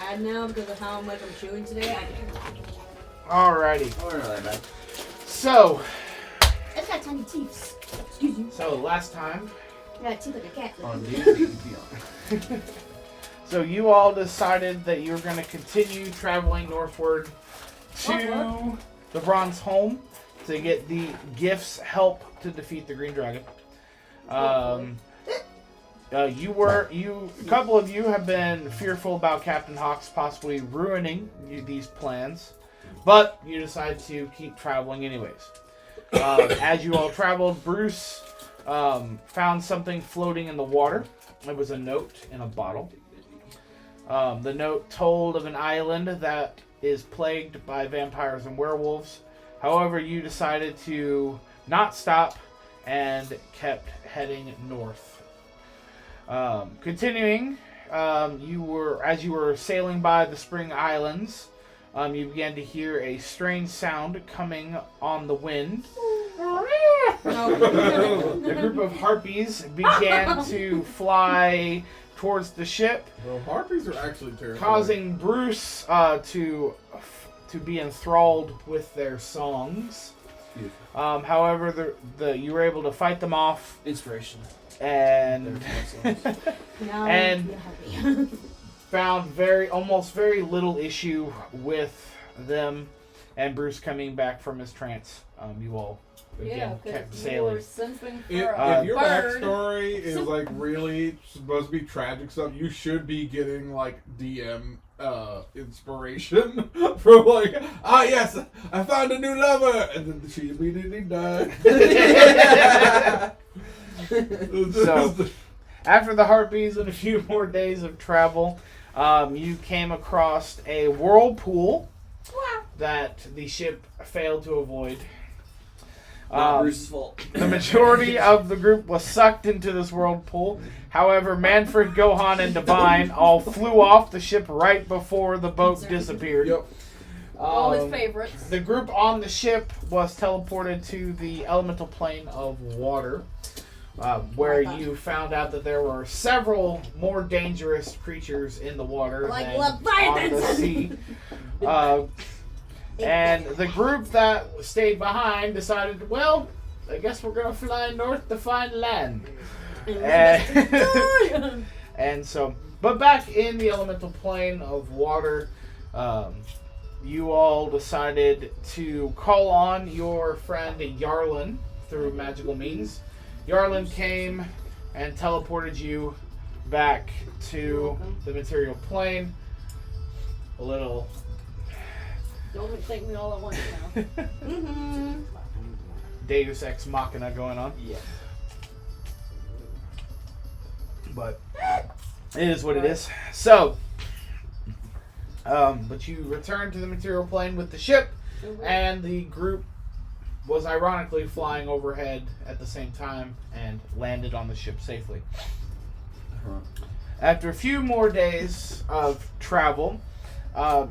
bad now because of how much I'm chewing today. Alrighty. Oh, not that bad. So. It's got tiny teeth. Excuse me. So last time. I got teeth like a cat. On D&D So you all decided that you were going to continue traveling northward to the Bronzeholm to get the Giff's help to defeat the Green Dragon. A couple of you have been fearful about Captain Hawks possibly ruining these plans, but you decide to keep traveling anyways. As you all traveled, Bruce found something floating in the water. It was a note in a bottle. The note told of an island that is plagued by vampires and werewolves. However, you decided to not stop and kept heading north. Continuing, as you were sailing by the Spring Islands, you began to hear a strange sound coming on the wind. The group of Harpies began to fly towards the ship. Well, Harpies are actually terrible. Causing Bruce to be enthralled with their songs. However, you were able to fight them off. Inspiration. And found almost very little issue with them and Bruce coming back from his trance. You all again kept sailing. If your backstory is like really supposed to be tragic stuff, you should be getting like DM inspiration from like, yes, I found a new lover, and then she immediately died. So, after the Harpies and a few more days of travel, you came across a whirlpool that the ship failed to avoid. Not Bruce's fault. The majority of the group was sucked into this whirlpool. However, Manfred, Gohan, and Divine all flew off the ship right before the boat disappeared. Yep. All his favorites. The group on the ship was teleported to the elemental plane of water, where you found out that there were several more dangerous creatures in the water than on the sea. And the group that stayed behind decided, well, I guess we're going to fly north to find land. And so, but back in the elemental plane of water, you all decided to call on your friend Yarlin through magical means. Yarlin came and teleported you back to the material plane. A little... Don't take me all at once now. Deus Ex Machina going on. Yeah. But it is what it is. So, but you returned to the material plane with the ship, and the group was ironically flying overhead at the same time and landed on the ship safely. After a few more days of travel,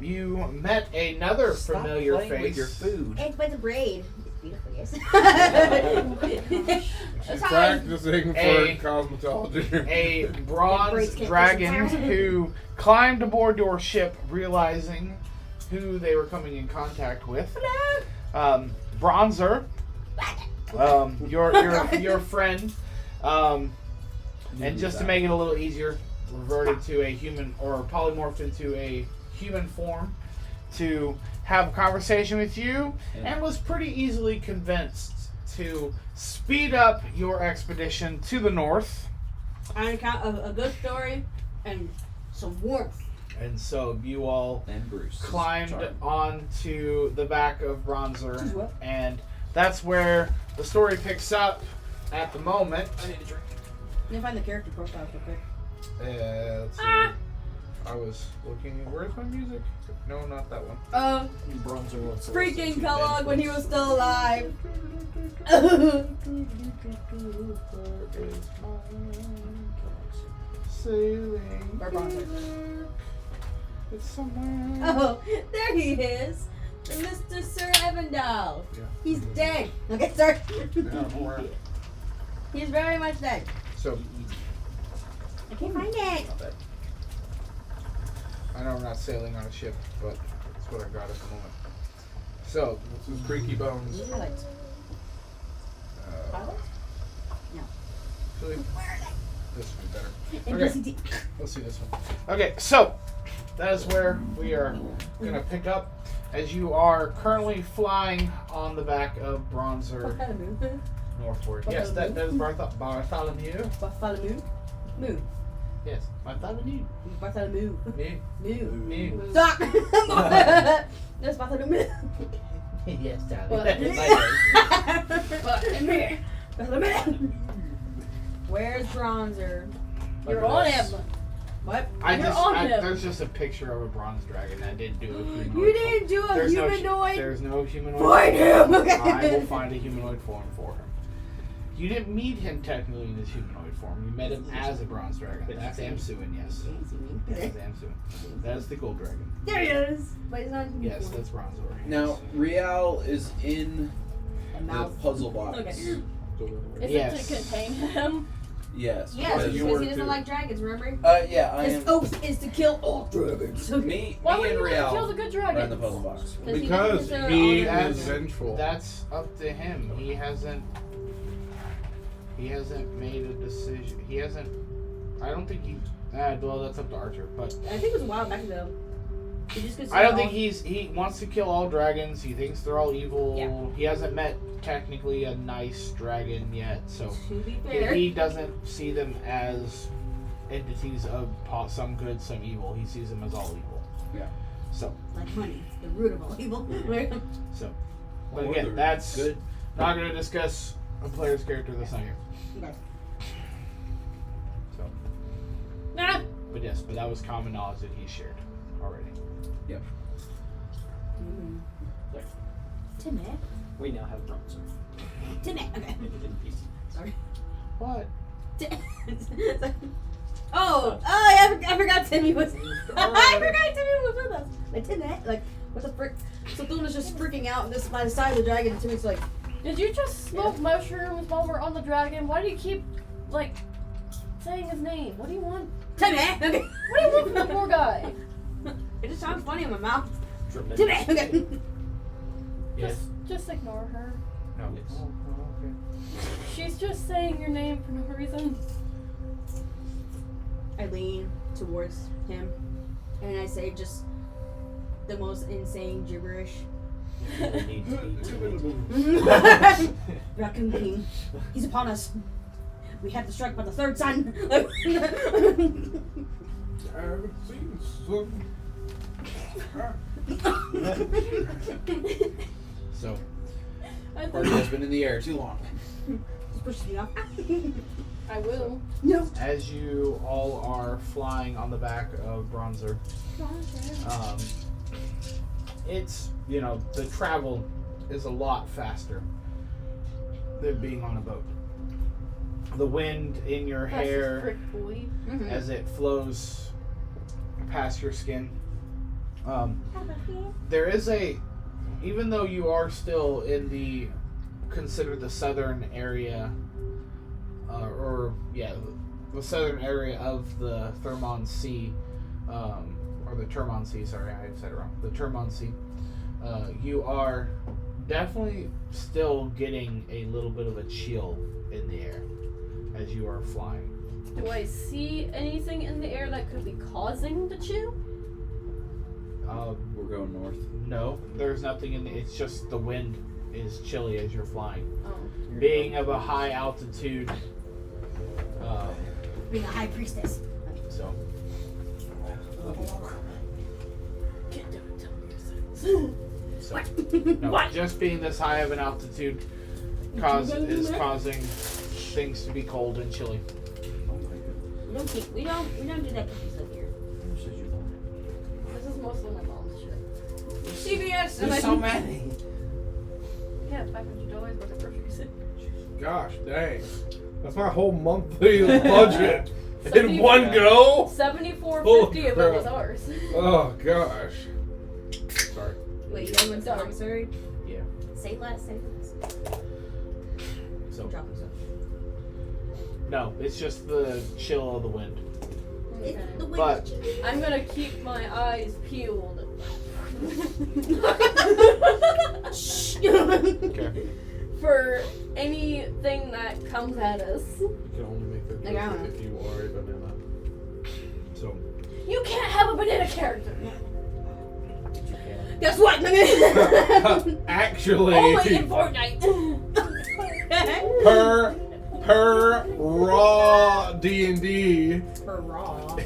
you met another familiar face. With your food. It's by the braid. It's beautiful, yes. She's practicing for cosmetology. A bronze dragon who climbed aboard your ship, realizing who they were coming in contact with. Bronzer, your friend, and just to make it a little easier, reverted to a human, or polymorphed into a human form to have a conversation with you, and was pretty easily convinced to speed up your expedition to the north. On account of a good story and some warmth. And so you all And Bruce climbed onto the back of Bronzer, and that's where the story picks up at the moment. I need a drink. Let me find the character profile real quick. Let's see. I was looking. Where's my music? No, not that one. Bronzer wants Freaking Kellogg when he was still alive. Sailing. Where Bronzer? It's somewhere. Oh, there he is. Mr. Sir Evandale. Yeah. He's dead. Okay, sorry. Yeah, He's very much dead. so, I can't find it. I know I'm not sailing on a ship, but that's what I got at the moment. So, This is Creaky Bones. Would you like pilot? actually, this would be better. And Okay. DCD. Let's see this one. Okay, so that is where we are gonna pick up. As you are currently flying on the back of Bronzer Bartholomew. northward. Yes, that is Bartholomew. Bartholomew. Moo. Yes, Bartholomew. Bartholomew. Me. Moo. Me. Stop! That's Bartholomew. Yes, Bartholomew. Bartholomew. Where's Bronzer? You're Look on at him. this. What? You're on him. There's just a picture of a bronze dragon. I didn't do a humanoid. You didn't do a There's humanoid? there's no humanoid. Find him! Okay. I will find a humanoid form for him. You didn't meet him technically in his humanoid form. You met him as a bronze dragon. That's Amsuin, yes. That's Amsuin. That is the gold dragon. There he is. But he's not in Yes, uniform. that's Bronzor. Now, Rial is in A the mouth. puzzle box. Okay. Is Yes. it to contain him? Yes. Yes, because- because he doesn't like dragons, remember? Yeah, I His am. oath is to kill all dragons. Me Why would and you want to kill Rial the good are dragon? in the puzzle box. Because doesn't he consider is honor. vengeful. That's up to him. He hasn't made a decision. He hasn't. I don't think he. Well, that's up to Archer. But I think it was a while back ago. He just I don't think he wants to kill all dragons. He thinks they're all evil. Yeah. He hasn't met technically a nice dragon yet, so To be fair. he doesn't see them as entities of some good, some evil. He sees them as all evil. Yeah. So, Like money, the root of all evil. but Or again, they're that's good. not going to discuss a player's character that's not here. Okay. So, Ah! but yes, but that was common knowledge that he shared already. Yep. Timmy. We now have Bronzer. Timmy. Okay. In peace. Sorry. What? Oh, I forgot Timmy was. I forgot Timmy was with us. Like Timmy, like what the frick? So Thuna's just freaking out and this by the side of the dragon. And Timmy's like, Did you just smoke mushrooms while we're on the dragon? Why do you keep, like, saying his name? What do you want? Timmy. Okay. What do you want from the poor guy? It just sounds funny in my mouth. Tremendous. Timmy. Okay. Yes. Just ignore her. No. Yes. Oh, okay. She's just saying your name for no reason. I lean towards him and I say just the most insane gibberish. You really need to be Raccoon King, he's upon us. We have to strike by the third sun. I haven't seen some. So, Party has been in the air too long. Just pushes me off. I will. No. as you all are flying on the back of Bronzer, it's, the travel is a lot faster than being on a boat. The wind in your hair Frick boy. as it flows past your skin. There is even though you are still in considered the southern area, the southern area of the Thermon Sea, or the Termon Sea, sorry, I said it wrong. The Termon Sea. You are definitely still getting a little bit of a chill in the air as you are flying. Do I see anything in the air that could be causing the chill? We're going north. No, there's nothing it's just the wind is chilly as you're flying. Oh. Being of a high altitude, Being a high priestess. so so no, just being this high of an altitude is causing things to be cold and chilly. We don't do that cookies up here. This is mostly my mom's shit. CVS. There's so many. Yeah, $500 worth of groceries. Gosh dang. That's my whole monthly budget in one go? $74.50 of it was crap. ours. Oh gosh. Sorry. Wait, you guys went to the commissary? Yeah. Say less. So Dropping stuff. no, it's just the chill of the wind. Okay. The wind But- is chilly. I'm gonna keep my eyes peeled Okay. for anything that comes at us. You can only make that Like, I don't joke if you are a banana. So, You can't have a banana character. Guess what? actually, Only in Fortnite. per raw D&D, Hurrah.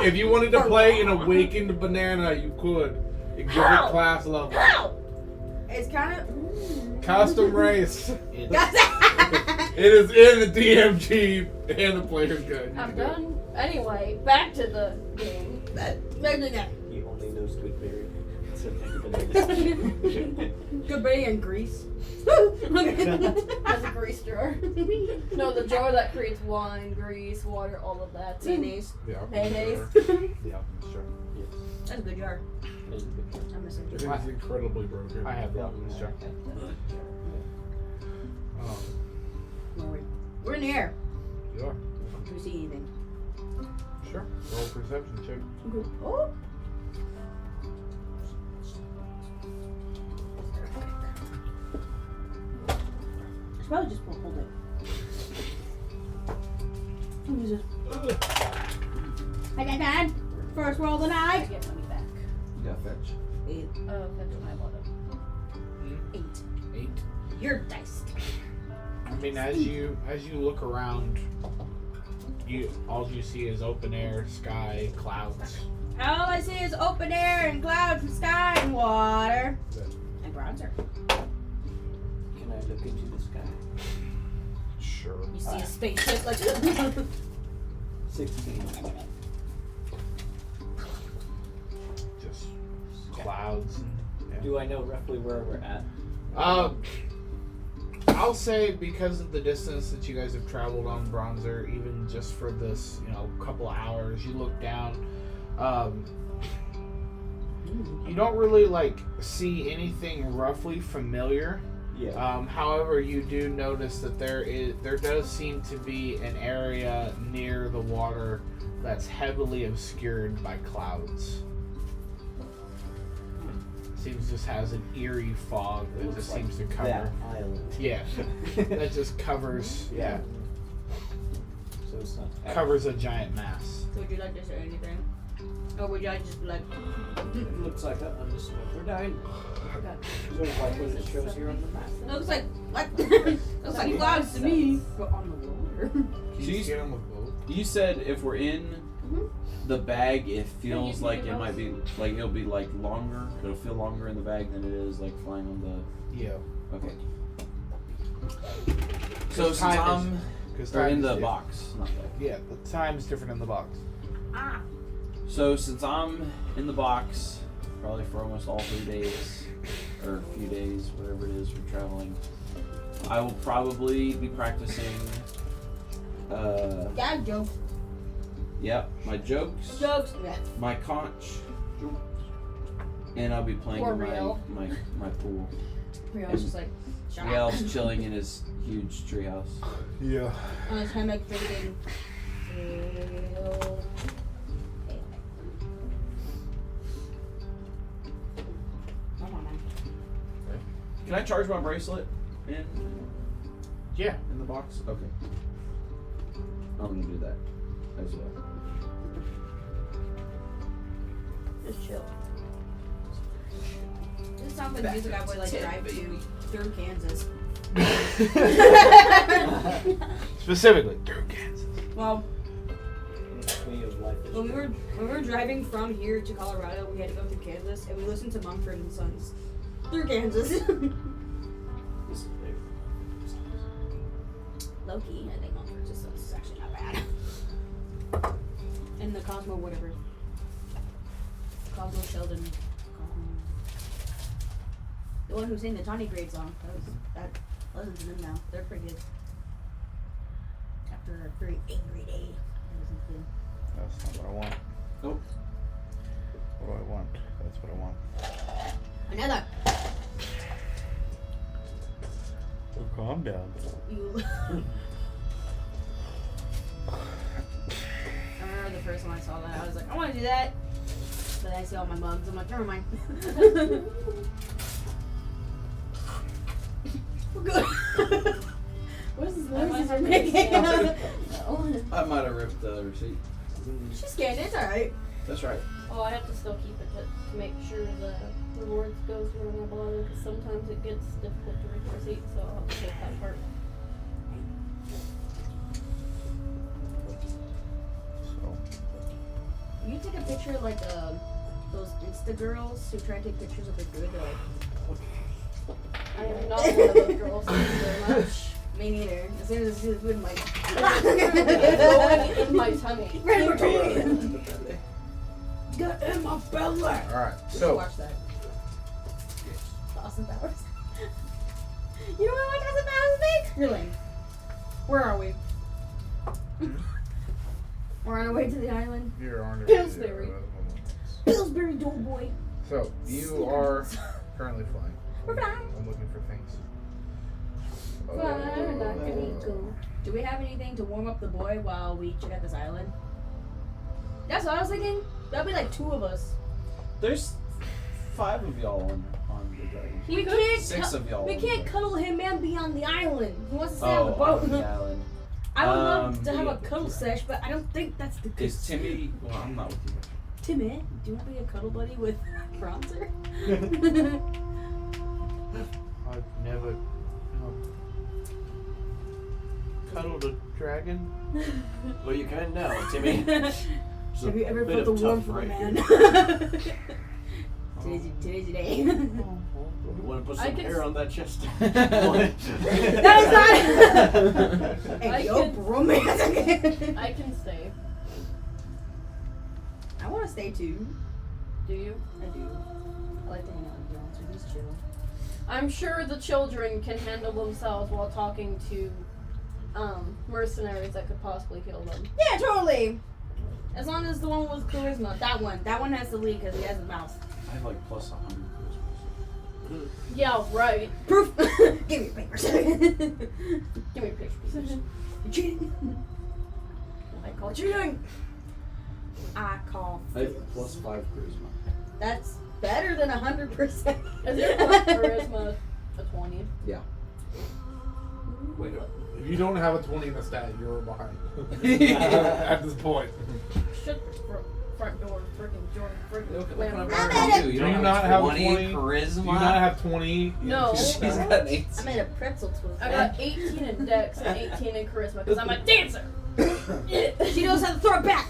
if you wanted to play an awakened banana, you could. You give it How? class level. How? It's kind of. Custom race. It- It is in the DMG and the player's guide. You I'm can do it. done. Anyway, back to the game. He only knows good berry. So bananas. Good berry and grease. Has a grease jar. No, the jar that creates wine, grease, water, all of that. Mayonnaise. Yeah. Mayonnaise. Yeah, sure. Yes. That's a good jar. It is a good jar. I'm missing. It is incredibly broken. I have Yeah, that in this jar. We're in the air. You are. Do we see anything? Sure. Roll perception check. Oh. Should probably just hold it. Use it. I got that. First roll of the I night. get money back. Yeah, fetch. 8. That's my bottom. 8. 8. Your dice. I mean, as you look around, all you see is open air, sky, clouds. All I see is open air and clouds and sky and water. And bronzer. Can I look into the sky? Sure. You see a spaceship like 16. Just clouds. And, Do I know roughly where we're at? I'll say because of the distance that you guys have traveled on Bronzer, even just for this, couple of hours, you look down. You don't really see anything roughly familiar. Yeah. However, you do notice that there does seem to be an area near the water that's heavily obscured by clouds. Seems just has an eerie fog that Looks just like seems to cover. that island. Yeah, that just covers. Yeah, So it's not covers a giant mass. So would you like to say anything? Or would you like just be like It looks like an undiscovered island. Sort of like what it shows here on the map. looks like looks like clouds to me. But on the water. Can So you you- scan them with both? You said if we're in the bag, it feels you like see it might be it'll be longer. It'll feel longer in the bag than it is flying on the. Yeah, Okay. So since time I'm because or in the box, not bag. Yeah, the time's different in the box. Ah. So since I'm in the box, probably for almost all 3 days, or a few days, whatever it is we're traveling, I will probably be practicing. Gag joke. Yep, my jokes, Jokes. Yeah. my conch, and I'll be playing For in real. my pool. Rio's just like shut up. Riel's chilling in his huge treehouse. Yeah. On his hammock drinking. ale. Come on, man. Can I charge my bracelet in Yeah. the box? Okay. I'm gonna do that as well. Just chill. This sounds like music I would drive to through Kansas. Specifically through Kansas. Well, Way of life is when we were driving from here to Colorado, we had to go through Kansas, and we listened to Mumford and Sons through Kansas. This is big. Low-key, I think Mumford and Sons is actually not bad. And the Cosmo whatever. Cosmo Sheldon. The one who sang the Tawny Grade song. That listen to them now. They're pretty good. After a very angry day. I listen to them. That's not what I want. Nope. What do I want? That's what I want. Another. Oh, calm down. You. I remember the first time I saw that. I was like, I want to do that. But I see all my mugs. I'm like, never mind. We're good. What is this noise you're making? I might have ripped the receipt. She scanned it. It's alright. That's right. Oh, I have to still keep it to make sure the rewards go through on my bother because sometimes it gets difficult to read the receipt, so I'll have to take that part. You take a picture like those Insta girls who try to take pictures of the good. I am not one of those girls. Thank you very much. Me neither. As soon as I see the food, I'm like, It's going in my tummy. Get in my belly. Alright, We should so watch that. Austin Powers. You don't want to watch Austin Powers, babe? You're lame. Where are we? We're on our way to the island. you're on your Pillsbury. Pillsbury Doughboy. So you are currently flying. We're flying. I'm looking for things. Flying like an eagle. Do we have anything to warm up the boy while we check out this island? That's what I was thinking. That'll be like 2 of us. There's 5 of y'all on the dragon. We can't. 6 of y'all. We on can't the cuddle him and be on the island. He wants to stay dragon. on the boat. On the island. I would love to have yeah, a cuddle right. sesh, but I don't think that's the Is case. Timmy? Well, I'm not with you. Timmy, do you want to be a cuddle buddy with Bronzer? I've never cuddled a dragon. Well, you can now, Timmy. Have you ever bit felt the of warmth tough of a right man? Today's your day. You want to put I some can hair on that chest? That is not. Hey, yo, romantic. I can stay. I want to stay too. Do you? I do. I like to hang out with Bronzer. He's chill. I'm sure the children can handle themselves while talking to mercenaries that could possibly kill them. Yeah, totally. As long as the one with charisma, that one has to lead because he has a mouth. I have like plus 100 charisma. Yeah, right. Proof. Give me your papers. Give me pictures. You're cheating. I call cheating. I call. I have plus 5 charisma. That's better than 100%. Is your charisma a 20? Yeah. Wait, if you don't have a 20 in the stat, you're behind. At this point. Shut the front door, freaking door, freaking Look lamp. what I'm I'm at do. it. You Do you don't not have have 20 20? charisma? Do you not have 20? No. She's got an 8. I made a pretzel twist. I got 18 in dex and 18 in charisma because I'm a dancer. She knows how to throw it back.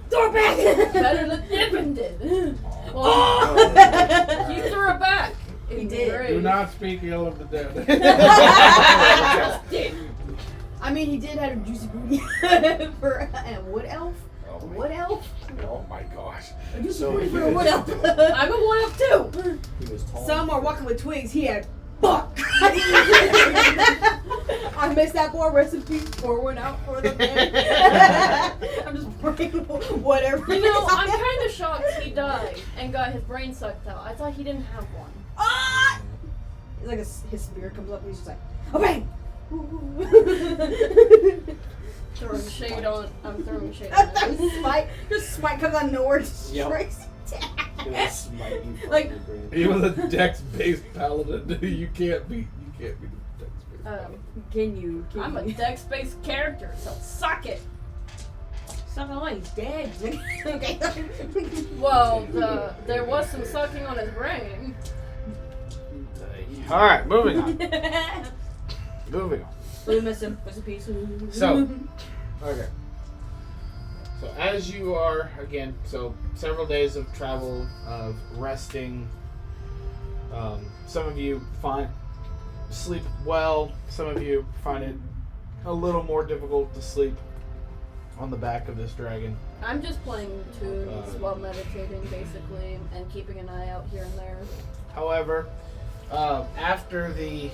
Throw it back. Better than Dippin did. Well, he threw it back. He did. Great. Do not speak ill of the dead. I mean, he did have a juicy booty for a wood elf. Oh my, Wood elf? oh my gosh. A juicy So booty he for a is- wood elf. I'm a one up too. He was tall. Some are walking with twigs. He had fuck. I missed that boy. Recipe pouring out for the man. I'm just pouring whatever. You know, I'm kind of shocked he died and got his brain sucked out. I thought he didn't have one. Ah! It's like his spirit comes up and he's just like, oh bang! Throwing shade on. I'm throwing shade on him. Smite, just Smite comes out of nowhere, just Yep. strikes Gonna smite you from Like- the grave. He was a dex-based paladin. You can't beat the dex-based paladin. Can you? I'm a dex-based character, so suck it. Suck on he's dead. Okay. Well, there was some sucking on his brain. Alright, moving on. Moving on. We miss him. Rest in peace. So, okay. So as you are, again, so several days of travel, of resting, some of you sleep well, some of you find it a little more difficult to sleep on the back of this dragon. I'm just playing tunes while meditating, basically, and keeping an eye out here and there. However, after the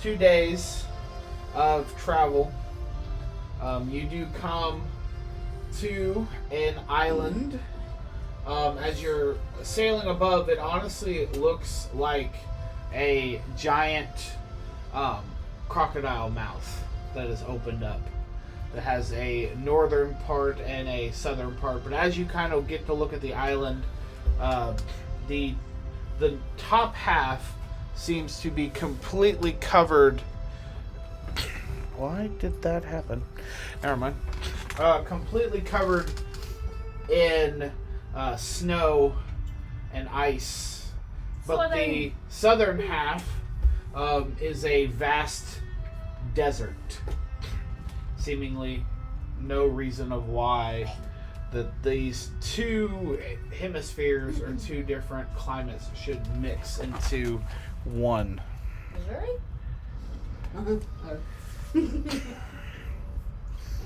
2 days of travel, you do come to an island. As you're sailing above it, honestly, it looks like a giant crocodile mouth that is opened up. that has a northern part and a southern part. But as you kind of get to look at the island, the top half seems to be completely covered. Why did that happen? Never mind. Completely covered in snow and ice. But the southern half is a vast desert. Seemingly no reason of why that these two hemispheres or two different climates should mix into one. Missouri?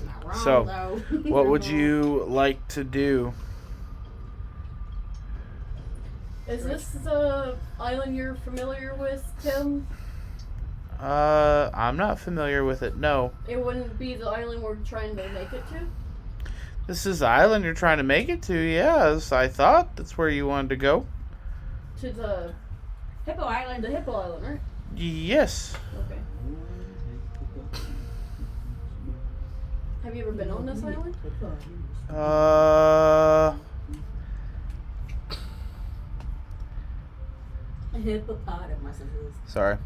Not wrong, So, though. what would you like to do? Is this the island you're familiar with, Tim? I'm not familiar with it, no. It wouldn't be the island we're trying to make it to? This is the island you're trying to make it to, yes. I thought that's where you wanted to go. To the Hippo Island. the Hippo Island, right? Yes. Okay. Have you ever been on this island? Hippopotamus. Sorry.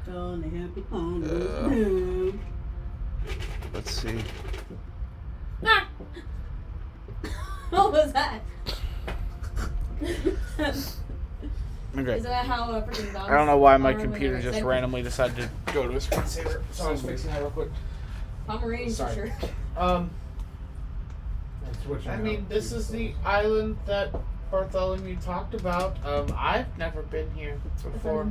On the hippopotamus. Let's see. Ah! What was that? Okay. Is that how a freaking dog? I don't know why my computer just randomly decided to go to a screensaver. So I was fixing that real quick. Pomeranian for Sorry. sure. I mean, this is the island that Bartholomew talked about. I've never been here before.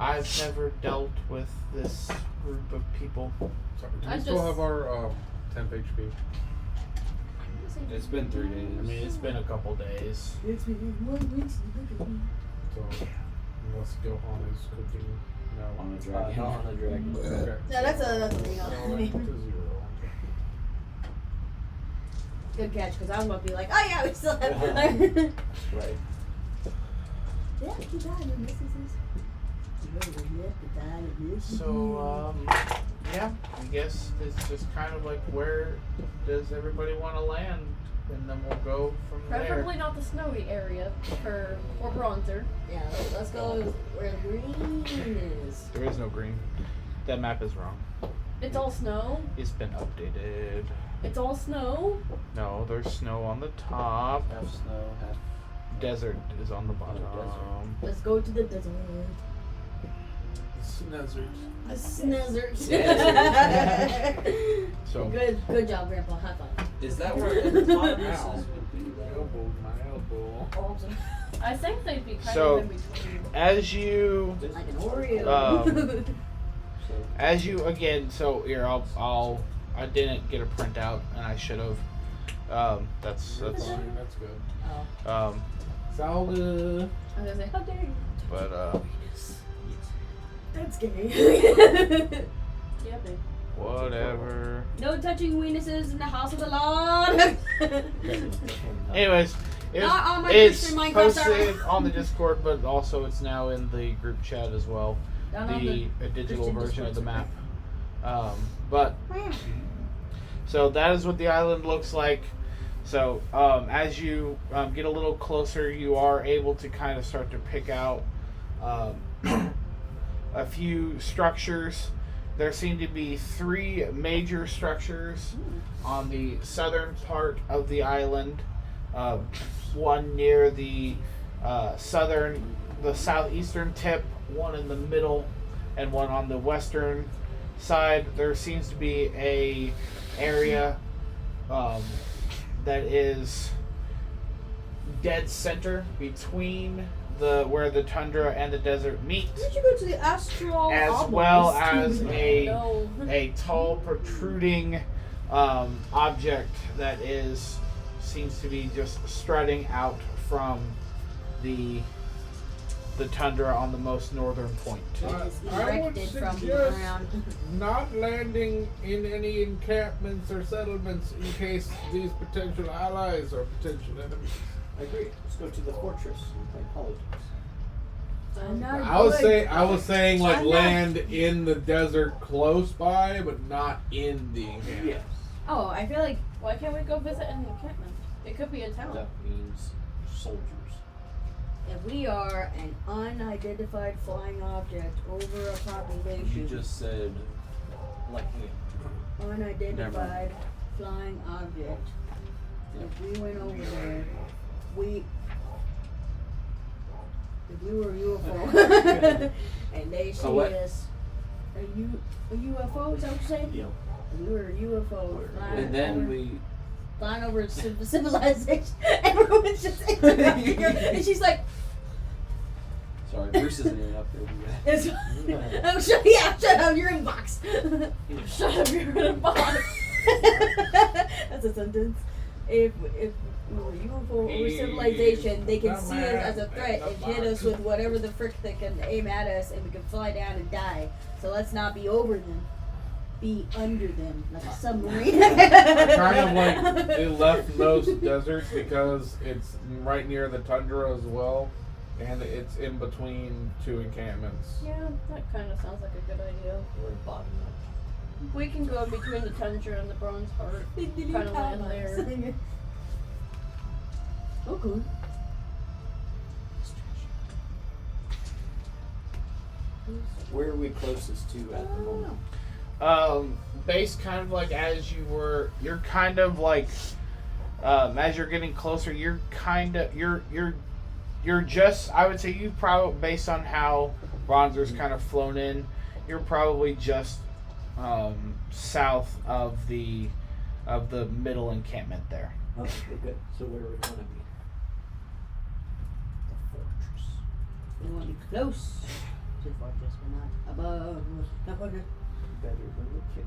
I've never dealt with this group of people. Sorry, do I we still just- have our temp HP? It's been 3 days. I mean, it's been a couple days. It's been 1 week. So, unless Gohan is cooking. No. On a dragon. Not on a dragon. Okay. No, that's a thing. So, to 0. Good catch, because I was about to be like, oh yeah, we still have. Right. Yeah, keep dying. This is. So, yeah, I guess it's just kind of like, where does everybody want to land? And then we'll go from Preferably not the snowy area or bronzer. Yeah, let's go where the green is. there. There is no green. That map is wrong. It's all snow. It's been updated. It's all snow. No, there's snow on the top. Half snow, half. Desert is on the bottom. Let's go to the desert. Snezzard. A snezzard. So, Good job, Grandpa. High five. Is that where hippopotamuses would be? Elbow, my elbow. Oh, I'm sorry. I think they'd be kind So- of in between. as you Like an Oreo. as you again, so here I didn't get a printout and I should have. That's Fine, that's good. Oh. It's all good. I was gonna say, how dare you? but That's gay. Yeah, babe. whatever. No touching weenuses in the house of the Lord. Anyways, Not on my it's Christian Minecraft posted server. on the Discord, but also it's now in the group chat as well. Down on The digital Christian version of the Discord map. But so that is what the island looks like. So as you get a little closer, you are able to kind of start to pick out a few structures. There seem to be 3 major structures on the southern part of the island. One near the southeastern tip, one in the middle, and one on the western side. There seems to be a area that is dead center between where the tundra and the desert meet, Why don't you go to the astral as obelisk? well as No. a tall protruding object that seems to be just strutting out from the tundra on the most northern point. It's I would erected from the suggest ground. not landing in any encampments or settlements in case these potential allies are potential enemies. I agree. Let's go to the fortress and play politics. I'm not a I was saying like I'm not- land in the desert close by, but not in the encampment. Yes. Oh, I feel like Why can't we go visit an encampment? It could be a town. That means soldiers. if we are an unidentified flying object over a population, You just said Like me. unidentified flying object. If we went over there, if we were a UFO and they see what? us, a UFO, is that what you said? Yeah. If we were a UFO and then we flying over civilization, everyone's just interrupting her, and she's like, sorry, Bruce isn't even up there yet. it's, oh, shut up, you're in box. Shut up, you're in a box. That's a sentence. If we were UFO or civilization, they can see us as a threat and hit us with whatever the frick they can aim at us, and we can fly down and die. So let's not be over them. Be under them, like a submarine. Kind of like the leftmost desert because it's right near the tundra as well, and it's in between two encampments. Yeah, that kind of sounds like a good idea. We're bottom up. We can go in between the tundra and the bronze heart. Kind of land there. Oh, cool. Where are we closest to at the moment? Base kind of like as you're kind of like as you're getting closer, you're just, I would say you probably, based on how Bronzer's kind of flown in, you're probably just south of the middle encampment there. Okay, good. So where do we want to be? The fortress. We want to be close to the fortress, but not above. Better than the kick.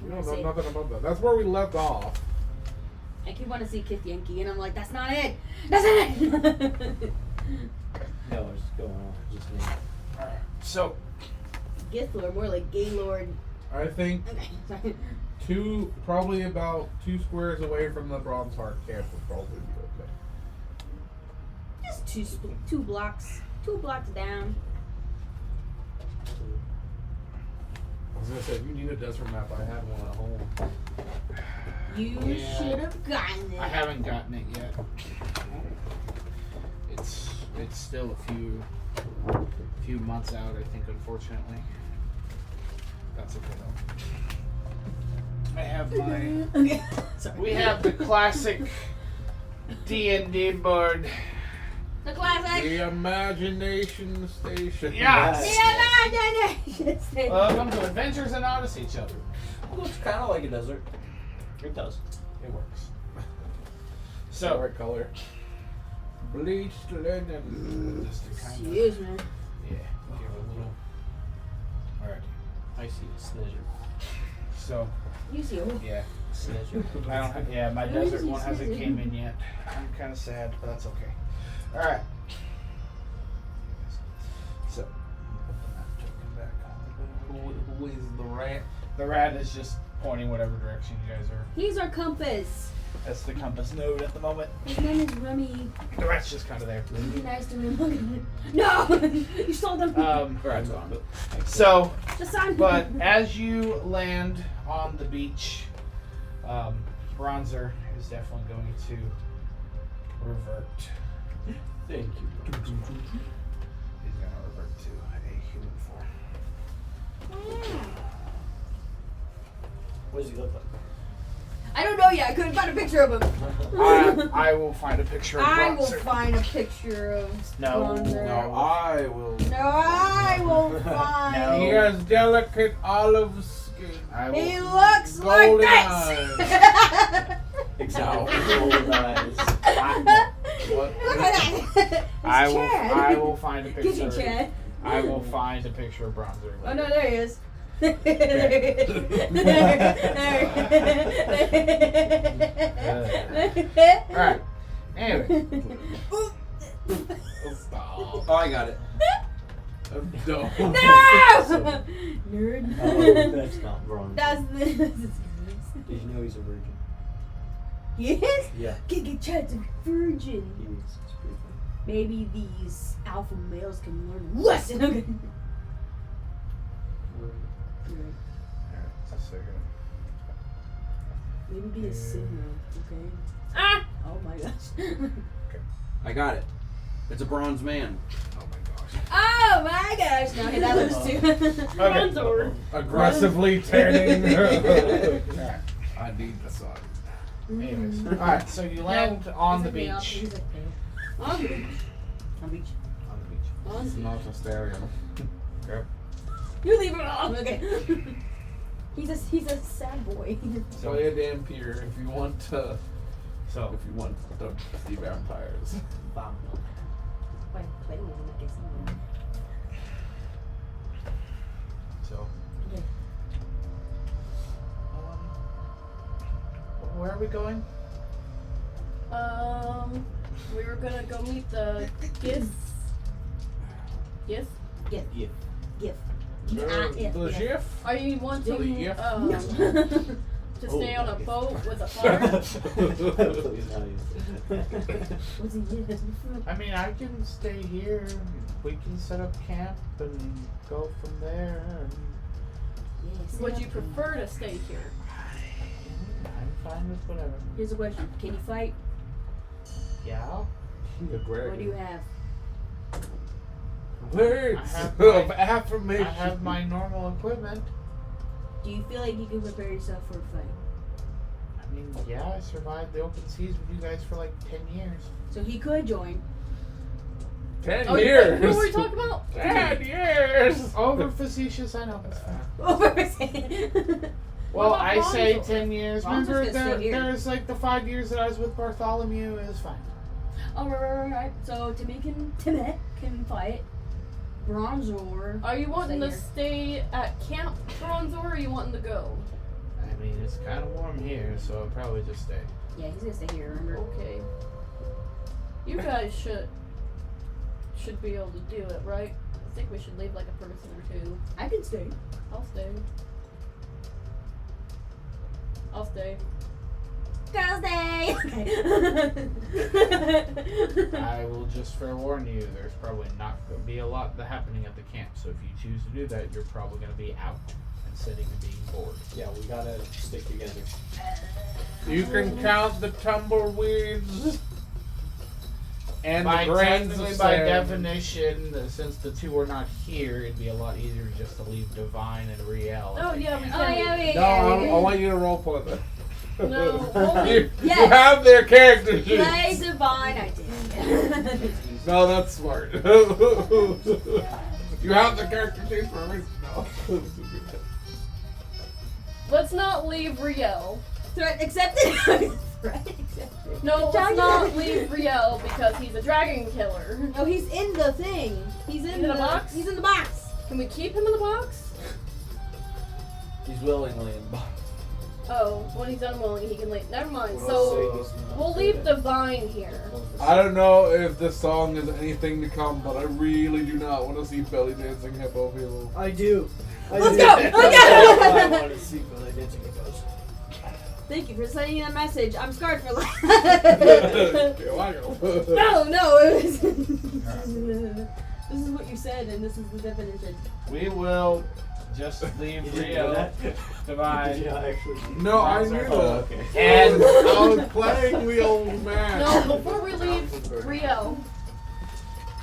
You don't know nothing about that. That's where we left off. I keep wanting to see Kith Yankee, and I'm like, that's not it. That's not it. No, it's going on. Just me. Alright, so Giff Lord, more like Gaylord. I think Okay, sorry. probably about 2 squares away from the Bronze Heart camp would probably be okay. Just two blocks down. I was gonna say, if you need a desert map, I had one at home. You Yeah. should have gotten it. I haven't gotten it yet. It's still a few months out, I think, unfortunately. That's okay though. I have my. Okay, sorry. We have the classic D&D board. The classic. The Imagination Station. Yes. Welcome to Adventures in Odyssey, children. It looks kind of like a desert. It does. It works. The So, right color. Bleached linen. just to kind of, Excuse me. yeah, give a little. Alright. I see a snizzer. So, You see it. yeah. Snizzer. I don't have, yeah, my I don't desert usually one see hasn't it. came in yet. I'm kind of sad, but that's okay. Alright. So, put the map token back on. Who is the rat? The rat is just pointing whatever direction you guys are. He's our compass. That's the compass node at the moment. His name is Remy. The rat's just kind of there. Be nice to him. Look at him. No! You stole them. Rat's gone. So, The sign. but as you land on the beach, Bronzer is definitely going to revert. Thank you. He's going to revert to a human form. What does he look like? I don't know yet. I couldn't find a picture of him. I will find a picture of I will Bronzer. find a picture of No, Bronzer. No, I will. No, I will find. No. He has delicate olive skin. I will. He looks like Golden this. Exactly. Golden eyes. What? Look at that. I It's will. Chad. I will find a Get you, picture. Chad. I will find a picture of Bronzer. Oh no, there he is. There he is. All right. Anyway, Oh, I got it. No. No! Nerd. Oh, that's not wrong. That's the. Did you know he's a virgin? He is? Yeah. Get Chad's a virgin. He is. It's pretty funny. maybe these alpha males can learn a lesson. Okay. Alright, just a second. Maybe be a signal, okay? Ah! Oh my gosh. I got it. It's a bronze man. Oh my gosh. Oh my gosh. No, okay, that looks too. Bronzeholm. Aggressively turning. I need the sun. Anyways, alright, so you land on the beach. On the beach. On the beach. On the beach. On It's the not a stereo. Okay. You leave him alone. Okay. he's a sad boy. So yeah, damn pier if you want to. So, If you want to see vampires. Wait, play with him, I guess. so. Okay. Where are we going? We were gonna go meet the Giff. Giff? Giff. Yeah. Giff. The Giff? Are you wanting Really, Giff? to stay on a boat with a fire? What's he doing? I mean, I can stay here. We can set up camp and go from there. Yes. Would you prefer to stay here? I'm fine with whatever. Here's a question. Can you fight? Yeah. The dragon. What do you have? Words I have of my- affirmation. I have my normal equipment. Do you feel like you can prepare yourself for a fight? I mean, yeah, I survived the open seas with you guys for like 10 years. So he could join. 10 Oh, years. what were we talking about? 10 years. Over facetious, I know. It's fine. What Well, about I say Bronzeholm? 10 years. Bronzeholm's Remember, gonna stay here. there's like the 5 years that I was with Bartholomew is fine. Oh, right. So Timmy can fight. Bronzor. Are you wanting to here. stay at Camp Bronzor or are you wanting to go? I mean, it's kind of warm here, so I'll probably just stay. Yeah, he's gonna stay here. Remember? Okay. You guys should be able to do it, right? I think we should leave like a person or two. I can stay. I'll stay. I'll stay. Girls' day. I will just forewarn you, there's probably not going to be a lot happening at the camp, so if you choose to do that, you're probably going to be out and sitting and being bored. Yeah, we gotta stick together. You can count the tumbleweeds and By, the grains technically, of by sand. definition, since the two are not here, it'd be a lot easier just to leave Divine and Riel. at Oh the yeah, we camp. can. yeah. No, I want you to roleplay them. No, you Yes. have their character sheets. Play Divine, I did. No, that's smart. You have the character sheets for a reason. No. Let's not leave Riel. Threat accepted. Threat accepted. No, let's not leave Riel because he's a dragon killer. No, he's in the thing. He's in the box? He's in the box. Can we keep him in the box? He's willingly in the box. Oh, when he's unwilling, he can leave. Never mind. We'll So say he's not we'll leave Divine here. I don't know if this song is anything to come, but I really do not want to see belly dancing hippo people. I do. Let's do. go! Let's go! I want to see Billy dancing hippos. Thank you for sending in a message. I'm scarred for life. Okay, why go? No, it was. This is what you said, and this is the definition. We will just leave You didn't know Riel, that? Divine, Did you actually? No, I knew Oh, that. okay. and I was playing the old man. No, before we leave Riel.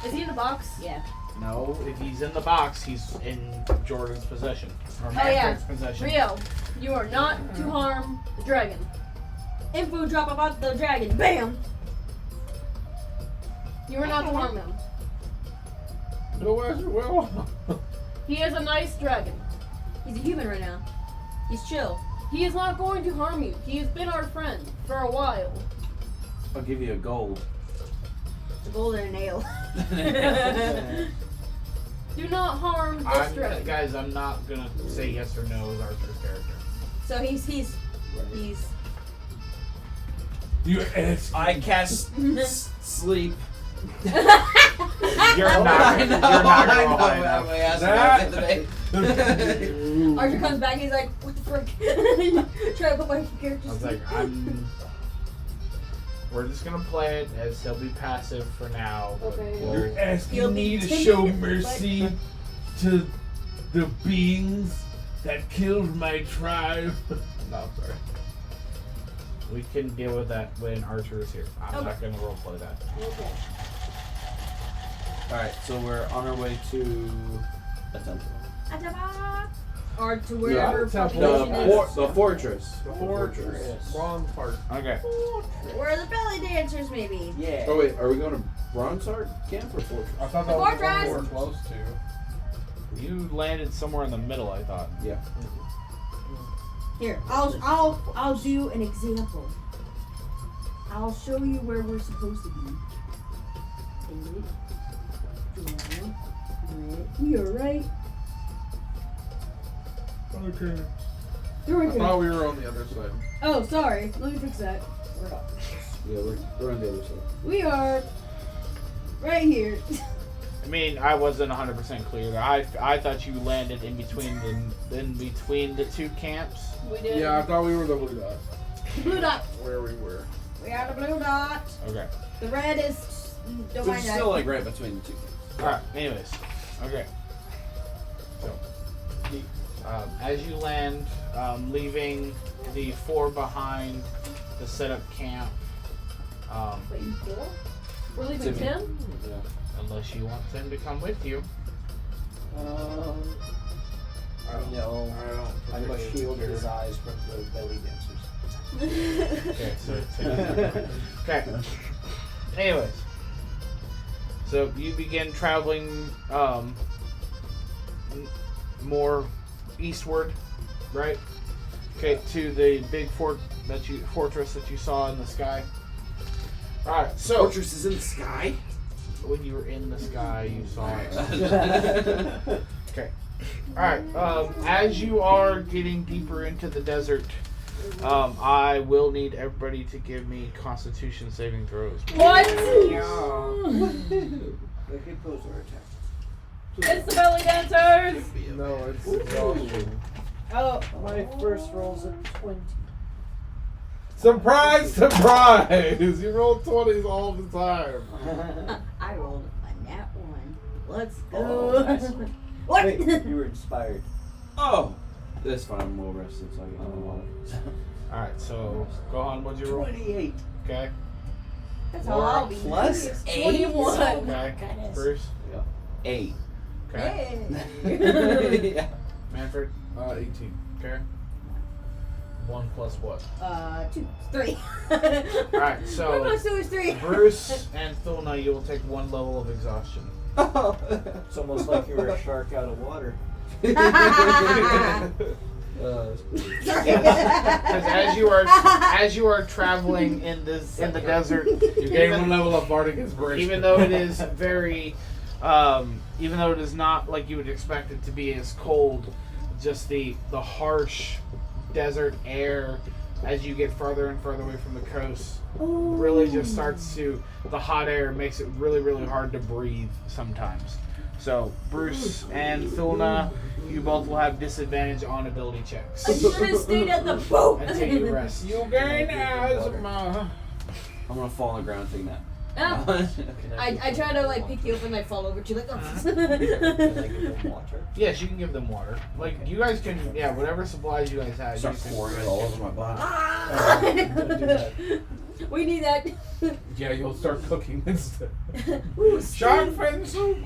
Is he in the box? Yeah. no, if he's in the box, he's in Jordan's possession. Or Oh, yeah. Manfred's possession. Riel, you are not to harm the dragon. Info drop about the dragon. Bam! You are not to harm him. No, as you will. He is a nice dragon. He's a human right now. He's chill. He is not going to harm you. He has been our friend for a while. I'll give you a gold. It's a golden nail. Do not harm this dragon. Guys, I'm not gonna say yes or no as Arthur's character. So he's You ass. I cast sleep. You're not gonna roll high enough. Archer comes back, he's like, what the frick? Try to put my character I was sleep. like, I'm We're just gonna play it as he'll be passive for now. But Okay. we'll- You're asking You'll me be to show timid, mercy to the beings that killed my tribe. No, I'm sorry. we can deal with that when Archer is here. I'm not gonna roleplay that. Okay. Alright, so we're on our way to a temple. Or to wherever Yeah, temple. population is. The fortress. The fortress. Wrong part. Okay. Where the belly dancers, maybe. Yeah. Oh wait, are we going to Bronzeholm camp or fortress? I thought The that was the fortress. one we were close to. You landed somewhere in the middle, I thought. Yeah. Here, I'll do an example. I'll show you where we're supposed to be. We are right. Okay. They're I right there. thought we were on the other side. Oh, sorry. Let me fix that. Yeah, we're on the other side. We are right here. I mean, I wasn't 100% clear. I thought you landed in between the two camps. We did. Yeah, I thought we were the blue dot. Blue dot. Where we were. We are the blue dot. Okay. The red is. Don't So mind it's that. still like right between the two. Alright, anyways. Okay. So, as you land, leaving the 4 behind the setup camp, Wait, 4? We're leaving Timmy. 10? Yeah. unless you want them to come with you. No, I'm gonna shield his eyes from the belly dancers. Okay, so okay. Anyways, so you begin traveling more eastward, right? Okay, to the big fortress that you saw in the sky. All right, so Fortress is in the sky. when you were in the sky, you saw it. Okay. All right. As you are getting deeper into the desert, I will need everybody to give me Constitution saving throws. What? They can pose our attack. It's the belly dancers! No, it's exhaustion. Oh. My first roll's a 20. Surprise, surprise! You roll 20s all the time. I rolled a nat 1. Let's go. Oh, nice one. What? Wait, you were inspired. Oh, that's fine. I'm well rested, so I get a lot. All right. So go on. What'd you roll? 28. Okay. That's how I'll be. Plus 21. Okay. Bruce. 8. Okay. Hey. Yeah. Manfred. 18. Okay. 1 plus what? 2. 3. Alright, 1 so plus 2 is 3. Bruce and Thulna, you will take 1 level of exhaustion. It's almost like you were a shark out of water. Because as you are traveling in the desert, You gain 1 level of bardic inspiration. even though it is very, even though it is not like you would expect it to be as cold, just the harsh desert air as you get further and further away from the coast really just starts to, the hot air makes it really, really hard to breathe sometimes. So Bruce and Thulna, you both will have disadvantage on ability checks I should have stayed at the boat. until you rest. You gain asthma. I'm gonna fall on the ground and take a nap. Oh. I try to like pick you up and I fall over to you like, Can I give them water? Yes, you can give them water. Like, you guys can, yeah, whatever supplies you guys have. Start you can- pouring it all over my body. Don't do that. We need that. Yeah, you'll start cooking instead. Ooh, Shark steam. fin soup.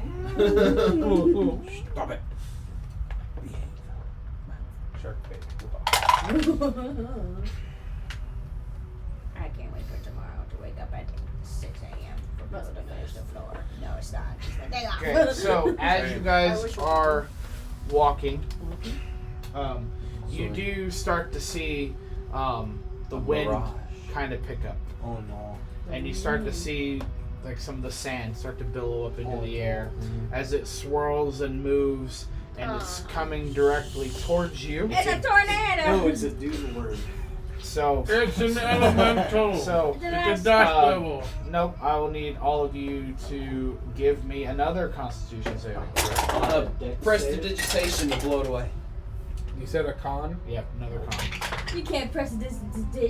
Stop it. Shark bait. I can't wait for tomorrow to wake up at 6 a.m. for Bella to finish the floor. No, it's not. She's like, "Dang Okay, on." so as you guys are walking, you So- do start to see the A wind mirage. kind of pick up, Oh no. and you start to see like some of the sand start to billow up into the air as it swirls and moves, and it's coming directly towards you. It's a tornado. No, it's a doodle word. So, It's an elemental. so It's a dust Um, devil. nope. I will need all of you to give me another Constitution saving throw. Prestidigitation to blow it away. You said a con? Yep, another con. You can't press this.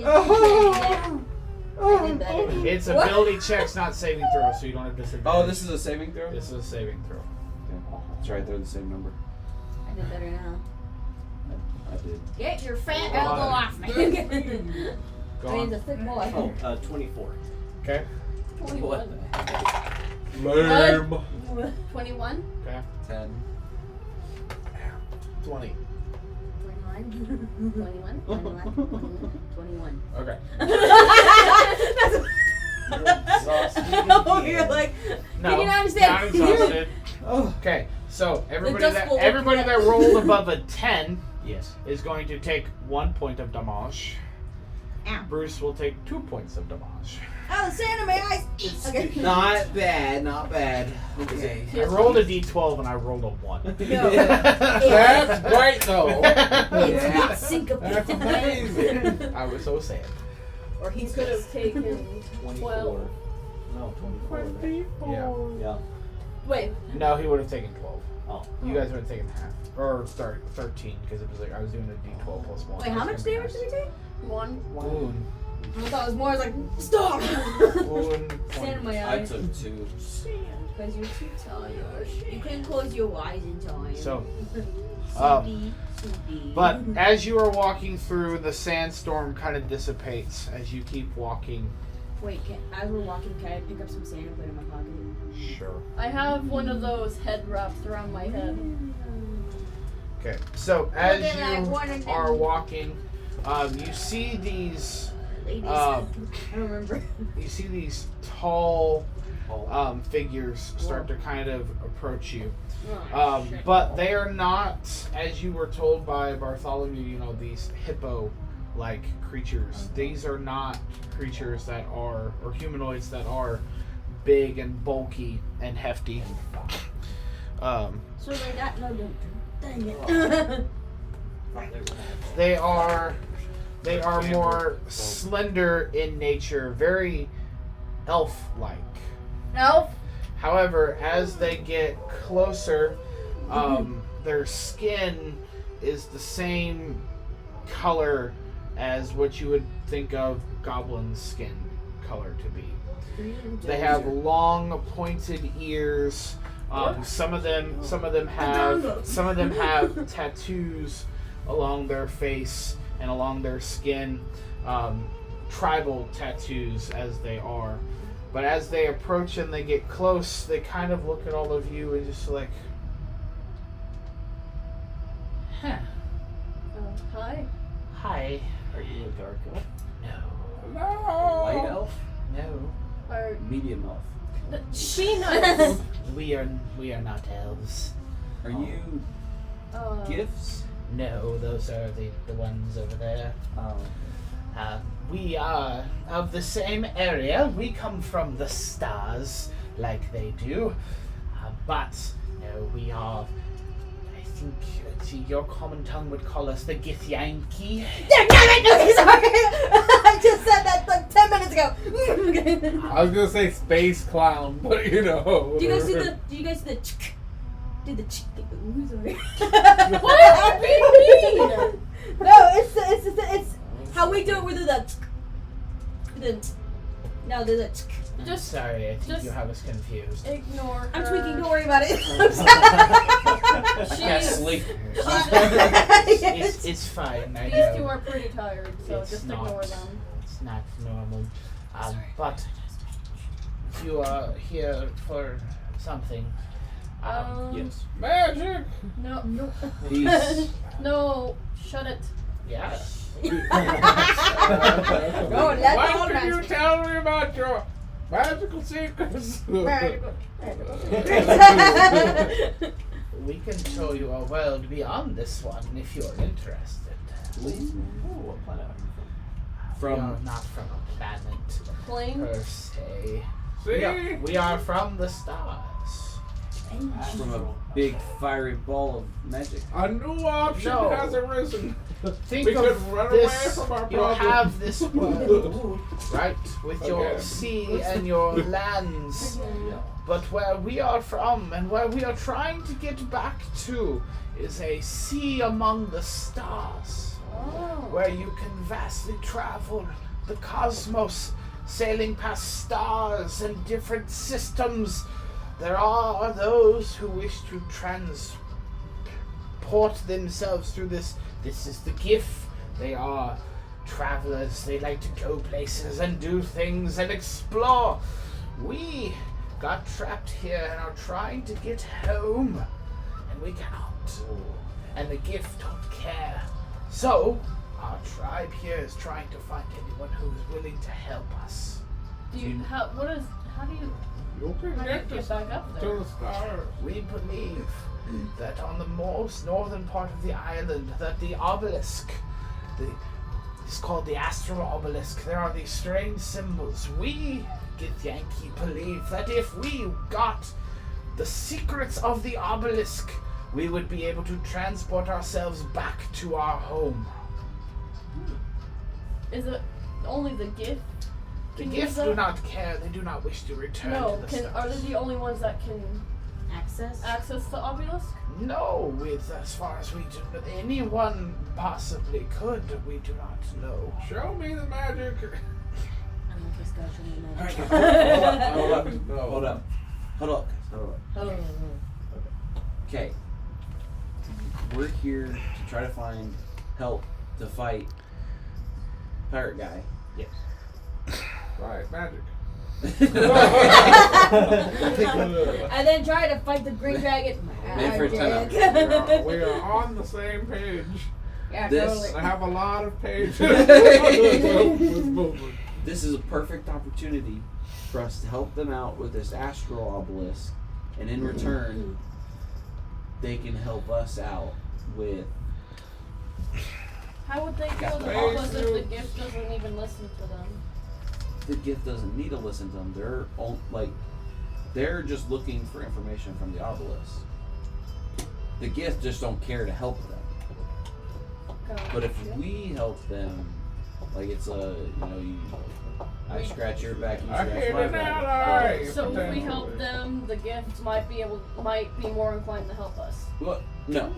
Oh. I did better. It's ability checks, not saving throws, so you don't have disadvantage. Oh, this is a saving throw? This is a saving throw. That's right, they're the same number. I did better now. I did. Get your fat elbow off me. I Go mean, on. the thick boy. Oh, 24. Okay. 21. Lame. 21? Okay. 10. 20. 21. 21. Okay. Oh, you're like, No, did you not understand? not exhausted. Okay, so everybody dust that bowl rolled above a 10 Yes. is going to take 1 point of damage. Ow. Bruce will take 2 points of damage. Oh, the sand in my eyes. Okay. Not bad, not bad. Okay. I rolled a d12 and I rolled a 1. No. That's great though. It's not That's syncopated. amazing. I was so sad. Or He he's could have taken 12. No, 24. Right? Yeah. Yeah. Wait, No, he would have taken 12. Oh. You guys would have taken half. Or, sorry, 13, because it was like I was doing a d12 plus 1. Wait, how much damage did we take? 1. Wound. I thought it was more. I was like, stop. Wound. Sand in my I eyes. took 2. Because you're too tired. You can't close your eyes in time. So, Soupy. but as you are walking through, the sandstorm kind of dissipates as you keep walking. Wait, as we're walking, can I pick up some sand and put it in my pocket? Sure. I have one of those head wraps around my head. Okay, so as Looking like one of you them. are walking, you see these. Ladies. I don't remember. You see these tall figures start to kind of approach you. But they are not, as you were told by Bartholomew, you know, these hippo-like creatures. These are not creatures that are, or humanoids that are big and bulky and hefty. So they got no don't. Dang it. They are more slender in nature, very elf-like. Elf? However, as they get closer, their skin is the same color as what you would think of goblin skin color to be. They have long, pointed ears. Some of them have tattoos along their face and along their skin, tribal tattoos as they are. But as they approach and they get close, they kind of look at all of you and just like, huh. Hi. Hi. Are you a dark elf? No. Light elf? No. Or Medium elf. she knows. We are not elves. Are you gifts? No, those are the ones over there. We are of the same area. We come from the stars, like they do. But no, we are. I think your common tongue would call us the Githyanki. Damn it! Okay, sorry. I just said that like 10 minutes ago. I was gonna say space clown, but you know. Do you guys do the chick? Do the chick? Ooh, sorry. What? Be mean. No, it's how we do it with no, there's a Just Sorry, I think just you have us confused. ignore her. I'm tweaking, don't worry about it. I can't sleep. It's fine. I These know. two are pretty tired, so It's just not. ignore them. It's not normal. But you are here for something. Yes. Magic. No. Peace. No. Shut it. Yeah. Oh, let Why go, can you magic. tell me about your magical secrets? We can show you a world beyond this one if you're interested. What planet are you We are not from a planet Plane. per se. See? We are from the stars. From a big fiery ball of magic. A new option No. has arisen. Think We of could run this. away from our You problem. have this world, right, with your Okay. sea and your lands. But where we are from and where we are trying to get back to is a sea among the stars, Oh. where you can vastly travel the cosmos sailing past stars and different systems. There are those who wish to transport themselves through this. This is the Giff. They are travelers. They like to go places and do things and explore. We got trapped here and are trying to get home, and we cannot. And the Giff don't care. So, our tribe here is trying to find anyone who is willing to help us. How do you get back up To there? the stars. We believe that on the most northern part of the island, that the obelisk, it's called the astral obelisk, there are these strange symbols. We, Giff Yankee, believe that if we got the secrets of the obelisk, we would be able to transport ourselves back to our home. Is it only the Giff? The Can Giff use do that? not care. They do not wish to return No, to the are stars. they the only ones that can Access? access the obelisk? No, as far as we do, anyone possibly could. We do not know. Show me the magic. I don't this guy should be magic. Hold up. Oh. Okay. We're here to try to find help to fight pirate guy. Yes. Right, magic. And then try to fight the green dragon. Manfred, time out. Magic. We are on the same page. Yeah, This- totally. I have a lot of pages. This is a perfect opportunity for us to help them out with this astral obelisk, and in return, they can help us out with. How would they know Got the the obelisk if the Giff doesn't even listen to them? The Gift doesn't need to listen to them. They're just looking for information from the obelisk. The Gift just don't care to help them. But if we help them, like it's I scratch your back, you I scratch hear my it now, back. alright. So if we help them, the Gift might be more inclined to help us. Well, no.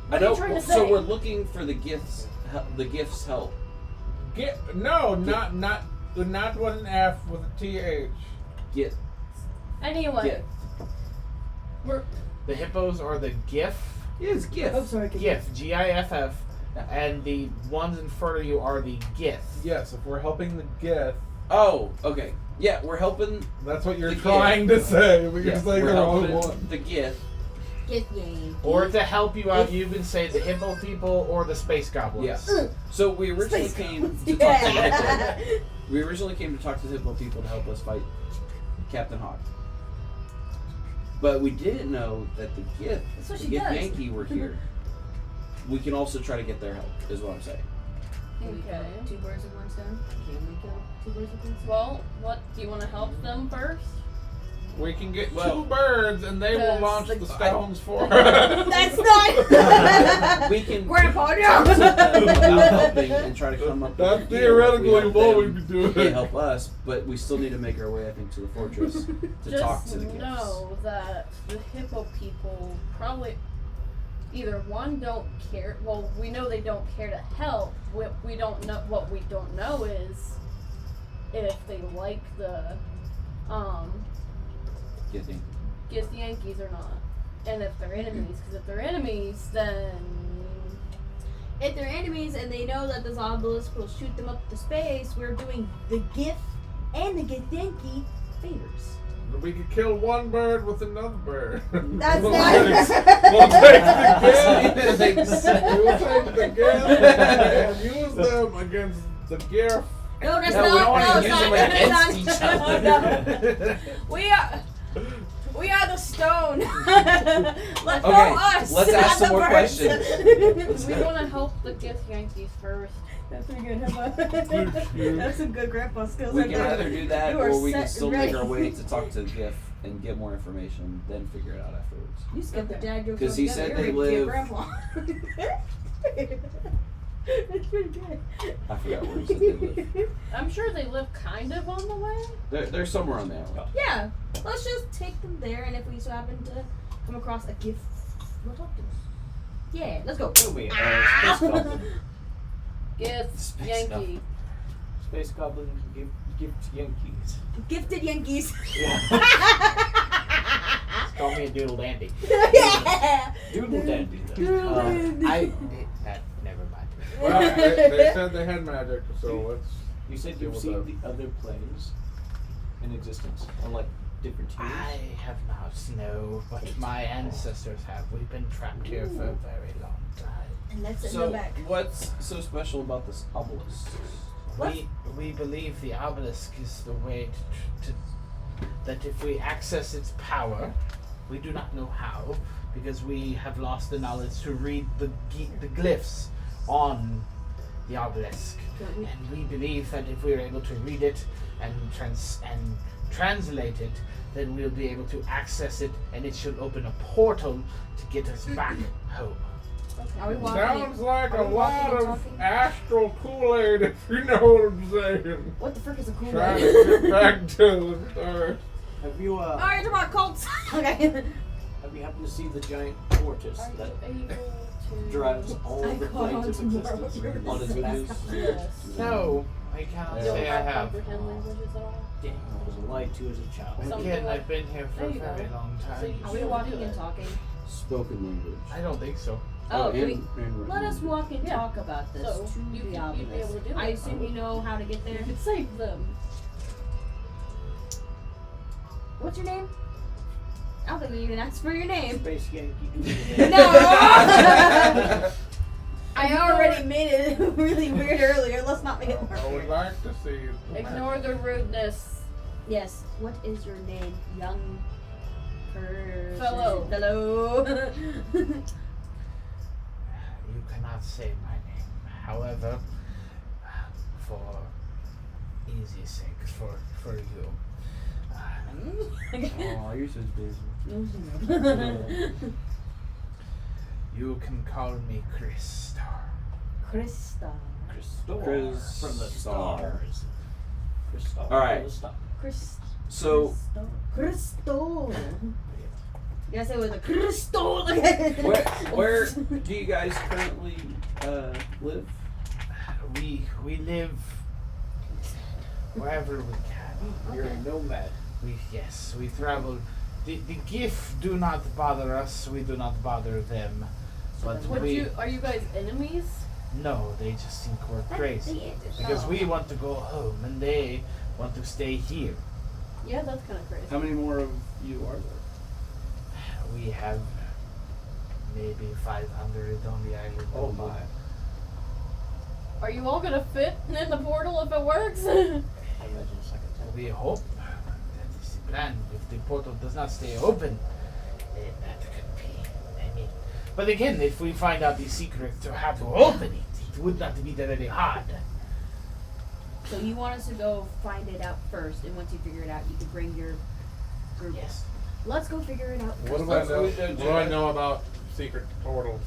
What are you trying to So say? we're looking for the Gift's help. Not with an F, with a TH. Get Anyway, we're The hippos are the Giff. Yes, Gift. Oh, sorry. Giff, Giff, and the ones in front of you are the Gith. Yes, if we're helping the Giff, Oh, okay. Yeah, we're helping. that's what you're The trying to say. We Yeah, can say we're the wrong helping one. the Gift. Get Yankee. Or to help you out, you can say the hippo people or the space goblins. Yeah. So we originally came to talk to the hippo. Yeah. We originally came to talk to the hippo people to help us fight Captain Hawk. But we didn't know that the Gift, That's what the she Gift does. Yankee were here. We can also try to get their help, is what I'm saying. Can we kill Okay. 2 birds with one stone? Can we kill 2 birds with one stone? well. What do you want to help them first? We can get Well, 2 birds and they will because launch the- the stones for us. That's not. We can Grandpa, talk to them no. about helping and try to come up with That's a deal. theoretically If we help what them, we'd be doing. They help us, but we still need to make our way, I think, to the fortress to Just talk to the Gifts. know that the hippo people probably either one don't care. Well, we know they don't care to help. What we don't know is if they like the Getting. Giff Yankees or not, and if they're enemies. Because if they're enemies, then If they're enemies and they know that this obelisk will shoot them up to space, we're doing the Giff and the Giff Yankee favors. We could kill 1 bird with another bird. That's We'll not. take the Giff. We'll take the Giff and use them against the Giff. No, that's No, we not. don't wanna No, use it's them not. against That's each not. other. We are the stone. Let go Okay, us. let's ask not some the more birds. questions. we want to help the Giff Yankees first. That's pretty good. That's some good grandpa skills. We right can there. either do that, You are or we can set still and make our ready. way to talk to the Giff and get more information, then figure it out afterwards. You skipped the dad jokes 'Cause he altogether. said You're they a live- grandpa. That's pretty good. I forgot where he said they live. I'm sure they live kind of on the way. They're somewhere on the island. Yeah, let's just take them there, and if we so happen to come across a gift, we'll talk to them. Yeah, let's go. It'll be space goblin. Giff Space Yankee. Space goblin give Gift Yankees. Gifted Yankees. Call me a doodle dandy. Yeah. Doodle dandy. Doodle dandy. Never mind. Well, they said they had magic, so let's. You said deal you've with seen that. the other planes in existence on like different tiers. I have not, no, but my ancestors have. We've been trapped here for a very long time. And let's go So, back. what's so special about this obelisk? What? We believe the obelisk is the way to that if we access its power, we do not know how, because we have lost the knowledge to read the glyphs on the obelisk. And we believe that if we're able to read it and translate it, then we'll be able to access it, and it should open a portal to get us back home. Are we walking? Sounds like Are a we walking lot and of talking? astral Kool-Aid, if you know what I'm saying. What the frick is a cool Trying name? to get back to the earth. Have you Oh, you're talking about cults. Okay. have you happened to see the giant tortoise Are that you able to drives all I the caught on planes to of more what existence you were on its saying. back? Yes. No, I cannot You don't say I have. comprehend languages at all? Dang, I was lied to as a child. Something Again, like- I've been here for There a you very go. long So time. you- Are we walking and talking? Spoken language. I don't think so. Oh, and, we, and written let us language. walk and Yeah. talk about this So, to you'd the be obelisk. able to do I it. assume you know how to get You there. could save them. What's your name? I don't think we even asked for your name. Space Yankee. No! I already made it really weird earlier. Let's not make it more I would weird. like to see it. Ignore the rudeness. Yes. What is your name, young person? Fellow. Fellow. You cannot say my name. However, for easy sake, for you, Oh, you're so busy. you can call me Christar. Krista. Crystal. Chris From the Star. stars. Crystal. All right. From the stars. Chris. So, Crystal. You gotta say it with a crystal. where do you guys currently live? We live wherever we can. You're a nomad. We travel. The Giff do not bother us. We do not bother them. But Are you guys enemies? no, they just think we're crazy because we want to go home and they want to stay here. Yeah, that's kind of crazy. How many more of you are there? We have maybe 500 on the island. Oh my. Are you all gonna fit in the portal if it works? I imagine it's like a temple. We hope that is the plan. If the portal does not stay open, then that could be. I mean, but again, if we find out the secret to how to open it, it would not be very hard. So you want us to go find it out first, and once you figure it out, you can bring your group. Yes. Let's go figure it out first. What do I know about secret portals?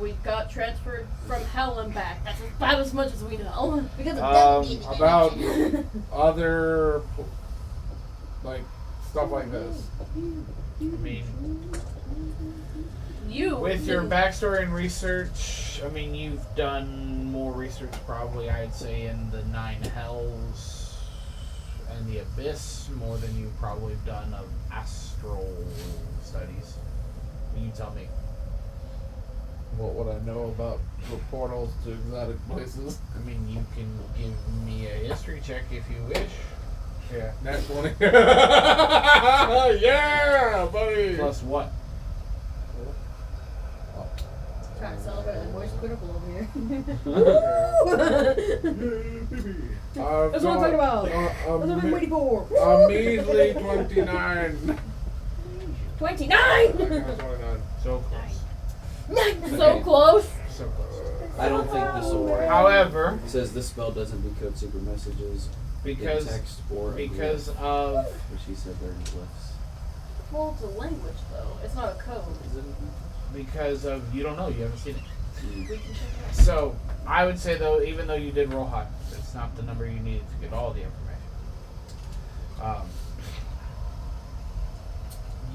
We got transferred from hell and back. That's about as much as we know. Because of About other, like, stuff like this. I mean, You with your didn't- backstory and research, I mean, you've done more research probably, I'd say, in the Nine Hells and the Abyss more than you've probably done of astral studies. You tell me. What would I know about the portals to exotic places? I mean, you can give me a history check if you wish. Yeah, nat 20. Yeah, buddy. Plus what? Trying to celebrate the voice critical over here. That's That's what I'm talking about. That's what I've been waiting for. A measly 29. 29! 29. So close. so close. So close. I don't think this will work. However, It says this spell doesn't decode secret messages in because text or a because glyph, of which he said they're in glyphs. Well, it's a language though. It's not a code. you don't know, you haven't seen it. We can check it out. So I would say though, even though you did roll high, it's not the number you needed to get all the information.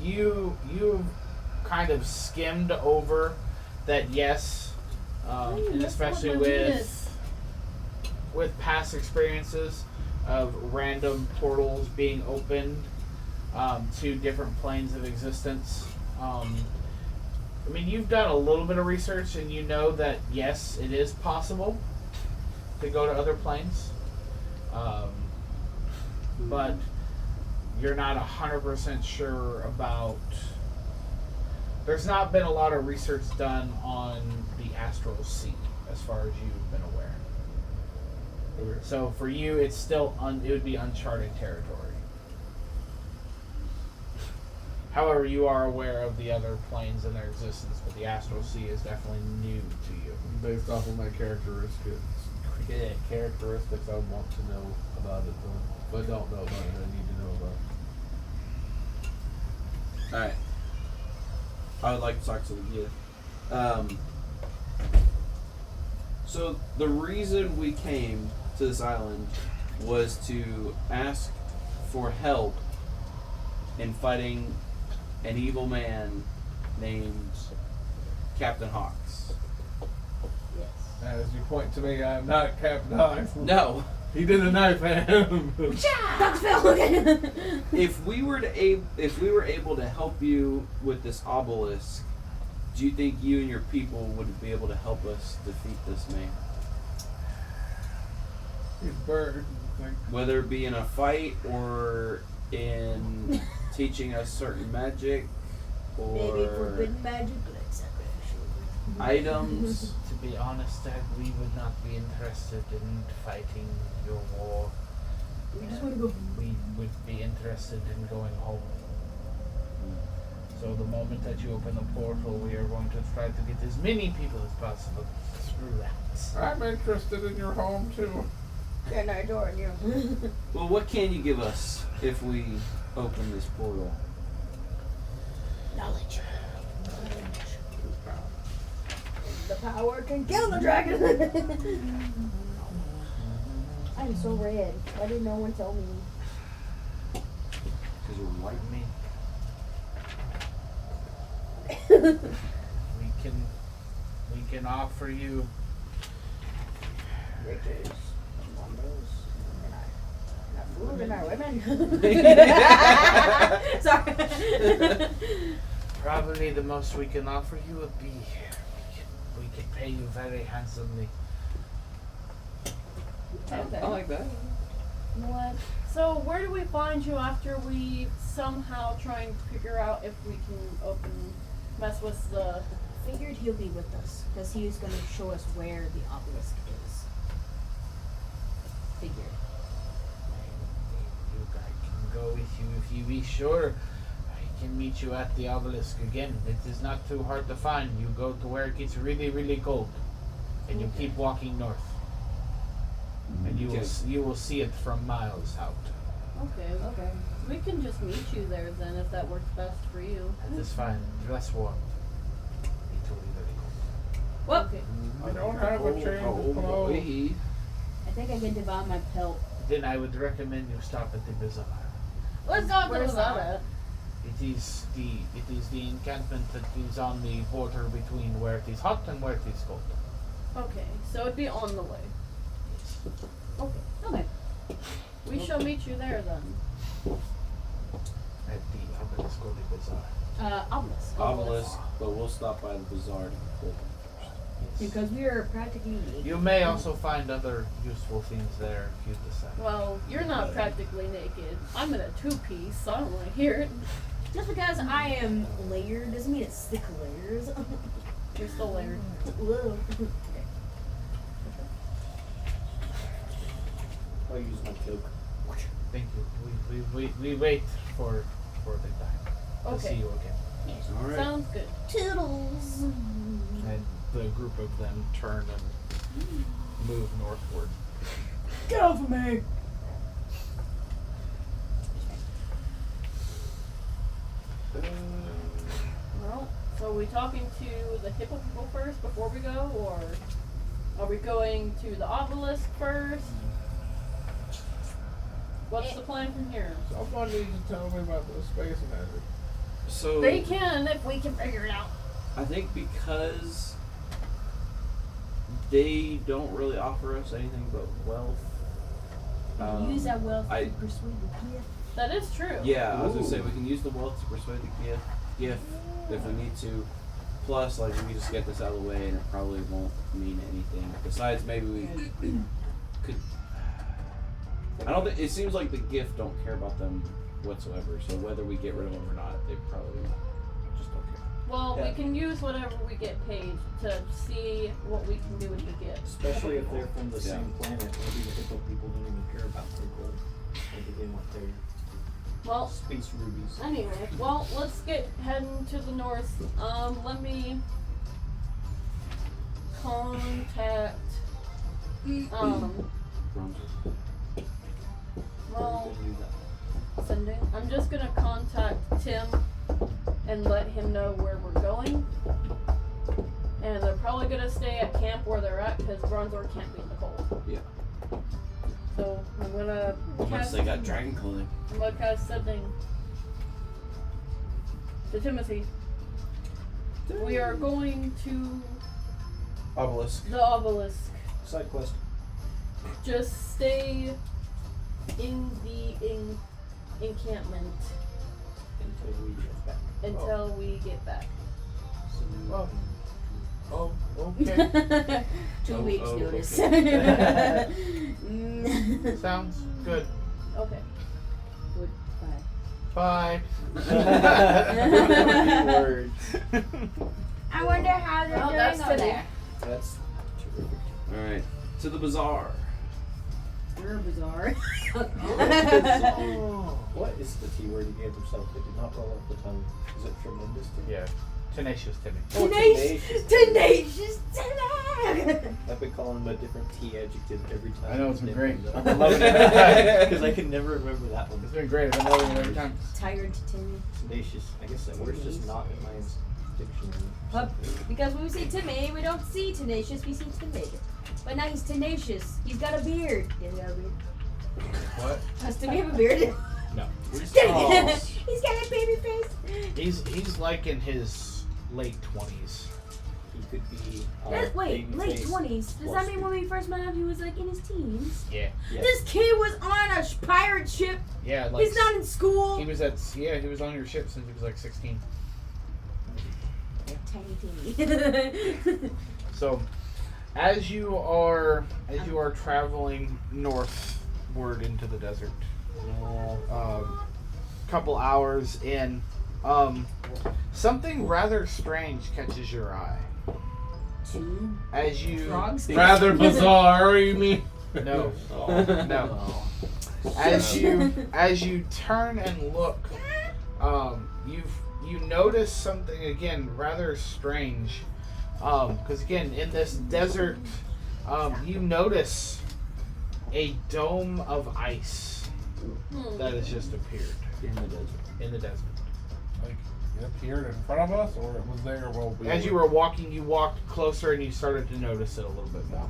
You've kind of skimmed over that, yes, and That's especially what my genius. with past experiences, of random portals being opened to different planes of existence. I mean, you've done a little bit of research, and you know that yes, it is possible to go to other planes, but you're not 100% sure about. There's not been a lot of research done on the astral sea, as far as you've been aware. So for you, it's still it would be uncharted territory. However, you are aware of the other planes and their existence, but the astral sea is definitely new to you. Based off of my characteristics. Yeah, characteristics I want to know about it, though. If I don't know about it, I need to know about it. Alright. I would like to talk to the Giff. So the reason we came to this island was to ask for help in fighting an evil man named Captain Hawks. Yes. As you point to me, I am not Captain Hawks. No. He did a knife him. Dr. Phil! If we were able to help you with this obelisk, do you think you and your people would be able to help us defeat this man? He's burned. Whether it be in a fight or in teaching us certain magic Maybe or forbidden magic, but exactly. items. To be honest, we would not be interested in fighting your war. We just want to go. We would be interested in going home. So the moment that you open the portal, we are going to try to get as many people as possible through that. I'm interested in your home too. They're not adoring you. Well, what can you give us if we open this portal? Knowledge. The power can kill the dragon. I'm so red. Why did no one tell me? Because you're white. We can offer you Riches, wonders, and our food and our women. Sorry. probably the most we can offer you would be we can pay you very handsomely. Okay. I like that. What? So where do we find you after we somehow try and figure out if we can mess with the... Figured he'll be with us because he was going to show us where the obelisk is. Figured. I can go with you if you be sure. I can meet you at the obelisk again. It is not too hard to find. You go to where it gets really, really cold, and you keep walking north, and you will see it from miles out. Okay. We can just meet you there then if that works best for you. That is fine. Dress warm. It will be very cold. Well, Okay. I don't have a change of clothes. I think I can devour my pelt. Then I would recommend you stop at the bazaar. Let's go to Where's the that bazaar. at? It is the encampment that is on the border between where it is hot and where it is cold. Okay, so it'd be on the way. Okay. Okay. We shall meet you there then. At the obelisk or the bazaar. Obelisk. Obelisk, but we'll stop by the bazaar to pull them first. Because we are practically naked. You may also find other useful things there if you decide. Well, you're not practically naked. I'm in a two-piece, so I don't want to hear it. Just because I am layered doesn't mean it's thick layers. You're still layered. Whoa. I'll use my cloak. Thank you. We wait for the time to see Okay. you again. All right. Sounds good. Toodles. And the group of them turn and move northward. Get off of me. Well, so are we talking to the hippo people first before we go, or are we going to the obelisk first? What's the plan from here? Someone needs to tell me about the space magic. So They can if we can figure it out. I think because they don't really offer us anything but wealth, Use that wealth I- to persuade the gift. That is true. Yeah, I was gonna say we can use the wealth to persuade the gift if we need to. Plus, like we just get this out of the way, and it probably won't mean anything. Besides, maybe we could. I don't think it seems like the gift don't care about them whatsoever. So whether we get rid of them or not, they probably just don't care. Well, Yeah. we can use whatever we get paid to see what we can do with the gift. Especially if they're from the Yeah. same planet. Maybe the hippo people don't even care about their gold. Maybe they want their Well, space rubies. anyway, well, let's get heading to the north. Let me contact. Well, sending. I'm just gonna contact Tim and let him know where we're going. And they're probably gonna stay at camp where they're at because Bronzeholm can't be in the cold. Yeah. So I'm gonna Unless cast. they got dragon clothing. I'm gonna cast sending to Timothy. We are going to Obelisk. the obelisk. Side quest. Just stay in the encampment Until we get back. until we get back. So, Oh. Oh, okay. 2 weeks oh, notice. Sounds good. Okay. Goodbye. Bye. Words. I wonder how they're Well, doing that's over today. there. That's terrific. All right. To the bazaar. We're bizarre. What is the T word he gave himself? It did not roll off the tongue. Is it tremendous? Yeah. Tenacious Timmy. Oh, Tenacious Timmy! I've been calling him a different T adjective every time. I know, it's been great. I've been loving it because I can never remember that one. It's been great. I've been loving it every time. Tired Timmy. Tenacious. I guess that word's just not in my dictionary. Well, because when we say Timmy, we don't see tenacious, we see Timid. But now he's tenacious. He's got a beard. He has got a beard. What? Does Timmy have a beard? No. He's got a baby face. He's like in his late 20s. He could be. Wait, late babyface 20s. Does Wall that mean Street. when we first met him, he was like in his teens? Yeah. Yes. This kid was on a pirate ship. Yeah, like He's not in school. he was on your ship since he was like 16. Tiny Timmy. So, as you are traveling northward into the desert, couple hours in, something rather strange catches your eye. Two As you frogs. Rather bizarre, you mean? no, Oh. no. As you turn and look, you notice something again rather strange. Because again, in this desert, you notice a dome of ice that has just appeared In the desert. in the desert. Like, it appeared in front of us, or it was there while we As you were walking, you walked closer and you started to notice it a little bit more.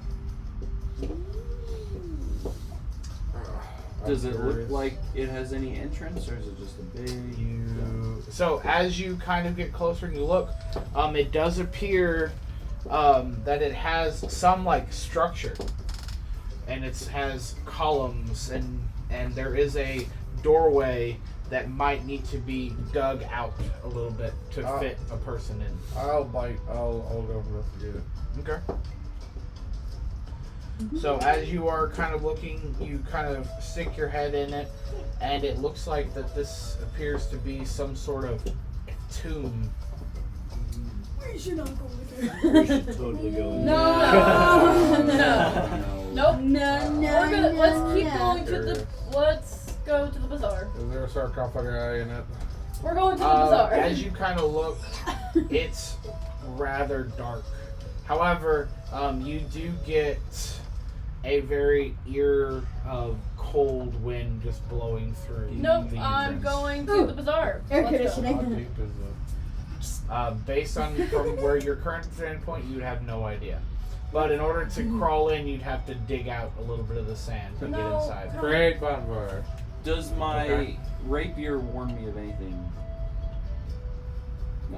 Does it look like it has any entrance, or is it just a big? So as you kind of get closer and you look, it does appear that it has some like structure, and it has columns, and there is a doorway that might need to be dug out a little bit to fit a person in. I'll go investigate it. Okay. So as you are kind of looking, you kind of stick your head in it, and it looks like that this appears to be some sort of tomb. We should not go with We her. should totally go in No, there. no. Nope. No, We're gonna, let's keep no. going to the. Let's go to the bazaar. Is there a sarcophagi in it? We're going to the bazaar. As you kind of look, it's rather dark. However, you do get a very ear of cold wind just blowing through. Nope, the I'm entrance. going to the bazaar. Air Let's go. conditioning. How deep is Based on from where your current standpoint, you'd have no idea. But in order to crawl in, you'd have to dig out a little bit of the sand to get No, inside. it? Great bonfire. Does my Okay. rapier warn me of anything? No.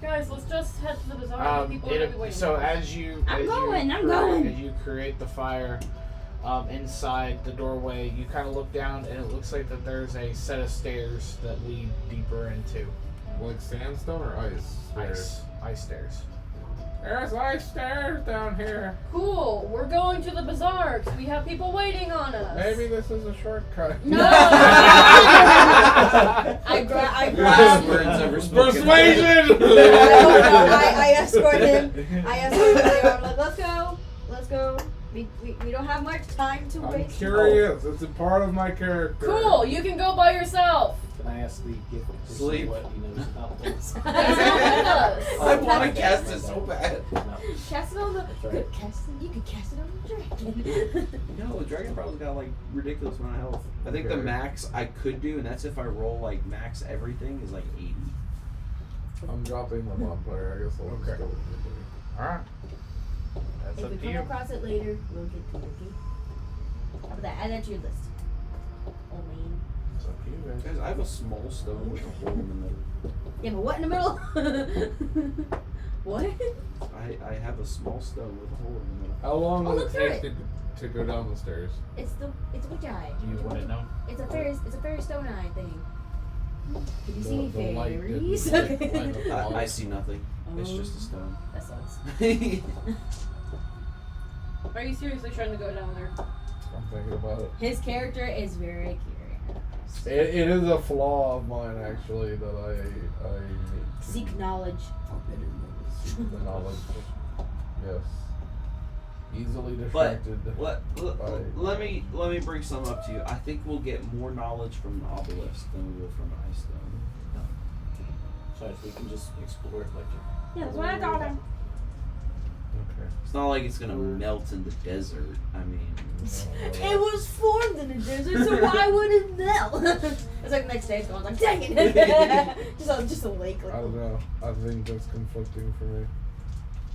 Guys, let's just head to the bazaar. People are gonna be waiting. So for us. as you I'm going. create the fire, inside the doorway, you kind of look down, and it looks like that there's a set of stairs that lead deeper into Like sandstone or ice? ice stairs. There's ice stairs down here. Cool. We're going to the bazaar 'cause we have people waiting on us. Maybe this is a shortcut. No. I grab. Last words ever spoken. Persuasion! I escort him. I'm like, let's go. We don't have much time to I'm waste. curious. It's a part of my character. Cool. You can go by yourself. Can I ask the Giff to Sleep. see what he knows about this? He's not with us. I want to cast it so bad. No. Cast it on the. That's right. Good, cast it. You could cast it on the dragon. No, the dragon probably got like ridiculous amount of health. I think the Okay. max I could do, and that's if I roll like max everything, is like 80. I'm dropping the bonfire. I guess I'll just go with it. Alright. That's If up we to come you. across it later, we'll get to it. Okay? How about that? Add that to your list. Oh man. It's up to you guys. Guys, I have a small stone with a hole in the middle. Yeah, but what in the middle? What? I have a small stone with a hole in the middle. How long Oh, will look it through take to go down the stairs? It's which eye? You wouldn't know. It's a fairy stone eye thing. Can you see any The light didn't fairies? light up the I light. see nothing. It's just a stone. That sucks. Are you seriously trying to go down there? I'm thinking about it. His character is very curious. It is a flaw of mine, actually, that I need to Seek knowledge. seek the knowledge. Yes. Easily But distracted. let me bring some up to you. I think we'll get more knowledge from the obelisk than we will from an ice stone. So we can just explore it like Yeah, that's what I thought. Okay. It's not like it's gonna melt in the desert. I mean, It was formed in the desert, so why would it melt? It's like the next day it's going like, dang it! just a lake. Like, I don't know. I think that's conflicting for me.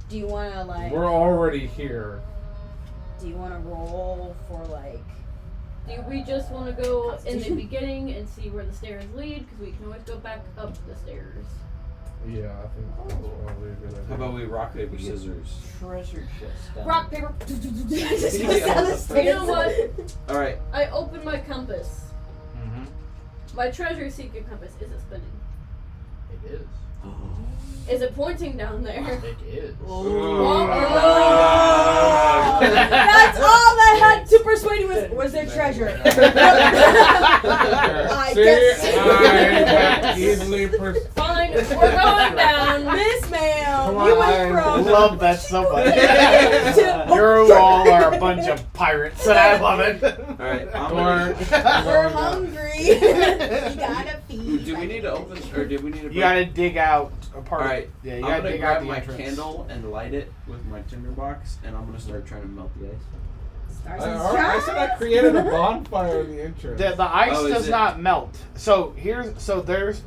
do you want to like? We're already here. Do you want to roll for like? Do we just want to go in the beginning and see where the stairs lead? Because we can always go back up the stairs. Yeah, I think that's probably a good idea. how about we rock paper scissors? treasure chest. Down Rock, there. paper. Just goes down the stairs. You know what? All right. I open my compass. Mm-hmm. My treasure seeker compass. Is it spinning? It is. Is it pointing down there? It is. That's all I had to persuade you with was their treasure. I See, guess. I easily Fine, we're going down. Miss Ma'am, Come you on. went from. Love that so much. to- You all are a bunch of pirates, and I love it. All right. We're hungry. You gotta feed. Do we need to open, or do we need to? You gotta dig out a part. All right. Yeah, you I'm gotta gonna dig out grab the my entrance. candle and light it with my tinderbox, and I'm gonna start trying to melt the ice. Stars I and said I stripes. created a bonfire in the entrance. The ice Oh, is does it? not melt. So there's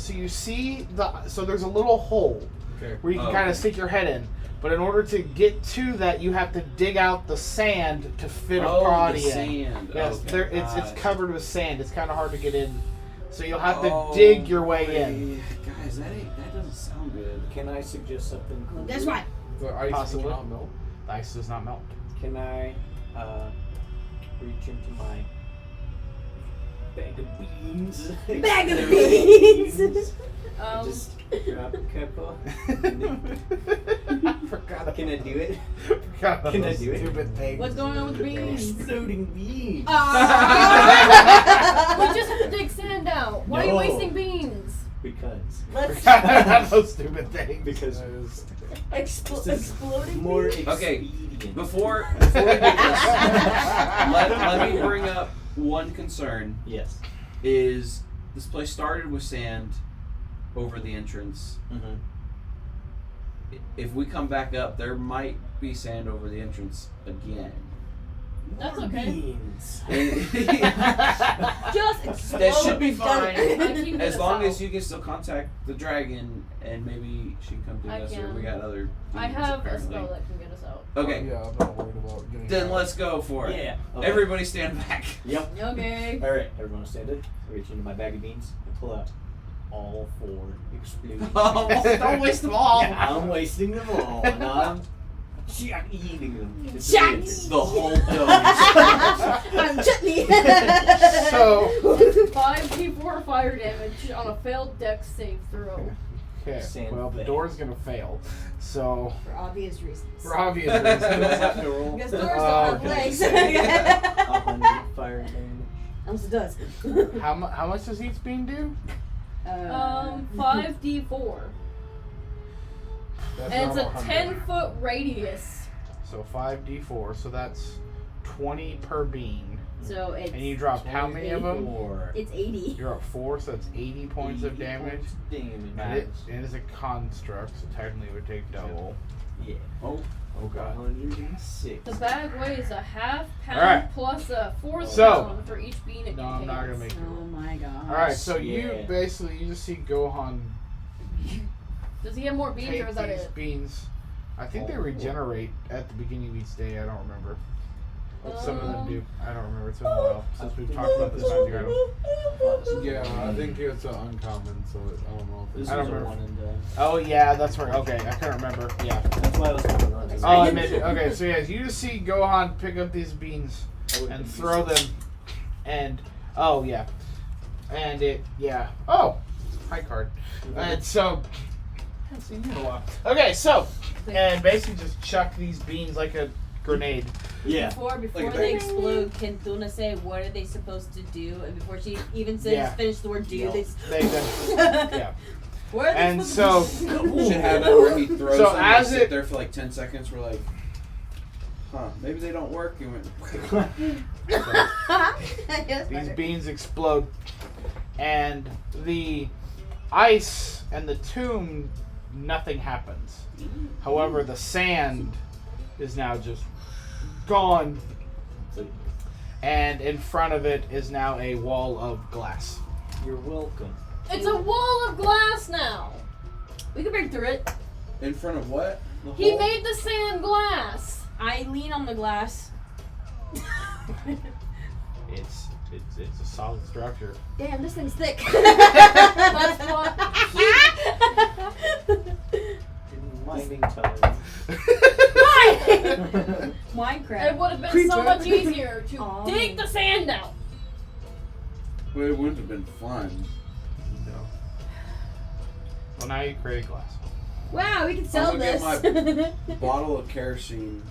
you see there's a little hole Okay. where you can Oh, kind of okay. stick your head in. But in order to get to that, you have to dig out the sand to fit a Oh, body the in. sand. Yes, Okay. there, it's Got it. covered with sand. It's kind of hard to get in. So you'll have to Oh, dig your way in. Guys, that doesn't sound good. Can I suggest something? Well, guess what? The ice Possibly. will not melt. The ice does not melt. Can I reach into my bag of beans? Bag of beans. Just drop a couple. I forgot. Can I do it? Forgot about Can I those do it? stupid things. What's going on with the beans? Exploding beans. Ah. We just have to dig sand out. Why are you No. wasting beans? Because Let's Forgot about those stupid things. because That is- exploding. more beans? Okay, expedient. Before we get this, let me bring up one concern. Yes. Is this place started with sand over the entrance? Mm-hmm. If we come back up, there might be sand over the entrance again. That's More okay. beans. Just explode. That should be and done. fine. Keep As this long out. as you can still contact the dragon, and maybe she can come to I us, or can. we got other. I demons, have a apparently. spell that can get us out. Okay, Yeah, I'm not worried about getting then out. let's go for it. Yeah. Okay. Everybody stand back. Yep. Okay. All right. Everyone stand up. Reach into my bag of beans and pull out all 4 exploding. Don't waste them all. I'm wasting them all. And I'm I'm eating them. It's Chutney. amazing. The whole dome. I'm chutney. So, 5d4 fire damage on a failed dex save throw. okay, Sand well, the bank. door's gonna fail. So, For obvious reasons. for obvious Have reasons. to roll. Because doors don't have Okay. legs. 100 fire damage. Unless it does. How much does each beam do? 5d4. That's And it's a not 100. 10-foot radius. So 5d4, so that's 20 per beam. So it's And you dropped how many of them? 4. it's 80. You're up 4, so that's 80 points of damage. And it is a construct, so technically it would take double. Yeah. Oh, God. 106. The bag weighs a half pound Alright. plus a fourth So- pound for each bean it No, contains. I'm not gonna make it. Oh my god. Alright, so Yeah. you basically, you just see Gohan Does he have more beans or take is that these it? beans. I think they regenerate at the beginning of each day, I don't remember. Some of them do. I don't remember. It's been a while since we've talked about this magic item. Yeah, I think it's uncommon, so I don't know if This it's. I don't was a remember. one and done. Oh yeah, that's right. Okay, I can't remember. Yeah. That's why I was holding on to Oh, I it. meant it. Okay, so yeah, you just see Gohan pick up these beans and throw them, and oh yeah, and it yeah. Oh, high card. And so, I haven't seen you in a while. Okay, so and basically just chuck these beans like a grenade. Yeah. Before Like a they bang. explode, can Thuna say what are they supposed to do? And before she even says Yeah. finish the word do, No. they Yeah. what are they And supposed so- to do? should have it where he throws So them as and it- sit there for like 10 seconds. We're like, huh, maybe they don't work. He went, Yes, These better. beans explode, and the ice and the tomb, nothing happens. However, the sand is now just gone, and in front of it is now a wall of glass. You're welcome. It's a wall of glass now. We can break through it. in front of what? The He hole? made the sand glass. I lean on the glass. It's a solid structure. Damn, this thing's thick. That's what. In mining time. Minecraft. It would have been Creeper. so much easier to Aw. dig the sand out. Well, it wouldn't have been fun. No. Well, now you create glass. Wow, we can sell I'm gonna this. get Bottle of kerosene.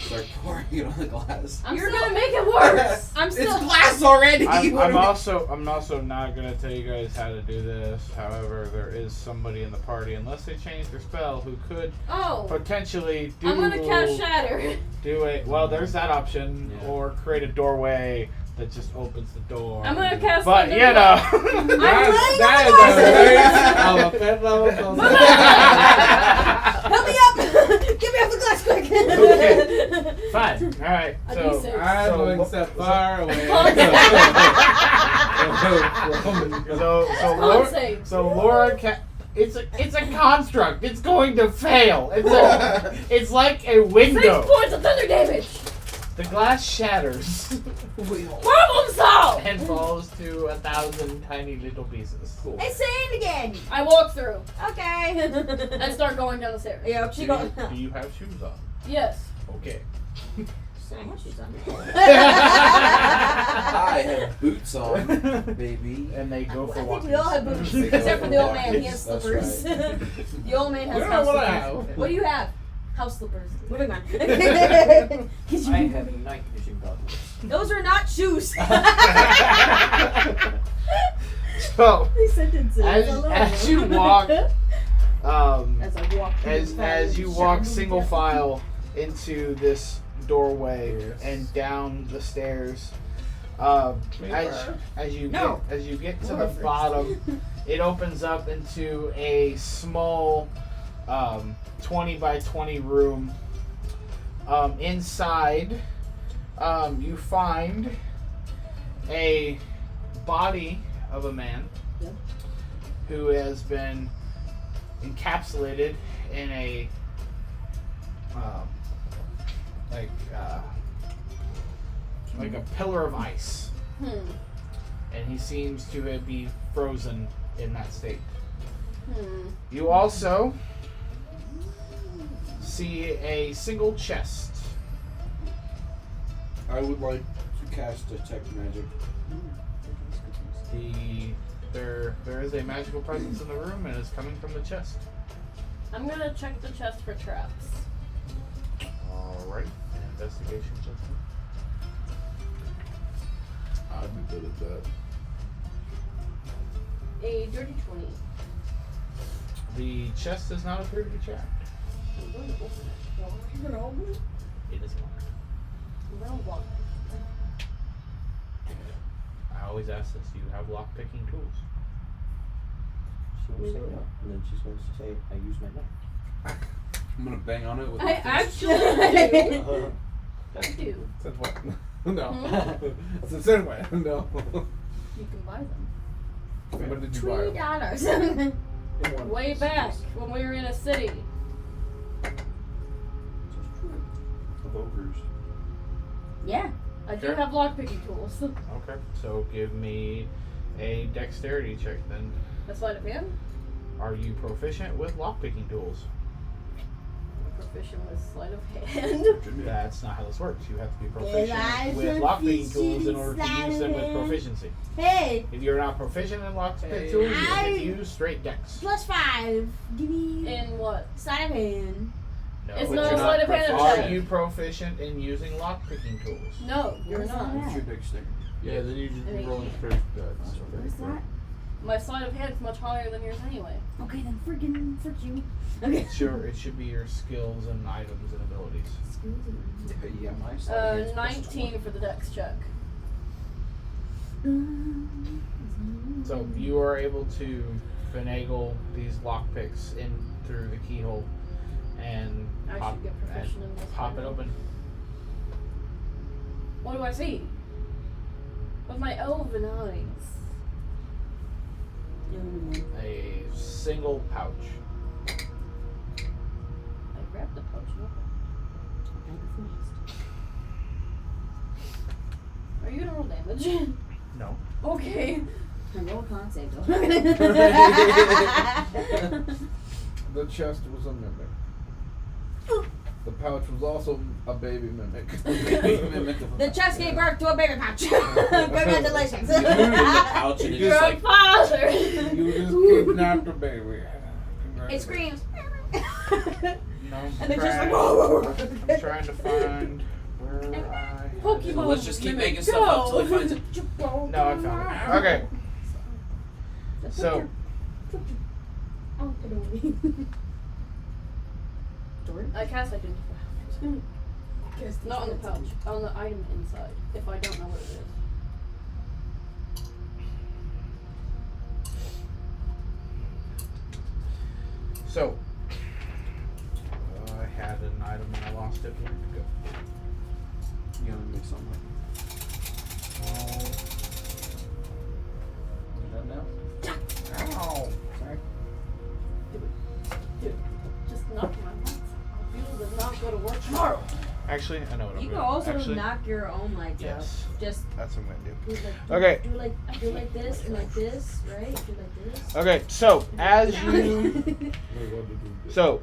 Start pouring it on the glass. I'm You're still gonna make it worse. I'm still. It's glass already. I'm also not gonna tell you guys how to do this. However, there is somebody in the party, unless they change their spell, who could Oh, potentially do I'm gonna cast Shatter. do it. Well, there's that option, Yeah. or create a doorway that just opens the door. I'm gonna cast. But Thunder you know, That is a waste of a pet level. Help me up! Get me off the glass quick! Okay. Fine. All right. A So, D6. I'm So going to lo- step far away. so Con Laura, save. so Laura it's a construct. It's going to fail. It's like a 6 window. points of thunder damage. The glass shatters Problem solved. and falls to 1,000 tiny little pieces. Cool. Hey, say it again! I walk through Okay. and start going down the stairs. Yeah, she got. Do you have shoes on? Yes. Okay. I have boots on, baby. And they go for I think walking. we all have boots, They go except for for the old man. He walkies, has that's slippers. right. The old man has You know house what I slippers. have? What do you have? House slippers. Moving on. I have night vision goggles. Those are not shoes. So, These sentences. as you walk, As I walk. through the as you valley, walk shining single down. file into this doorway Yes. and down the stairs, as you get to the Laura first. bottom, it opens up into a small 20 by 20 room. Inside, you find a body of a man Yep. who has been encapsulated in a like a pillar of ice, and he seems to be frozen in that state. You also see a single chest. I would like to cast detect magic. There is a magical presence in the room, and it's coming from the chest. I'm gonna check the chest for traps. Alright, investigation check. I'd be good at that. A dirty 20. The chest does not appear to be trapped. I'm going to open it. Well, you're gonna open it? It is locked. Well, what? I always ask this. Do you have lock-picking tools? She will say no, and then she's going to say, I use my knife. I'm gonna bang on it with I my fist. actually do. I do. Since when? No. Hmm? Since when? No. You can buy them. When did you buy them? $20. Way back when we were in a city. Of ogres. Yeah. I do Sure. have lockpicking tools. Okay, so give me a dexterity check then. That's sleight of hand. Are you proficient with lockpicking tools? I'm proficient with sleight of hand. That's not how this works. You have to be I proficient with lockpicking tools in order to use them with proficiency. Hey, If you're not proficient in lockpick Hey. tools, you can use straight dex. +5. Give me In what? sleight of hand. No, It's but not you're a sleight of hand Are check. you proficient in using lockpicking tools? No, you're Where's not. that? What's your dexterity? Yeah, then you just An roll 18. straight dice. What's that? My sleight of hand's much higher than yours anyway. Okay, then freaking frick you. Okay. It should be your skills and items and abilities. Yeah, my sleight of hand's plus 19 20. for the dex check. So you are able to finagle these lockpicks in through the keyhole and I pop, should get proficient in this. pop by it now. open. What do I see? With my elven eyes. A single pouch. I grabbed the pouch and opened it. Are you gonna roll damage? No. Okay. Roll con save though. The chest was a mimic. The pouch was also a baby mimic. The chest gave birth to a baby pouch. Congratulations. You literally the pouch and it You're just a like father! You just kidnapped a baby. It screams. No. And they're just like, whoa. I'm trying to find where I. Pokemon. So let's just keep mimic, making stuff up till he go. finds it. No, I found it. Okay. So I cast identify. Not on the pouch, on the item inside, if I don't know what it is. So, I had an item and I lost it. Where did it go? You want to make something like You done now? Ow! Sorry. Dude, just knock my lights off. You will not go to work tomorrow. Actually, I know what I'm You doing. can also Actually, knock your own lights yes. out. Just That's what I'm gonna do. do Okay. do like this and like this, right? Do like this. Okay, so as you Oh,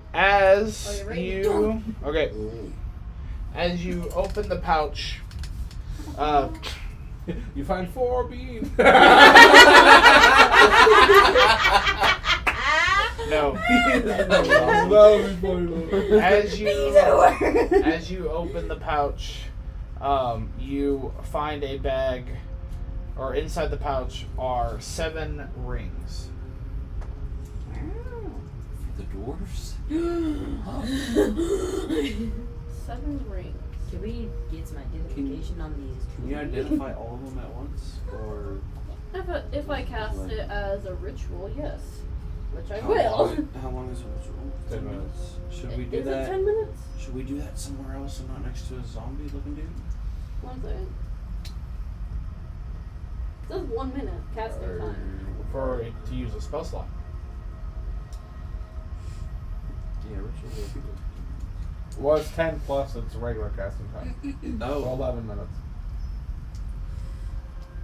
you're ready? you okay, as you open the pouch, You find 4 beans. no, That would be funny though. as you open the pouch, you find a bag, or inside the pouch are 7 rings. The dwarves? 7 rings. Can we get some identification on these? Can you identify all of them at once? Or If I cast it as a ritual, yes. Which I how will. long is it? 10 minutes. Should we do Is that? it 10 minutes? Should we do that somewhere else and not next to a zombie looking dude? 1 second. It says 1 minute casting time. For it to use a spell slot. Yeah, ritual will be Well, it's 10 plus its regular casting time. So 11 minutes.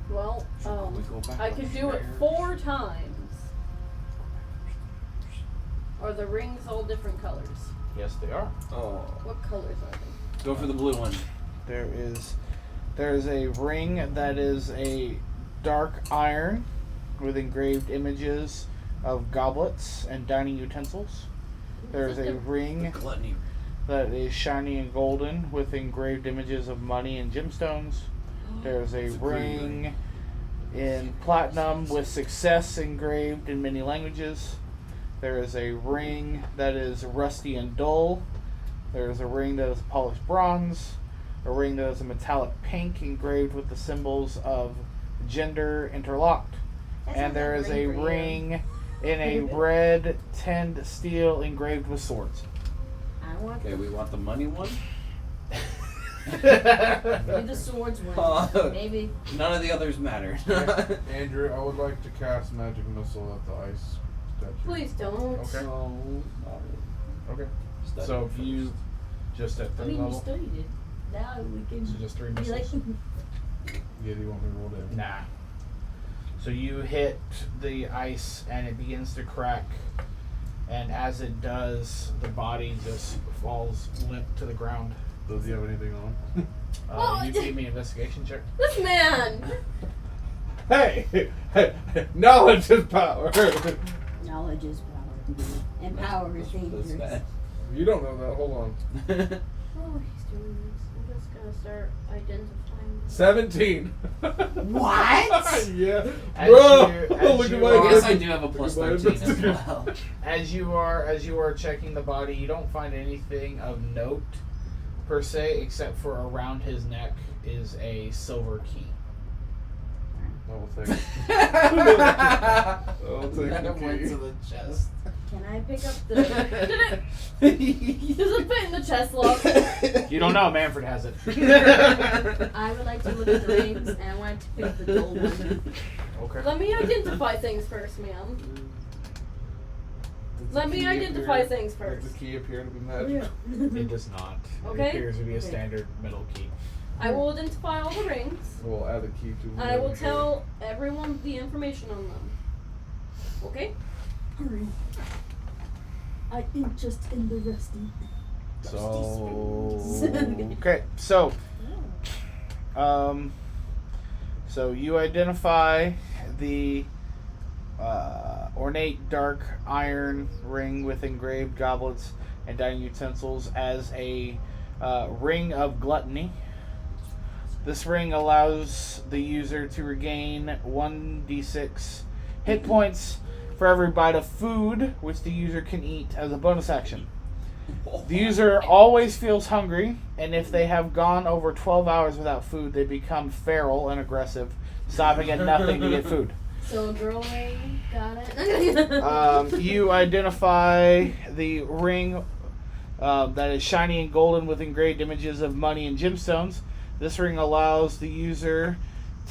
Well, we go back I can do it upstairs? 4 times. Are the rings all different colors? Yes, they are. Oh. What colors are they? Go for the blue one. There is a ring that is a dark iron with engraved images of goblets and dining utensils. There is a ring Gluttony. that is shiny and golden with engraved images of money and gemstones. There's a It's a green ring in platinum with success engraved in many languages. There is a ring that is rusty and dull. There is a ring that is polished bronze. A ring that is a metallic pink engraved with the symbols of gender interlocked. That's And not there that is a ring for you. ring in a red tinned steel engraved with swords. I want Okay, we want the money one. maybe the swords one. Maybe. None of the others matter. Andrew, I would like to cast magic missile at the ice statue. Please don't. Okay. No, Okay. study So first. you just at I third mean, you level? studied it. Now we can So just 3 be like, missiles? Yeah, do you want me to roll that? Nah. So you hit the ice and it begins to crack, and as it does, the body just falls limp to the ground. Does he have anything on? You give me an investigation check. This man! Hey! Knowledge is power! knowledge is power. And power is That's dangerous. bad. You don't know that, hold on. Oh, he's doing this. I'm just gonna start identifying. 17! What? Yeah. As Bro! you- as Look at you my I guess I are- do have a plus Look at my 13 as investigation. well. As you are checking the body, you don't find anything of note per se, except for around his neck is a silver key. I'll take I'll take That the went key. to the chest. Can I pick up the? Does it fit in the chest lock? You don't know, Manfred has it. I would like to look at the rings, and I want to pick up the gold one. Okay. Let me identify things first, ma'am. Does the Let me key identify appear- things first. Does the key appear to be Oh, magic? yeah. It does not. Okay. It appears to be a Okay. standard metal key. I will identify all the rings. We'll add a key to And I will tell everyone the information on them. Okay? Hurry. I interest in the rusty. So okay, so so you identify the ornate dark iron ring with engraved goblets and dining utensils as a ring of gluttony. This ring allows the user to regain 1d6 hit points for every bite of food which the user can eat as a bonus action. The user always feels hungry, and if they have gone over 12 hours without food, they become feral and aggressive, stopping at nothing to get food. So a girl ring, got it. You identify the ring that is shiny and golden with engraved images of money and gemstones. This ring allows the user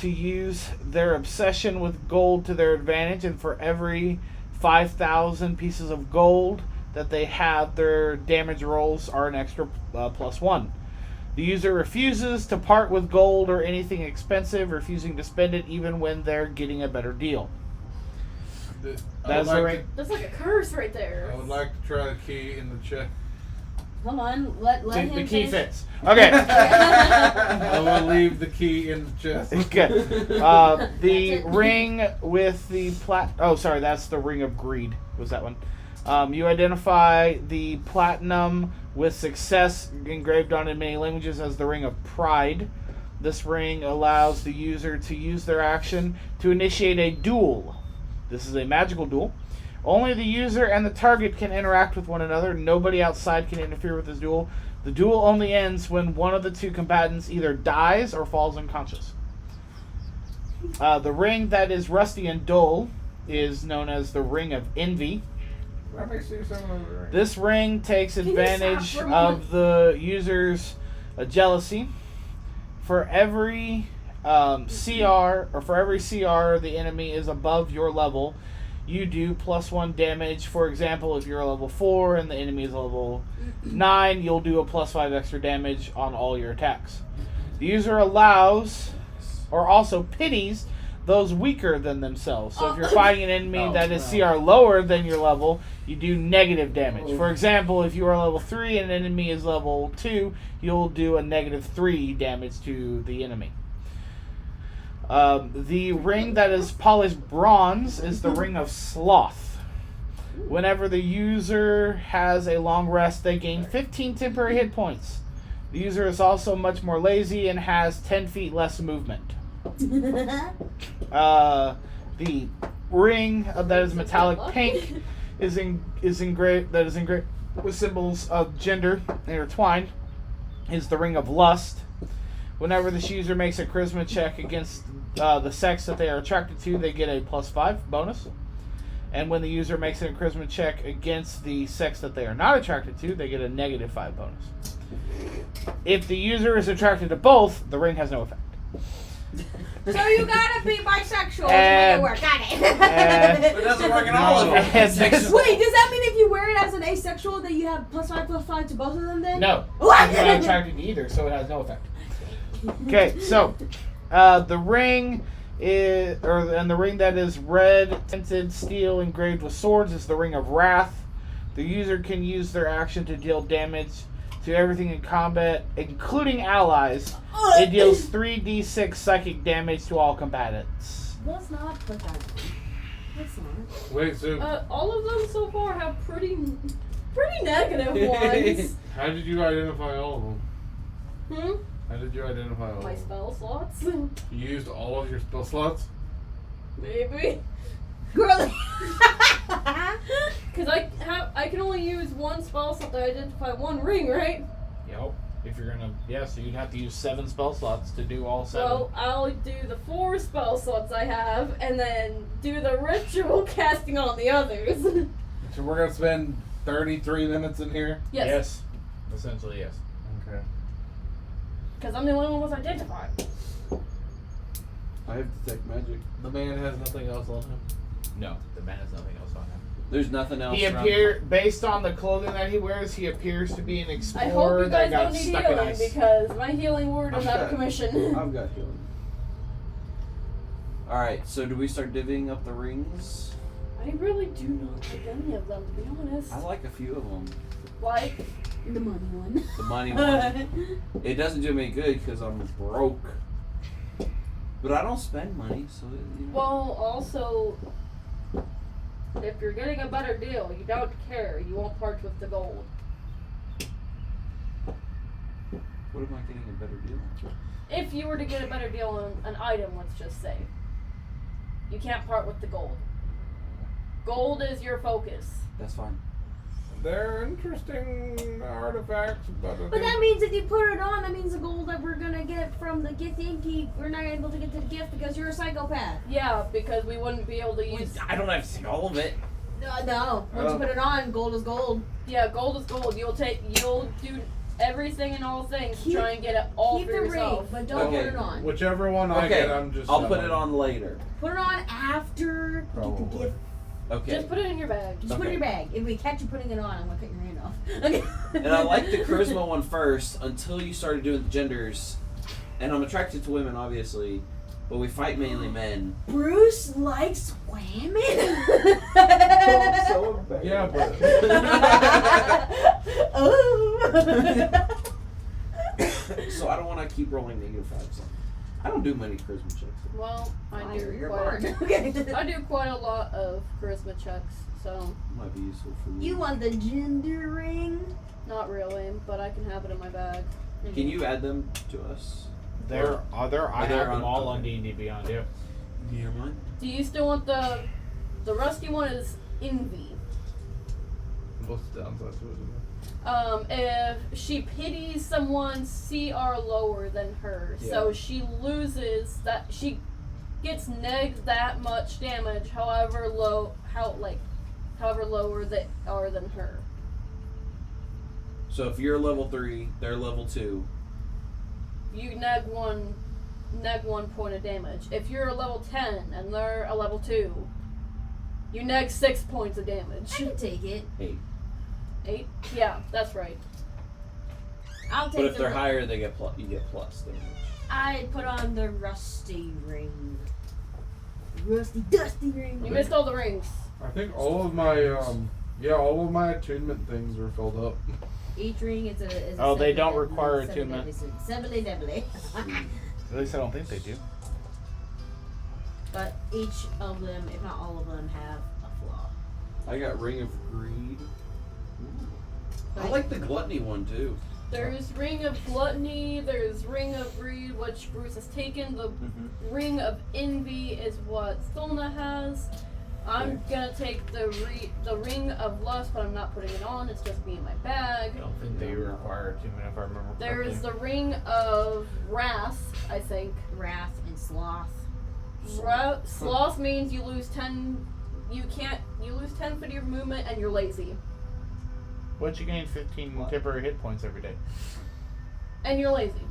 to use their obsession with gold to their advantage, and for every 5,000 pieces of gold that they have, their damage rolls are an extra +1. The user refuses to part with gold or anything expensive, refusing to spend it even when they're getting a better deal. That's the ring. That's like a curse right there. I would like to try the key in the chest. Hold on, let him The key finish. fits. Okay. I will leave the key in the chest. Okay. The That's it. ring with the Oh, sorry, that's the ring of greed. Was that one? You identify the platinum with success engraved on it in many languages as the ring of pride. This ring allows the user to use their action to initiate a duel. This is a magical duel. Only the user and the target can interact with one another. Nobody outside can interfere with this duel. The duel only ends when one of the two combatants either dies or falls unconscious. The ring that is rusty and dull is known as the Ring of Envy. Let me see some of the ring. This ring takes Can you stop advantage for a moment? of the user's jealousy. For every CR, or for every CR the enemy is above your level, you do +1 damage. For example, if you're a level 4 and the enemy is a level 9, you'll do a +5 extra damage on all your attacks. The user allows, or also pities, those weaker than themselves. So if you're fighting an enemy that is CR lower than your level, you do negative damage. For example, if you are level 3 and an enemy is level 2, you'll do a negative 3 damage to the enemy. The ring that is polished bronze is the Ring of Sloth. Whenever the user has a long rest, they gain 15 temporary hit points. The user is also much more lazy and has 10 feet less movement. The ring that is metallic pink is engraved with symbols of gender intertwined. Is the Ring of Lust. Whenever this user makes a charisma check against the sex that they are attracted to, they get a +5 bonus. And when the user makes a charisma check against the sex that they are not attracted to, they get a -5 bonus. If the user is attracted to both, the ring has no effect. So you gotta be bisexual to make it work. Got it. It doesn't work at all. Wait, does that mean if you wear it as an asexual that you have +5/+5 to both of them then? No. What? You're not attracted to either, so it has no effect. Okay, so the ring and the ring that is red tinted steel engraved with swords is the Ring of Wrath. The user can use their action to deal damage to everything in combat, including allies. It deals 3d6 psychic damage to all combatants. Let's not put that. Let's not. Wait, so All of them so far have pretty negative ones. how did you identify all of them? Hmm? How did you identify all My of them? spell slots? You used all of your spell slots? Maybe. Girl. Because I can only use one spell slot to identify one ring, right? Yep. If you're gonna, so you'd have to use 7 spell slots to do all 7. So I'll do the 4 spell slots I have, and then do the ritual casting on the others. So we're gonna spend 33 minutes in here? Yes. Essentially, yes. Okay. Because I'm the only one who was identified. I have detect magic. The man has nothing else on him. No, the man has nothing else on him. There's nothing else. Based on the clothing that he wears, he appears to be an I hope explorer you that guys got don't need stuck in healing, ice. because my healing word is I'm out of good. commission. I've got healing. Alright, so do we start divvying up the rings? I really do not like any of them, to be honest. I like a few of them. Like, The money one. The money one. It doesn't do me good because I'm broke. But I don't spend money, so well, also, if you're getting a better deal, you don't care. You won't part with the gold. What am I getting a better deal on? If you were to get a better deal on an item, let's just say, you can't part with the gold. Gold is your focus. That's fine. They're interesting artifacts, but But that means if you put it on, that means the gold that we're gonna get from the gift inky, we're not able to get to the gift because you're a psychopath. Yeah, because we wouldn't be able to use. I don't have to see all of it. No. Once you put it on, gold is gold. Yeah, gold is gold. You'll do everything and all things to try and get it all Keep for the yourself. ring, but don't Okay. put it on. whichever one I Okay, get, I'm just. I'll put it on later. Put it on after you get the Probably. gift. Okay. Just put it in your bag. Just put it in your bag. If we catch you putting it on, I'm gonna cut your hand off. Okay. And I like the charisma one first until you started doing the genders. And I'm attracted to women, obviously, but we fight mainly men. Bruce likes women. Oh, so embarrassed. Yeah, but. Oh. So I don't want to keep rolling -5s. I don't do many charisma checks. Well, I do You're quite. barred. Okay. I do quite a lot of charisma checks, so Might be useful for me. You want the gender ring? not really, but I can have it in my bag. Can you add them to us? I Are have they them on- all on okay. D&D Beyond, yeah. Do you mind? Do you still want the rusty one? Is envy. What's the downside to it? If she pities someone CR lower than her, so she loses that, she gets negged that much damage, however lower they are than her. So if you're level 3, they're level 2. You neg one point of damage. If you're a level 10 and they're a level 2, you neg 6 points of damage. I can take it. 8. 8? Yeah, that's right. I'll take But if the they're higher, you get plus damage. I put on the rusty ring. Rusty, dusty ring. You missed all the rings. I think all of my all of my attunement things are filled up. Each ring is a Oh, they seven don't deadly, require seven attunement. deadly, seven deadly. At least I don't think they do. But each of them, if not all of them, have a flaw. I got Ring of Greed. I Right. like the Gluttony one too. There's Ring of Gluttony, there's Ring of Greed, which Bruce has taken. The Ring of Envy is what Stolna has. I'm gonna take the Ring of Lust, but I'm not putting it on. It's just me in my bag. I don't think they require attunement if I remember correctly. There's the Ring of Wrath, I think. Wrath and sloth. Sloth means you lose 10. You lose 10 feet of your movement, and you're lazy. But you gain 15 temporary hit points every day. And you're lazy.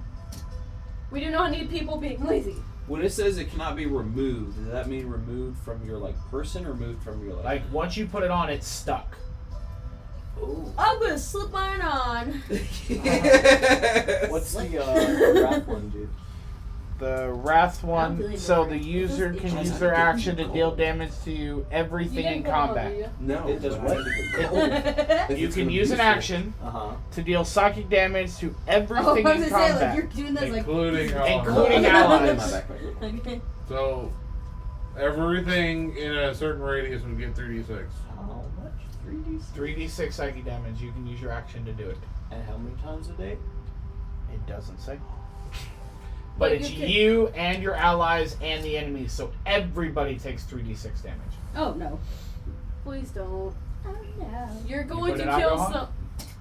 We do not need people being lazy. When it says it cannot be removed, does that mean removed from your person, or removed from your Like, once you put it on, it's stuck. I'm gonna slip mine on. What's the wrath one, dude? The Wrath one, really so the boring. user It's can just- use their action to deal damage to everything You didn't in put it on, combat. did you? No. It does what? If You it's can gonna use be an useful. action Uh-huh. to deal psychic damage to Oh, I everything was in gonna say, like, combat. you're doing this like. Including Including In allies. my backpack. Okay. So everything in a certain radius would get 3d6. How much? 3D? 3d6 psychic damage, you can use your action to do it. And how many times a day? It doesn't say. But But it's you can- you and your allies and the enemies, so everybody takes 3d6 damage. Oh no. Please don't. Oh no. You're going put to it on, kill Gohan? some.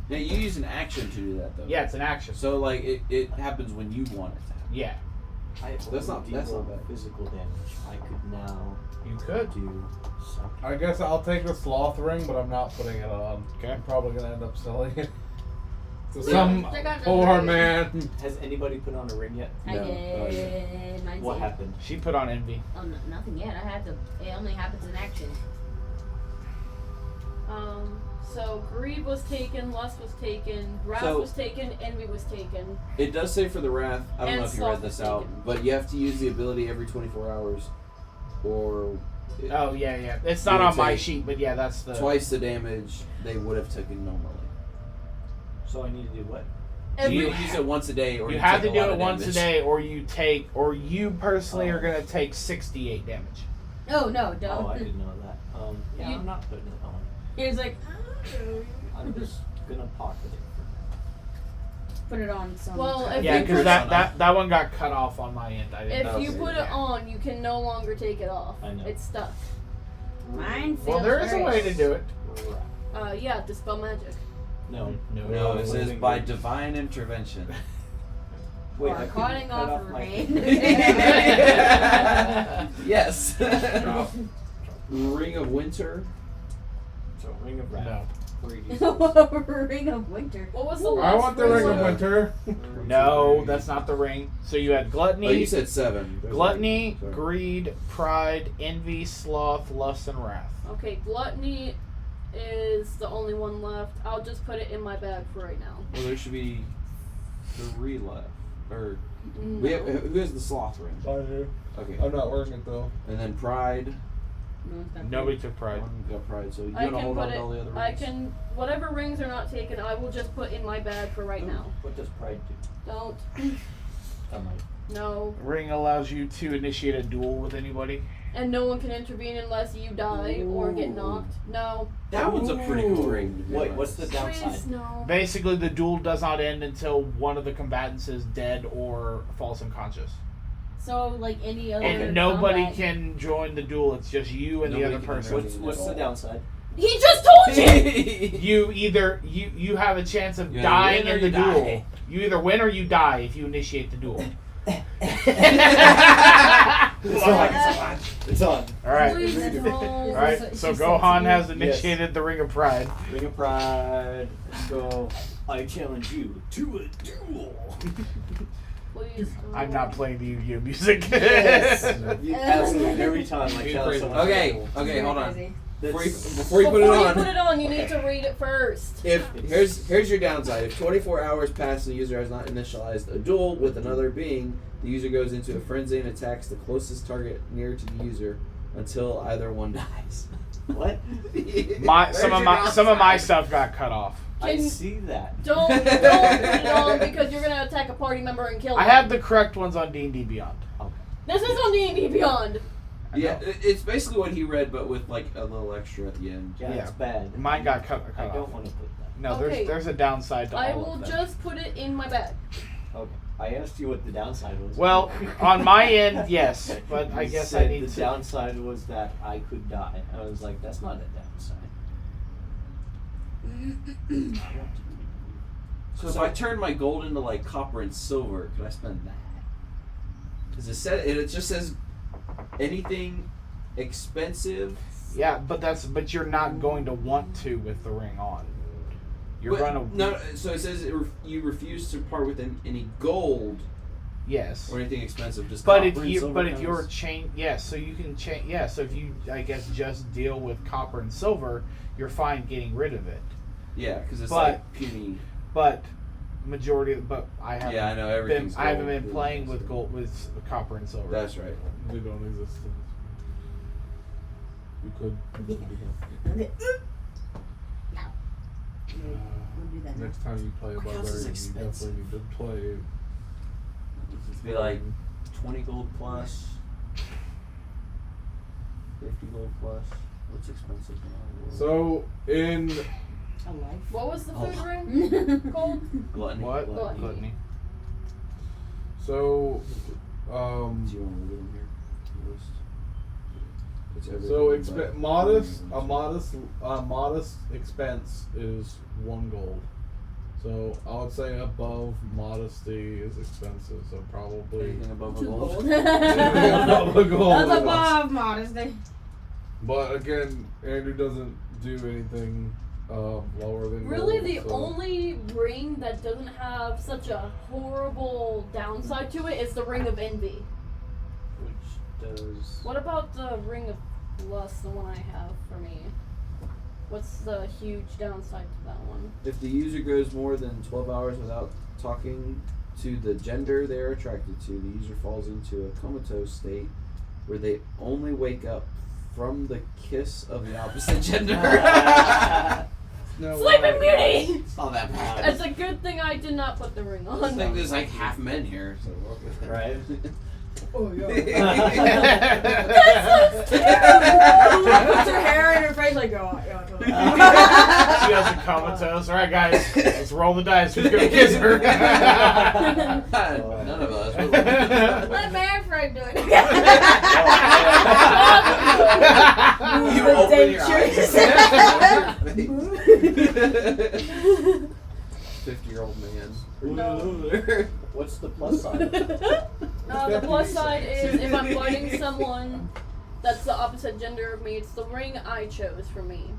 Yeah, you use an action to do that though. Yeah, it's an action. So like it happens when you want it to happen. Yeah, That's not deal bad. physical damage. I could now you could. do something. I guess I'll take the sloth ring, but I'm not putting it on. Okay. I'm probably gonna end up selling it to Yeah, some they got poor nothing. man. Has anybody put on a ring yet? I No. did. Mine's What in. happened? She put on envy. Oh no, nothing yet. I have to. It only happens in action. So Greed was taken, Lust was taken, Wrath So- was taken, Envy was taken. It does say for the Wrath, I don't And know if you read Sloth this is out, taken. but you have to use the ability every 24 hours or Oh yeah, yeah. It's not You would on my say sheet, but yeah, that's the. twice the damage they would have taken normally. So I need to do what? Every, You use it once a day or You you have to take a do lot it of once a damage. day, or you personally are gonna take 68 damage. Oh no, don't. Oh, I didn't know that. Yeah, You- I'm not putting it on. He was like, I'm just gonna pocket it for put it on some. Well, if Yeah, you because put that one got cut off on my end. I didn't if know. you Okay, put it yeah. on, you can no longer take it off. I know. It's stuck. Mine feels Well, there is a very way to do it. now. Yeah, dispel magic. No. No, it says Living by room. divine intervention. Wait, Or I couldn't cutting cut off my rain. Yes. Ring of Winter. So ring of wrath. No. 3D. Ring of winter. What was the I last want the ring of one? winter. No, that's not the ring. So you had Oh, gluttony, you said 7. There's gluttony, sorry. greed, pride, envy, sloth, lust, and wrath. Okay, Gluttony is the only one left. I'll just put it in my bag for right now. Well, there should be 3 left. Or No. we have, who has the sloth ring? I do. Okay. I'm not wearing it though. And then pride. No one's got Nobody took pride. One got pride. So you I want to can hold put on to it. all the other rings? I can. Whatever rings are not taken, I will just put in my bag for right now. What does pride do? Don't. I might. No. Ring allows you to initiate a duel with anybody. And no one can intervene unless you die or get Ooh. knocked. No. That one's a pretty cool ring. to be Wait, honest. what's the downside? Please, no. Basically, the duel does not end until one of the combatants is dead or falls unconscious. So like any other. And nobody combat- can join the duel. It's just you and the Nobody other can person. intervene. What's the downside? He just told you. You either you have a chance of You either dying win or in the you duel. die. You either win or you die if you initiate the duel. It's on. All right. Please don't. All right. So Gohan has initiated the Ring of Pride. Ring of pride. Let's go. I challenge you to a duel. Please don't. I'm not playing the Yu-Gi-Oh music. Yes. You ask me every time I challenge someone. to a Okay, duel. okay, hold on. Crazy. Before you, That's- before you put it on, put it on, you need to read it first. if here's your downside. If 24 hours pass and the user has not initialized a duel with another being, the user goes into a frenzy and attacks the closest target near to the user, until either one dies. What? Some of my stuff got cut off. I see that. Don't put it on because you're gonna attack a party member and kill them. I have the correct ones on D&D Beyond. This is on D&D Beyond. Yeah, it's basically what he read, but with like a little extra at the end. Yeah, it's bad. Mine got cut I off. don't want to put that. No, Okay. there's a downside to I all will of them. just put it in my bag. Okay. I asked you what the downside was. Well, on my end, yes, but I You guess said I need the to. downside was that I could die. I was like, that's not a downside. So if I turn my gold into like copper and silver, could I spend that? Because it just says anything expensive. Yeah, but you're not going to want to with the ring on. You're But- gonna no. So it says you refuse to part with any gold yes. or anything expensive. Just But copper if and you silver but if comes. you're so you can change so if you I guess just deal with copper and silver, you're fine getting rid of it. Yeah, because it's But- like puny. But I haven't Yeah, I know everything's I haven't gold. been playing with gold with copper and silver. That's right. They don't exist. We could. Okay. We'll do that now. Next time you play a What else is barbarian, you expensive? definitely need to play. It'd be like 20 gold plus, 50 gold plus. What's expensive now? So in A life. What was the Oh. food ring called? Gluttony. What? Gluttony. Gluttony. so Do you want to look at them here? The list. It's everything but- modest expense is 1 gold. So I would say above modesty is expensive. So probably Anything above a 2 gold. gold. above a gold. That's above modesty. But again, Andrew doesn't do anything lower than Really, gold, the so. only ring that doesn't have such a horrible downside to it is the Ring of Envy. Which does. What about the Ring of Lust, the one I have for me? What's the huge downside to that one? If the user goes more than 12 hours without talking to the gender they are attracted to, the user falls into a comatose state where they only wake up from the kiss of the opposite gender. No Sleeping way. Beauty! It's not that bad. It's a good thing I did not put the ring I on. think there's like half men here, so we're okay with that. Right. Oh yeah. Puts her hair in her face like, oh, yeah. She has a comatose. All right, guys, let's roll the dice. Who's gonna kiss her? None of us. Let Manfred do it. You open your eyes. 50-year-old man. No. What's the plus side? The plus side is if I'm fighting someone that's the opposite gender of me, it's the ring I chose for me.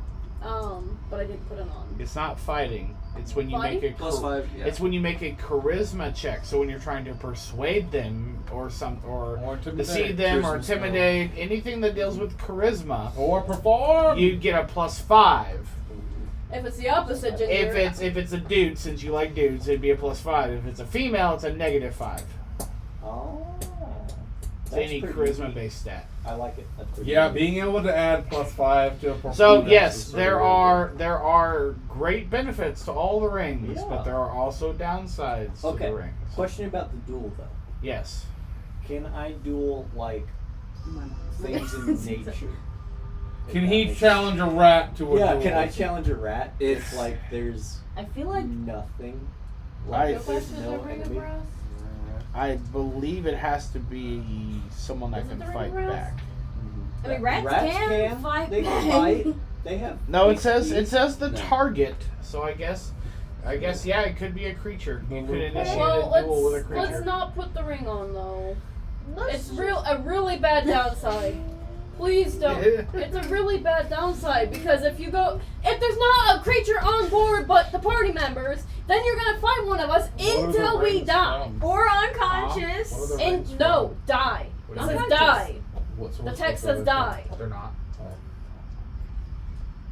But I didn't put it on. It's not fighting. It's when you Fighting? make a +5. Yeah. It's when you make a charisma check. So when you're trying to persuade them or deceive them or Charisma intimidate, anything that deals with charisma, Or perform. you get a +5. If it's the opposite gender, If it's a dude, since you like dudes, it'd be a +5. If it's a female, it's a -5. Oh. It's any charisma-based stat. I like it. That's pretty Yeah, good. being able to add +5 to a performance. So yes, is there really are great benefits to all the rings, Yeah. but there are also downsides to Okay. the rings. Question about the duel though. Yes. Can I duel like things in nature? good. Can he challenge a rat to a Yeah, duel? can I challenge a rat if It's- like there's I feel like nothing? I- Like go if back there's to the no ring of enemy? brass. I believe it has to be someone that Is it can the ring fight of brass? back. I mean, rats can fight They back. can fight. They have. No, it HP. says the No. target. So I guess yeah, it could be a creature. You could initiate Well, a duel with a let's creature. not put the ring on though. Let's It's a really bad downside. Please don't. It's a really bad downside because if there's not a creature on board but the party members, then you're gonna fight one of us What are the until we rings die. from? or What are unconscious. the rings from? No, die. What It is says it? die. What's The what's text the says other die. They're not.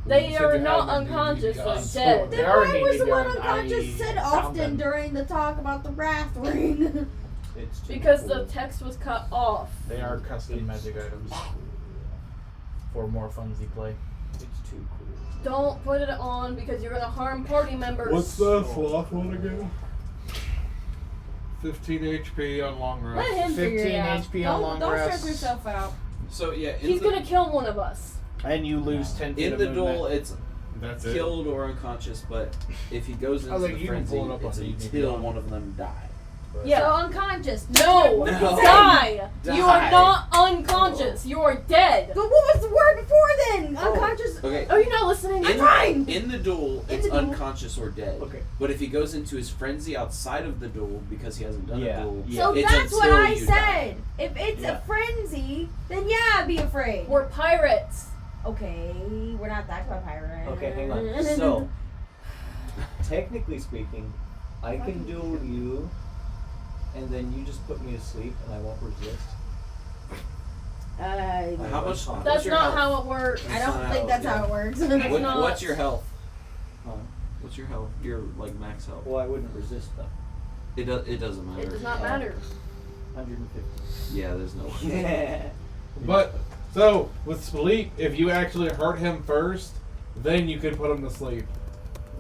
They You said are you not had them, unconscious, you they're got dead. They Then are why was the indeed one dead. unconscious I said found often them. during the talk about the wrath ring? It's too Because the cool. text was cut off. They are custom magic items. for more funsy play. It's too cool. Don't put it on because you're gonna harm party members. What's the sloth one again? 15 HP on long rest. Let him figure 15 it out. HP on long Don't rest. stress yourself out. So yeah, He's gonna kill one of us. And you lose 10 feet in of the movement. duel, it's That's it. killed or unconscious. But if he goes I was into like, the you can frenzy, pull it up it's on the until YouTube. one of them die. Yeah. So unconscious. No! No. Die! Die. You are not unconscious. You are dead. But what was the word before then? Unconscious. Okay. Oh, you're not listening? In, trying. in the duel, In it's the duel. unconscious or dead. Okay. But if he goes into his frenzy outside of the duel because he hasn't done Yeah. a duel, So it's that's what until I you said. die. If it's Yeah. a frenzy, then yeah, be afraid. We're pirates. Okay, we're not that kind of pirate. Okay, hang on. So, technically speaking, I can duel you, and then you just put me to sleep, and I won't resist. How much? That's That's your not health? how it works. I don't think that's how it works. What, not- what's your health? Huh? What's your health? Your like max health. Well, I wouldn't resist them. It doesn't matter. It does not matter. 150. Yeah, there's no way. Yeah. But, so, with sleep, if you actually hurt him first, then you can put him to sleep.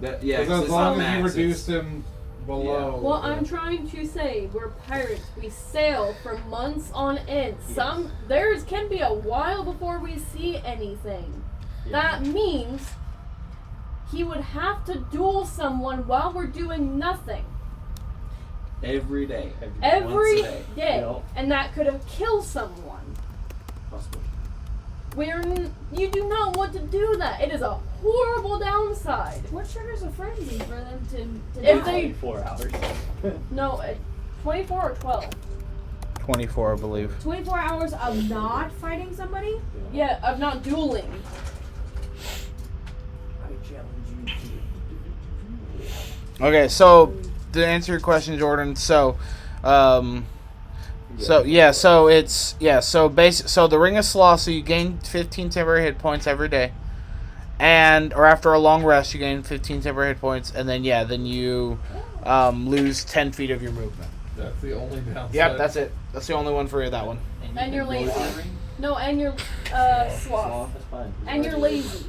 That, yeah, Because 'cause as it's long not as you max, reduced him below. What I'm trying to say, we're pirates. We sail for months on end. Yes. There's can be a while before we see anything. That means he would have to duel someone while we're doing nothing. every day. Every Once a day. day. Yep. And that could have killed someone. Possible. You do not want to do that. It is a horrible downside. What triggers a frenzy for them to If die? they 4 hours. no, 24 or 12. 24, I believe. 24 hours of not fighting somebody? Yeah, of not dueling. I challenge you. Okay, so to answer your question, Jordan, so so the Ring of Sloth, so you gain 15 temporary hit points every day. Or after a long rest you gain 15 temporary hit points, and then you lose 10 feet of your movement. That's the only downside. Yep, that's it. That's the only one for that one. And you're lazy. No, and you're sloth. That's fine. And you're lazy.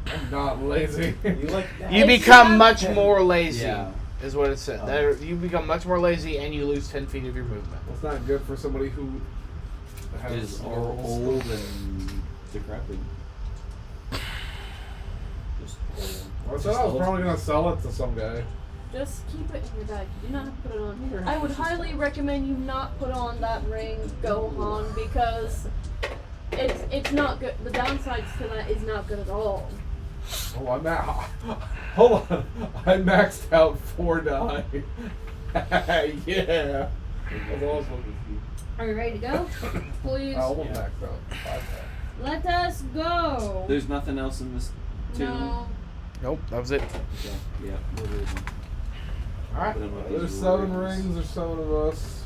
I'm not lazy. You like that? You become much more lazy, Yeah. is what it said. You become much more lazy and you lose 10 feet of your movement. It's not good for somebody who Is has old and decrepit. I said I was probably gonna sell it to some guy. Just keep it in your bag. You do not have to put it on. I would highly recommend you not put on that ring, Gohan, because it's not good. The downsides to that is not good at all. Oh, I'm at. Hold on. I maxed out 4 die. Yeah. That's awesome. Are you ready to go? Please. I almost maxed out 5 die. Let us go. There's nothing else in this tomb. No. Nope, that was it. Okay. Yeah. What is it? Alright. Put in with There's these 7 warriors. rings, there's 7 of us.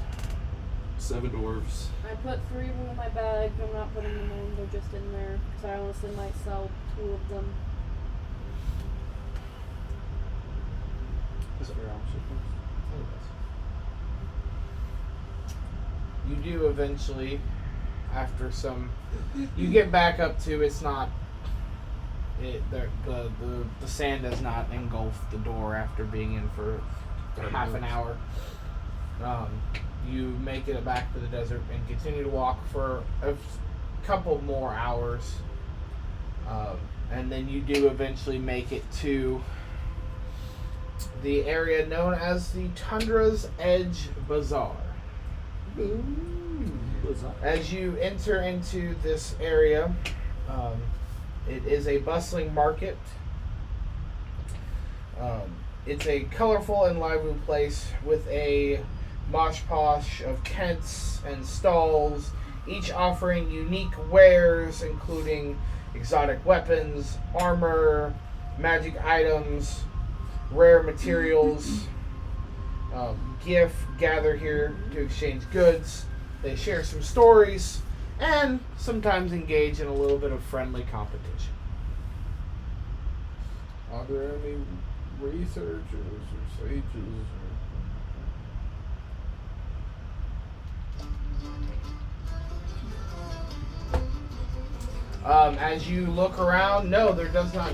7 dwarves. I put 3 of them in my bag. I'm not putting them in. They're just in there because I honestly might sell 2 of them. You do eventually, after some, you get back up to it's not. The sand does not engulf the door after being in for half an hour. You make it back to the desert and continue to walk for a couple more hours, and then you do eventually make it to the area known as the Tundra's Edge Bazaar. As you enter into this area, it is a bustling market. It's a colorful and lively place with a mosh posh of tents and stalls, each offering unique wares including exotic weapons, armor, magic items, rare materials. Giff gather here to exchange goods. They share some stories and sometimes engage in a little bit of friendly competition. Are there any researchers or sages? As you look around, no, there does not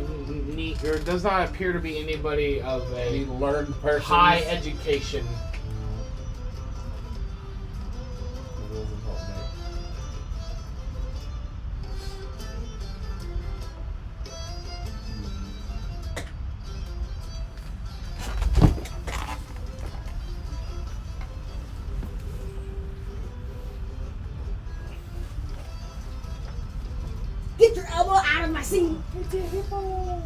appear to be anybody of Any a learned person. high education. It doesn't help me. Get your elbow out of my seat. It's a hippo.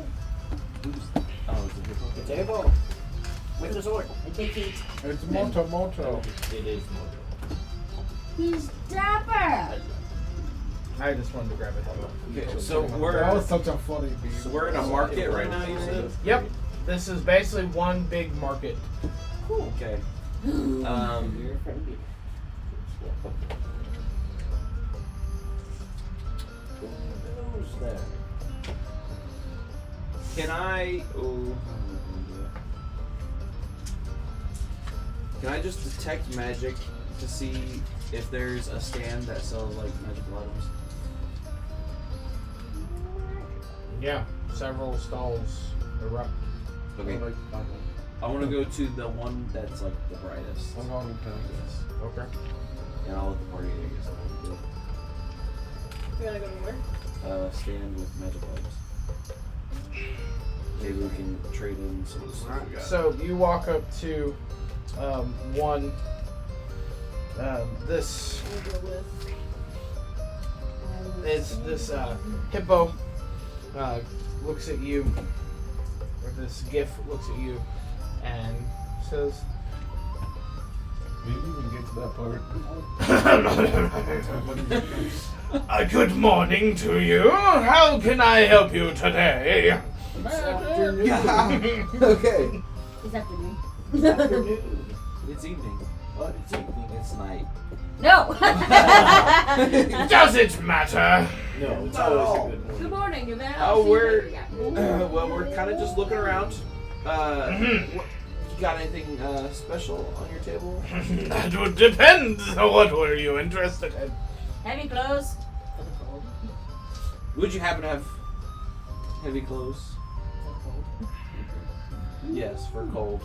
It's a hippo. With the sword. And big feet. It's Moto. It is Moto. He's dapper. I just wanted to grab it. Okay, so That we're was such a funny beat. so we're in a market right now. You said. Yep, this is basically one big market. Okay. You're friendly. Who's there? Can I? Oh. Can I just detect magic to see if there's a stand that sells like magical items? Yeah, several stalls erupt. Okay. I want to go to the one that's like the brightest. I'm going to this. Okay. And I'll let the party, I guess. I'll do You gotta go to where? it. Stand with magic items. Maybe we can trade in some stuff we got. So you walk up to one. This We'll go with. is this hippo looks at you, or this Giff looks at you, and says, Maybe we can get to that part. "Good morning to you. How can I help you today?" Okay. This afternoon. Afternoon. It's evening. What? It's evening. It's night. No. Does it matter? No, it's Not at always all. a good morning. Good morning, you there? Oh, we're well, we're kind of just looking around. Mhm. You got anything special on your table? That would depend. What were you interested in? Heavy clothes. For the cold. Would you happen to have heavy clothes? Yes, for cold.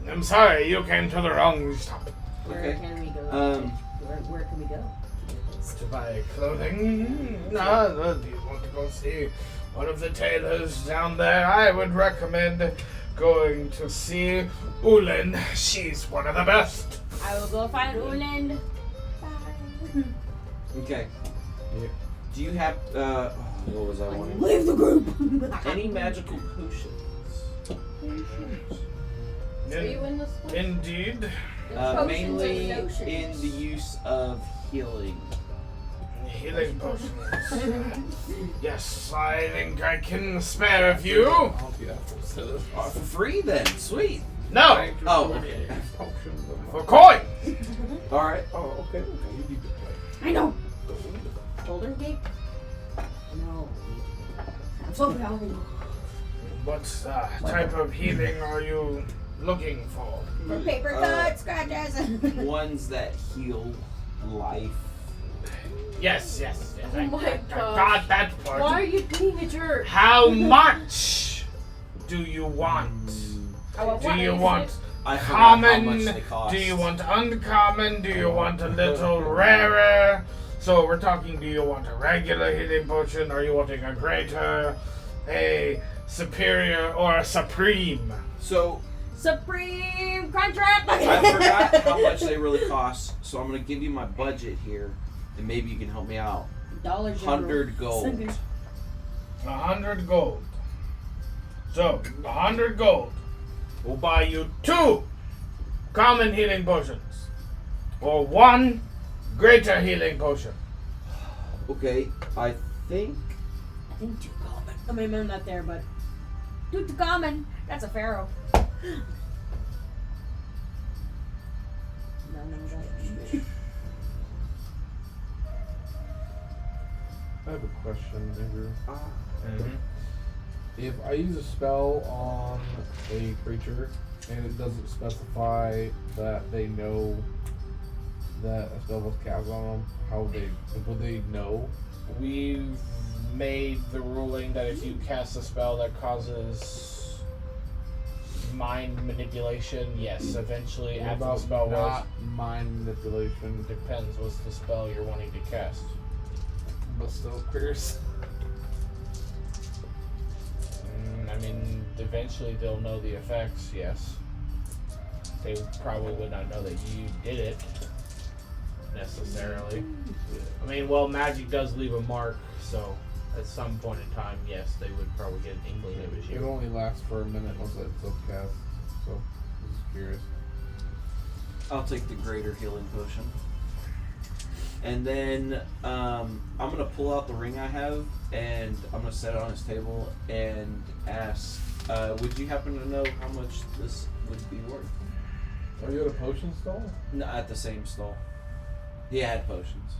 I'm sorry, you came to the wrong stop. Where Okay. can we go? Um, Where can we go? To buy clothing? No, do you want to go see one of the tailors down there? I would recommend going to see Ulin. She's one of the best. I will go find Uland. Bye. Okay. Do you have what was I wanting? Leave the group. Any magical potions? Are you in this place? Indeed. Potions Mainly and notions. in the use of healing. Healing potions. Yes, I think I can spare a few. For free then. Sweet. No, Oh, okay. for coin. All right. Oh, okay. You need to play. I know. Boulder Gate? No. I'm so proud of you. What type of healing are you looking for? For paper cuts, scratches. Ones that heal life. Yes. Oh I my got gosh. that part. Why are you being a jerk? How much do you want? Do you want I forgot how much common? they cost. Do you want uncommon? Do you want a little rarer? So we're talking, do you want a regular healing potion? Are you wanting a greater, a superior, or a supreme? So Supreme Crunchwrap. I forgot how much they really cost. So I'm gonna give you my budget here, and maybe you can help me out. Dollar General. 100 gold. 100 gold. So 100 gold will buy you 2 common healing potions, or 1 greater healing potion. Okay, I think. I think too common. I mean, I'm not there, but too common. That's a pharaoh. No, I have a question, Andrew. Mm-hmm. If I use a spell on a creature and it doesn't specify that they know that a spell was cast on them, how would they know we've made the ruling that if you cast a spell that causes mind manipulation, yes, eventually What after the about spell was not mind manipulation? depends what's the spell you're wanting to cast. But still pierce. I mean, eventually they'll know the effects, yes. They probably would not know that you did it, necessarily. I mean, well, magic does leave a mark, so at some point in time, yes, they would probably get an inkling it was It you. only lasts for a minute once it's upcast. So, just curious. I'll take the greater healing potion. And then I'm going to pull out the ring I have, and I'm going to set it on his table and ask, would you happen to know how much this would be worth? Are you at a potion stall? No, at the same stall. He had potions.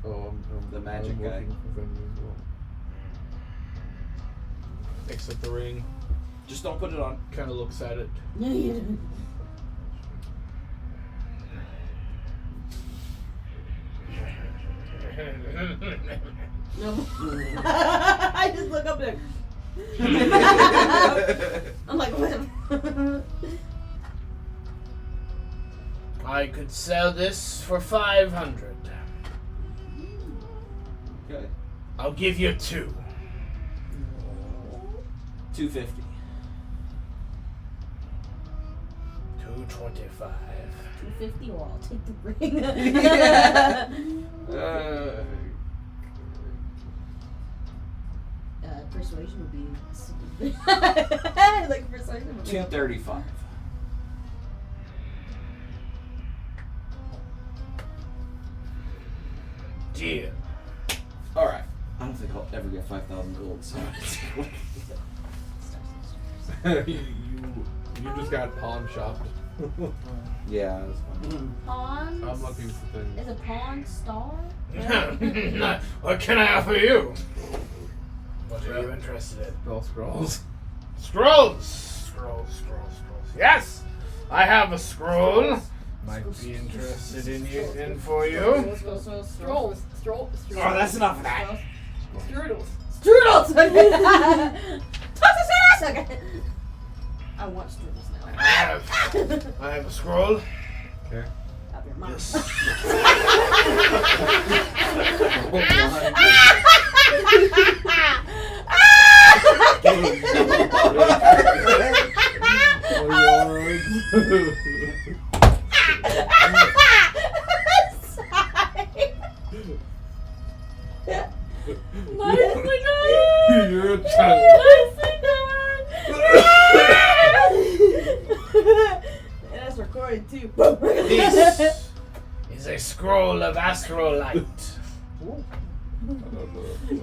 Oh, I'm The magic I'm guy. looking for things as well. Picks up the ring, Just don't put it on. kind of looks at it. No, you don't. No. I just look up there. I'm like, what? I could sell this for 500. Okay. I'll give you 2. 250. 225. 250 or I'll take the ring. Persuasion would be like persuasion would be 235. Deal. All right. I don't think I'll ever get 5,000 gold. So you just got pawn shopped. yeah, that's fine. Pawns? I'm looking for things. Is a pawn star? What can I offer you? What are you interested in? Spell scrolls. Scrolls! Scrolls. Yes! I have a scroll. Might be interested in for you. Strolls. Oh, that's enough of that. Strudels. Strudels! Toss us ass! Okay. I want strudels now. I have a scroll. Okay. Up your mouth. Yes. Nicely done! You're a child. Nicely done! And that's recorded too. This is a scroll of astrolite.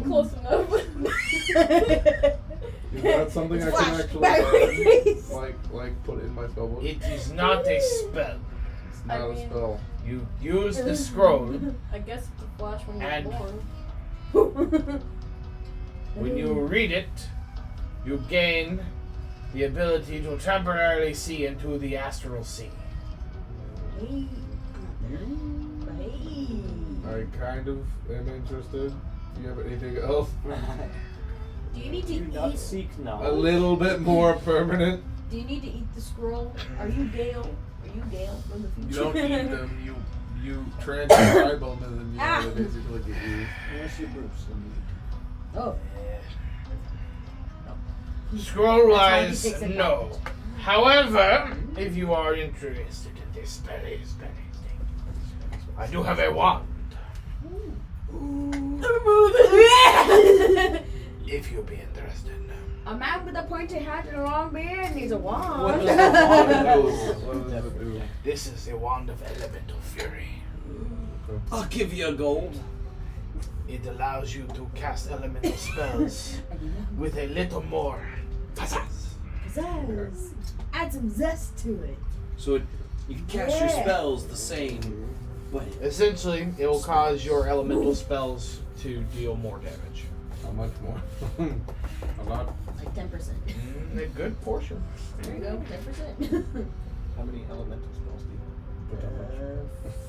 Close enough. Is that something I can Flash actually back in your face. like put in my spell book? It is not a spell. It's not a spell. You use the scroll. I guess it's a flash when you're And- born. When you read it, you gain the ability to temporarily see into the astral sea. Hey. Hey. I kind of am interested. Do you have anything else? Do you need to Do not eat? seek A knowledge. little bit more permanent. Do you need to eat the scroll? Are you Gale? Are you Gale from the You future? don't eat them. You transcribe them and then Ah. they basically get used. Unless you're Bruce. Oh. Scroll wise, That's why he takes no. advantage. However, if you are interested in this very thing, I do have a wand. If you'd be interested. A man with a pointy hat and a long beard needs a wand. What does the wand do? What does it do? This is the wand of elemental fury. I'll give you a gold. It allows you to cast elemental spells with a little more pizzazz. Pizzazz. Add some zest to it. So you can cast your Yeah. spells the same, but Essentially, it will cause your elemental spells to deal more damage. How much more? A lot. Like 10%. A good portion. There you go, 10%. How many elemental spells do you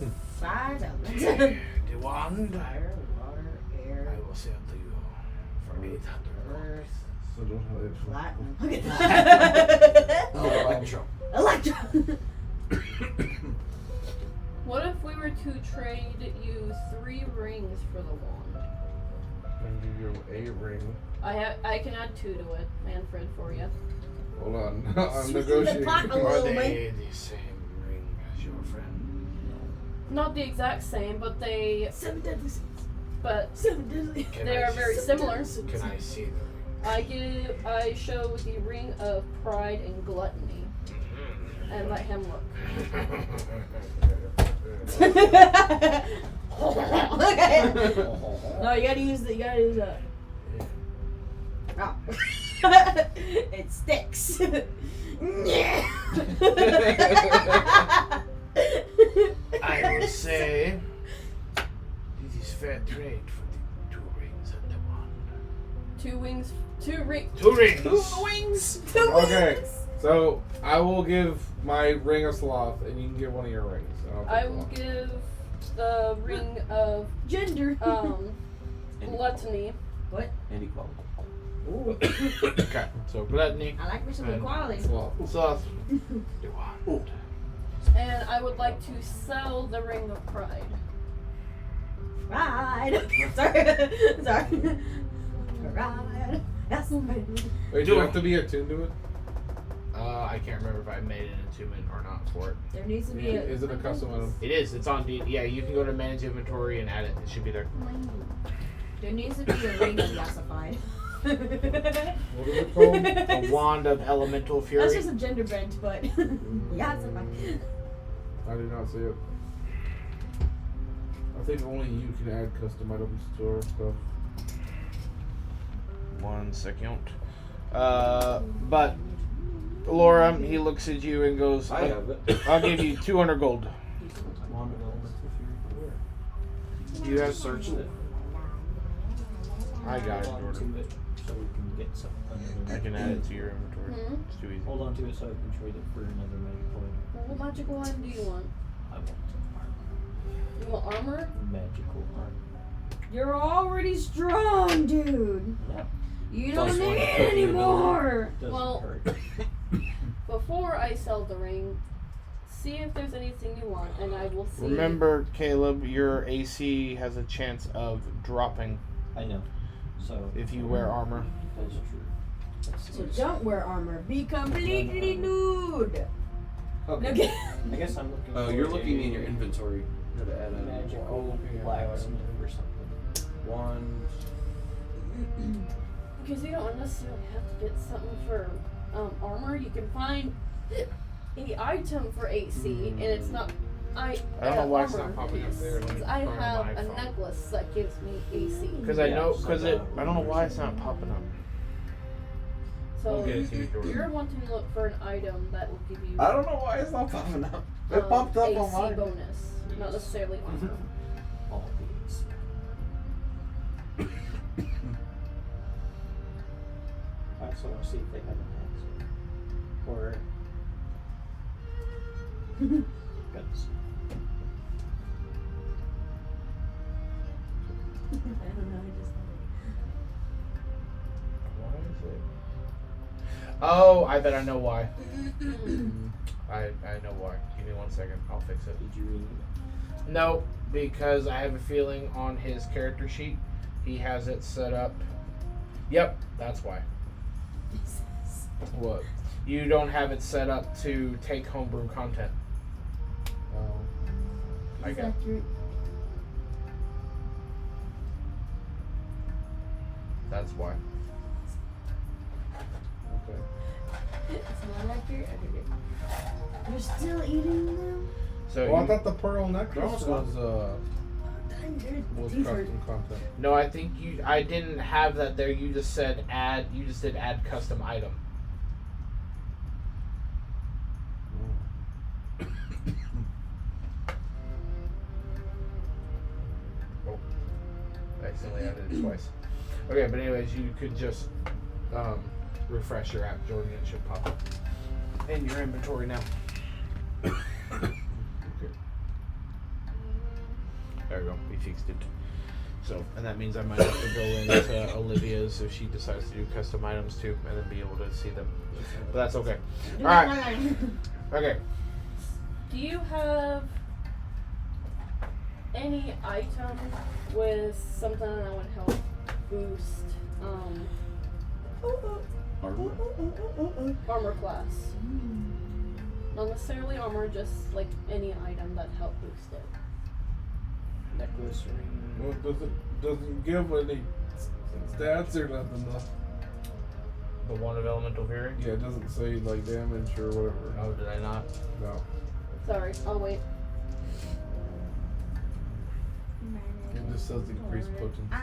have? 5 elements. The wand Fire, water, air, So don't have it. Platinum. Look at that. Electro. Electro. What if we were to trade you 3 rings for the wand? And give you a ring. I can add 2 to it, Manfred, for you. Hold on. I'm Sweeten the negotiating. pot a Are little they bit. the same ring as your friend? Not the exact same, but 7 deadly sins. 7 deadly. they are very similar. Can I see the ring? I show the ring of pride and gluttony, and let him look. Okay. No, you gotta use that. Oh. It sticks. I will say this is fair trade for the 2 rings and the wand. 2 wings, 2 rings. 2 rings. 2 wings. 2 Okay. wings. So I will give my ring of sloth, and you can give one of your rings. and I'll take I the will one. give the ring of Gender. gluttony. What? And equality. Ooh. Okay, so gluttony. I like me some And equality. Sloth. Sloth. The wand. And I would like to sell the ring of pride. Ride. Sorry. Sorry. Ride. That's somebody. Wait, do you have to be attuned to it? I can't remember if I made an attunement or not for it. There needs to be a. Is it a custom item? It is. It's on D. Yeah, you can go to manage inventory and add it. It should be there. There needs to be a ring of Yassified. What is it called? A wand of elemental fury. That's just a gender bent, but Yassified. I did not see it. I think only you can add custom items to our stuff. 1 second. But Laura, he looks at you and goes, I have it. I'll give you 200 gold. Wand of Elemental Fury. You have Searched it. I got it, Hold on Jordan. to it so we can get some. I can add it to your inventory. Hmm? It's too easy. Hold on to it so I can trade it for another magical item. What magical item do you want? I want You want armor? magical armor. You're already strong, dude. Yeah. You don't Plus need one. it anymore. Doesn't Well- hurt. Before I sell the ring, see if there's anything you want, and I will see. Remember, Caleb, your AC has a chance of dropping I know. So if you wear armor. that's true. Let's see. So don't wear armor. Be completely nude. Okay. Okay. I guess I'm looking. Oh, for you're looking a in your inventory. Go to add a magical blacksmith or something. wand. Because you don't necessarily have to get something for armor. You can find any item for AC, and it's not. I don't know why it's armor not popping up there. piece. Let me I turn have my a phone. necklace that gives me AC. Because I Yeah, know, so because it. I don't know why it's not popping up. So We'll get it to you, Jordan. you're wanting to look for an item that will give you I don't know why it's not popping up. It popped up AC on mine. bonus, not necessarily armor. All these. I also want to see if they have an axe. Or guns. I don't know. Why is it? Oh, I bet I know why. I know why. Give me 1 second. I'll fix it. Did you read it? No, because I have a feeling on his character sheet he has it set up. Yep, that's why. What? You don't have it set up to take homebrew content. I Is got. accurate. That's why. Okay. It's not accurate. Okay, good. You're still eating them? So Well, I you- thought the pearl necklace was Dang, good. was Teeth hurt. custom content. no, I think you. I didn't have that there. You just said add. You just did add custom item. Oh, I accidentally added it twice. Okay, but anyways, you could just refresh your app, Jordan. It should pop up in your inventory now. Okay. There we go. We fixed it. So, and that means I might have to go into Olivia's if she decides to do custom items too, and then be able to see them. But that's okay. All right. Okay. Do you have any item with something that would help boost armor class? Not necessarily armor, just like any item that help boost it. Necklace ring. Well, doesn't give any stats or nothing though. The one of elemental fury. Yeah, it doesn't say like damage or whatever. Oh, did I not? No. Sorry, I'll wait. It just says increased potency.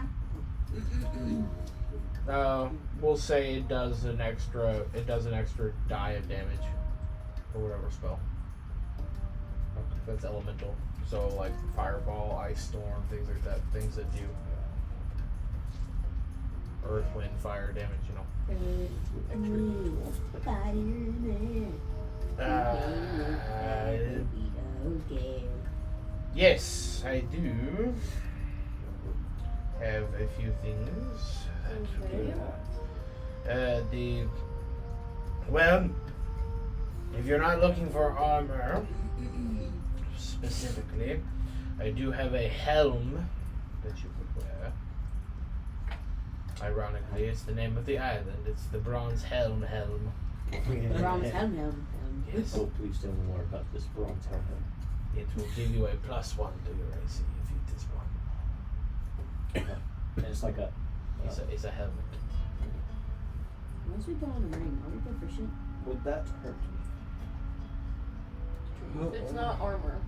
We'll say it does an extra die of damage or whatever spell. That's elemental. So like fireball, ice storm, things like that. Things that do earth, wind, fire damage. You know. Yes, I do have a few things. Okay. Well, if you're not looking for armor specifically, I do have a helm that you could wear. Ironically, it's the name of the island. It's the Bronzeholm helm. Bronzeholm. Yes. Oh, please tell me more about this Bronzeholm. It will give you a +1 to your AC if it is one. And it's like a. It's a helmet. Once we put on the ring, are we proficient? Would that hurt me? It's not armor.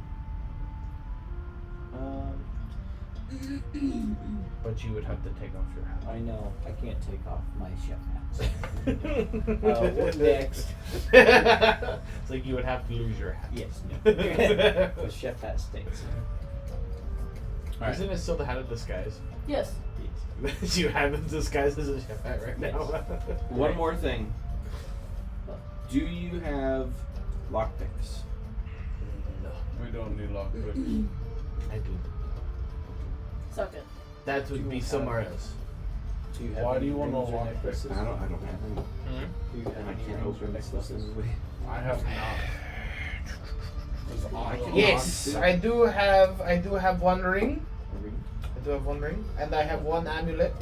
But you would have to take off your hat. I know. I can't take off my chef hat. What next? It's like you would have to lose your hat. Yes. No. The chef hat stays. Isn't it still the hat of disguise? Yes. You have it disguised as a chef hat right now. One more thing. Do you have lockpicks? No, We don't need lockpicks. I do. Suck it. That would be somewhere else. Do you have Why any do you want to rings or lock necklaces? I don't have any. Do you have And I any can't rings or open necklaces? necklaces. I have not. Yes, I do have one ring. A ring? I do have one ring, and I have one amulet.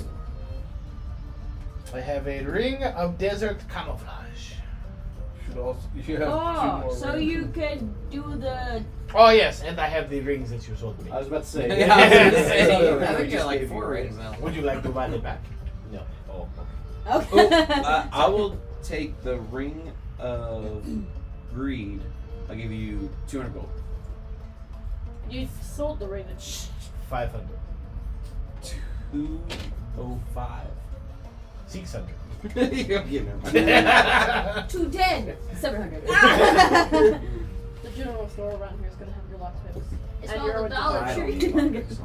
I have a ring of desert camouflage. You have two more So rings. you could do the. Oh yes, and I have the rings that you sold me. I was about to say. Yeah, I was gonna say, I I think just you're like gave 4 you a rings ring. now. Would you like to buy it back? No. Oh, Okay. I will take the ring of greed. I'll give you 200 gold. You sold the ring. 500. 205. 600. You'll give him. 210. 700. The general store around here is gonna have your lockpicks. It's And called your the Dollar I don't Tree. need lockpicks.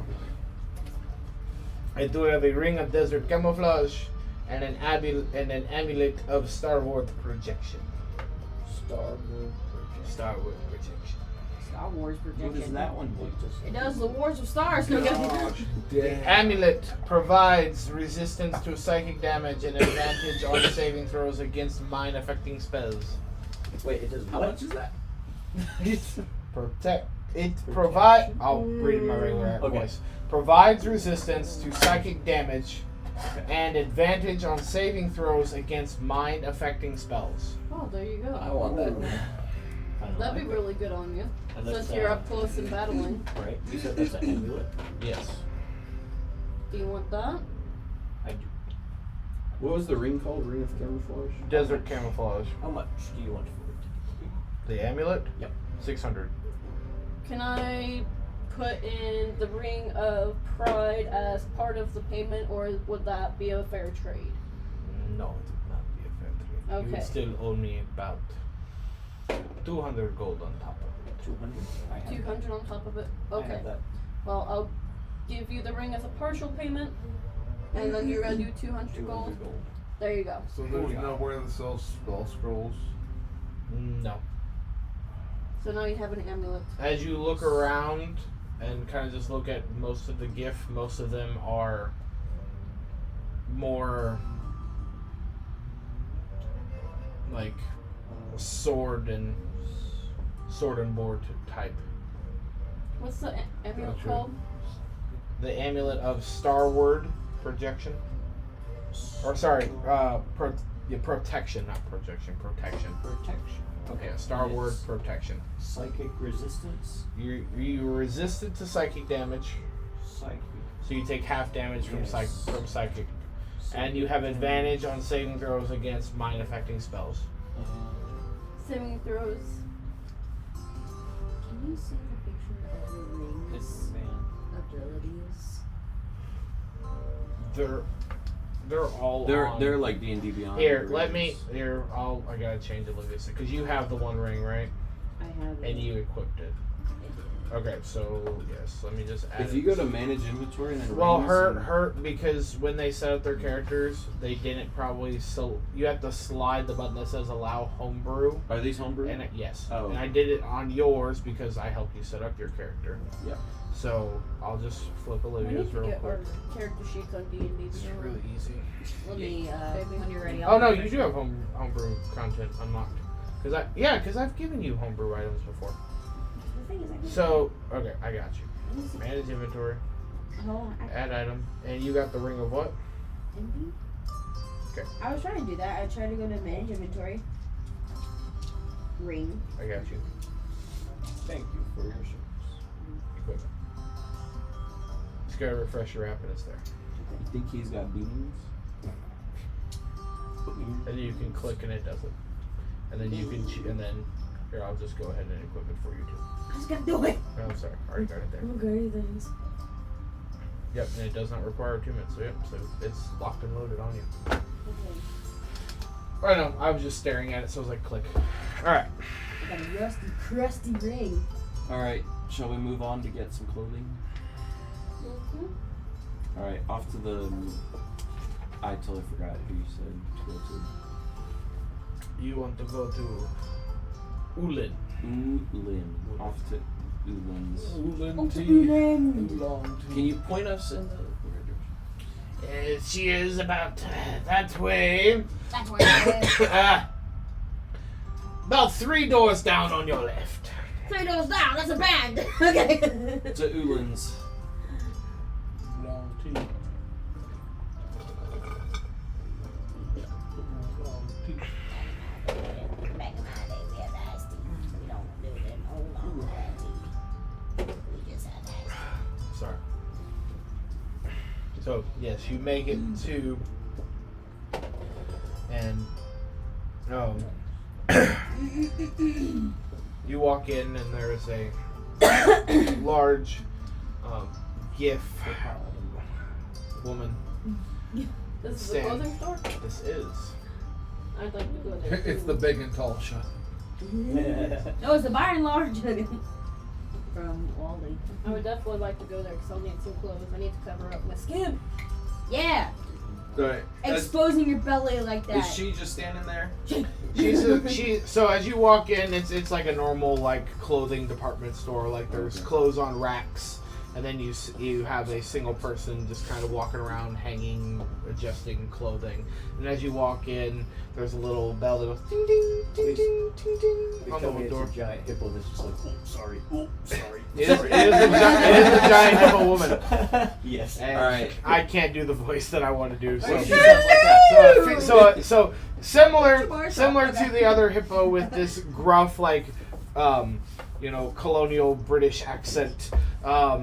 I do have a ring of desert camouflage and an amulet of starward projection. Starboard projection. Starward projection. Star Wars projection. What does that one do? It does the Wars of Stars. No, The amulet provides resistance to psychic damage and advantage on saving throws against mind-affecting spells. Wait, it does How what? much is that? Protect. It provide. I'll read my regular Okay. voice. Provides resistance to psychic damage and advantage on saving throws against mind-affecting spells. Oh, there you I go. want that. I don't That'd be like really good on you. And that's, Since you're up close and battling. Right? You said that's an amulet? Yes. Do you want that? I do. What was the ring called? Ring of camouflage? Desert camouflage. How much do you want for it? The amulet? Yep. 600. Can I put in the ring of pride as part of the payment, or would that be a fair trade? No, it would not be a fair trade. You Okay. would still owe me about 200 gold on top of it. 200? I have 200 on top of it? that. I Okay. have that. Well, I'll give you the ring as a partial payment, and then you're gonna do 200 gold. 200 gold. There you go. So there's nowhere that sells spell scrolls. No. So now you have an amulet. As you look around, and kind of just look at most of the Giff. Most of them are more like sword and board type. What's the amulet Gotcha. called? The amulet of starward projection, or sorry, protection, not projection, protection. Protection. Okay, starward Yes. protection. Psychic resistance. You resistant to psychic damage, Psychic. so you take half damage from Yes. psychic, and you have advantage on saving throws against mind affecting spells. Saving throws. Can you see the picture of the rings abilities? They're all on. They're like D&D Beyond. Here, let me. Here, I gotta change it. Look at this, because you have the one ring, right? I have And you equipped it. I Okay, so yes, let me just add. If you go to manage inventory and then well, rings her because when they set up their characters, they didn't probably you have to slide the button that says allow homebrew. are these homebrew? And yes, Oh. and I did it on yours because I helped you set up your character. Yep. So I'll just flip We Olivia's need to real get our quick. character sheets on D&D. It's really easy. Let me, Maybe. when you're ready. Oh no, you do have homebrew content unlocked. Because I've given you homebrew items before. The thing is, I can. So okay, I got you. Manage inventory, Oh, add item, and you got the ring of what? envy? Okay. I was trying to do that. I tried to go to manage inventory. Ring. I got you. Thank you for your service. Equipment. Just gotta refresh your app and it's there. You think he's got beans? And you can click and it does it. And then you can and then here I'll just go ahead and equip it for you too. I just gotta do it. Oh, I'm sorry, I already got it there. Okay, thanks. Yep, and it does not require 2 minutes. So yep, so it's locked and loaded on you. Okay. I know, I was just staring at it, so I was like, click. Alright. I got a rusty, crusty ring. Alright, shall we move on to get some clothing? Alright, off to the... I totally forgot who you said to go to. You want to go to Ulin. Ulin. Off to Ulin's. Can you point us in the right direction? She is about that way. That's where it is. About 3 doors down on your left. 3 doors down, that's a band. Okay. To Ulin's. Long T. Long T. Back in my day, we had nasty. We don't do them old long nasty. We just had nasty. Sorry. So, yes, you make it to... And... you walk in and there is a large Giff woman. This is a Stand. clothing store? This is. I'd like to go there. It's the big and tall shop. No, it's the Byron Large from Walden. I would definitely like to go there because I'll need some clothes. I need to cover up my skin. Yeah, Right. exposing your belly like that. Is she just standing there? So as you walk in, it's like a normal like clothing department store. Like there's clothes on racks, and then you have a single person just kind of walking around, hanging, adjusting clothing. And as you walk in, there's a little bell that goes ding ding ding ding ding ding They on tell the me door. it's a giant hippo that's just like, oh, sorry, oh, sorry. It is a giant hippo woman. Yes. And Alright. I can't do the voice that I want to do. So She sounds like that. So similar to the other hippo with this gruff colonial British accent, but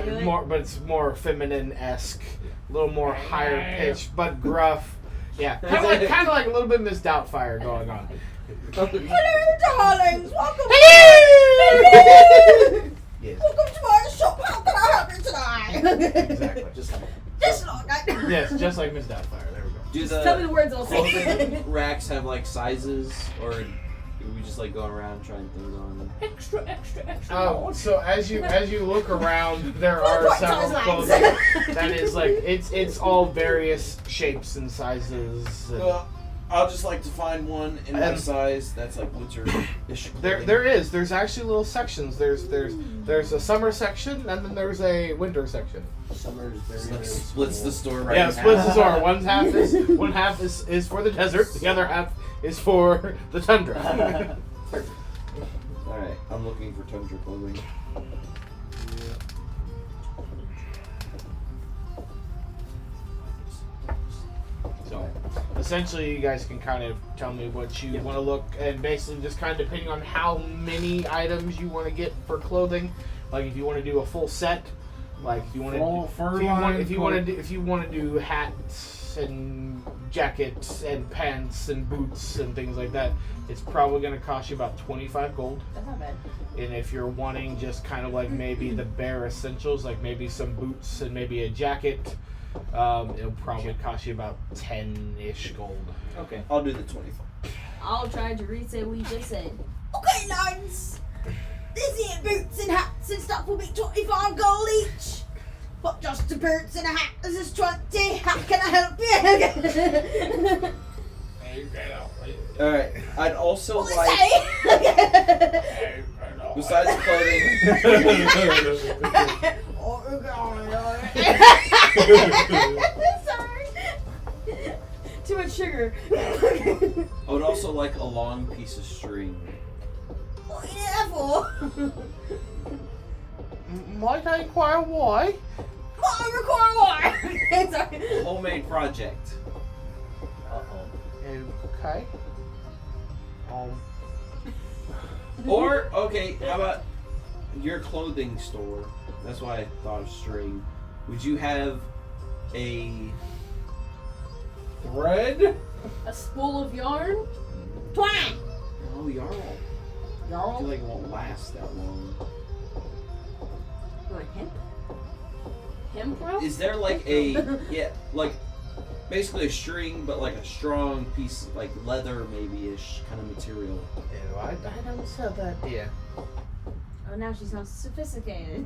do it? but it's more feminine-esque, a little more higher pitched, but gruff. Yeah, kind of like a little bit Miss Doubtfire going on. Hello, darlings. Welcome. Yes, Welcome to my shop. How can I help you tonight? exactly. Just like I. Yes, just like Miss Doubtfire. There we go. Do Just tell me the the words I'll say. clothing racks have like sizes, or do we just like going around trying things on? Extra, extra, extra. So as you look around, there are What several size clothing lines? that is like it's all various shapes and sizes. And, I'll just like to find one in my size that's like winter-ish. There's actually little sections. There's a summer section and then there's a winter section. Summer's Just, very, like, very splits the small. store right Yeah, in splits the half. store. One half is for the desert. The other half is for the tundra. Alright, I'm looking for tundra clothing. So, essentially, you guys can kind of tell me what you want to look, and basically just kind of depending on how many items you want to get for clothing. Like if you want to do a full set, like if you want to, if you want to do hats and jackets and pants and boots and things like that, it's probably going to cost you about 25 gold. That's not bad. And if you're wanting just kind of like maybe the bare essentials, like maybe some boots and maybe a jacket, it'll probably cost you about 10-ish gold. Okay. I'll do the 25. I'll try to reset what you just said. Okay, lads. This here boots and hats and stuff will be 25 gold each. But just the boots and a hat, this is 20. How can I help you? Alright, I'd also What like, say? besides the clothing, Sorry. Too much sugar. I would also like a long piece of string. What are you there for? Might I inquire why? What I require what? Sorry. Homemade project. Okay. Or, okay, how about your clothing store? That's why I thought of string. Would you have a Thread? A spool of yarn? Twine. Oh, yarn? I feel like it won't last that long. You want hemp? Hemp rope? Is there like a, yeah, like basically a string, but like a strong piece, like leather maybe-ish kind of material? Ew, I don't sell that, dear. Oh, now she sounds sophisticated.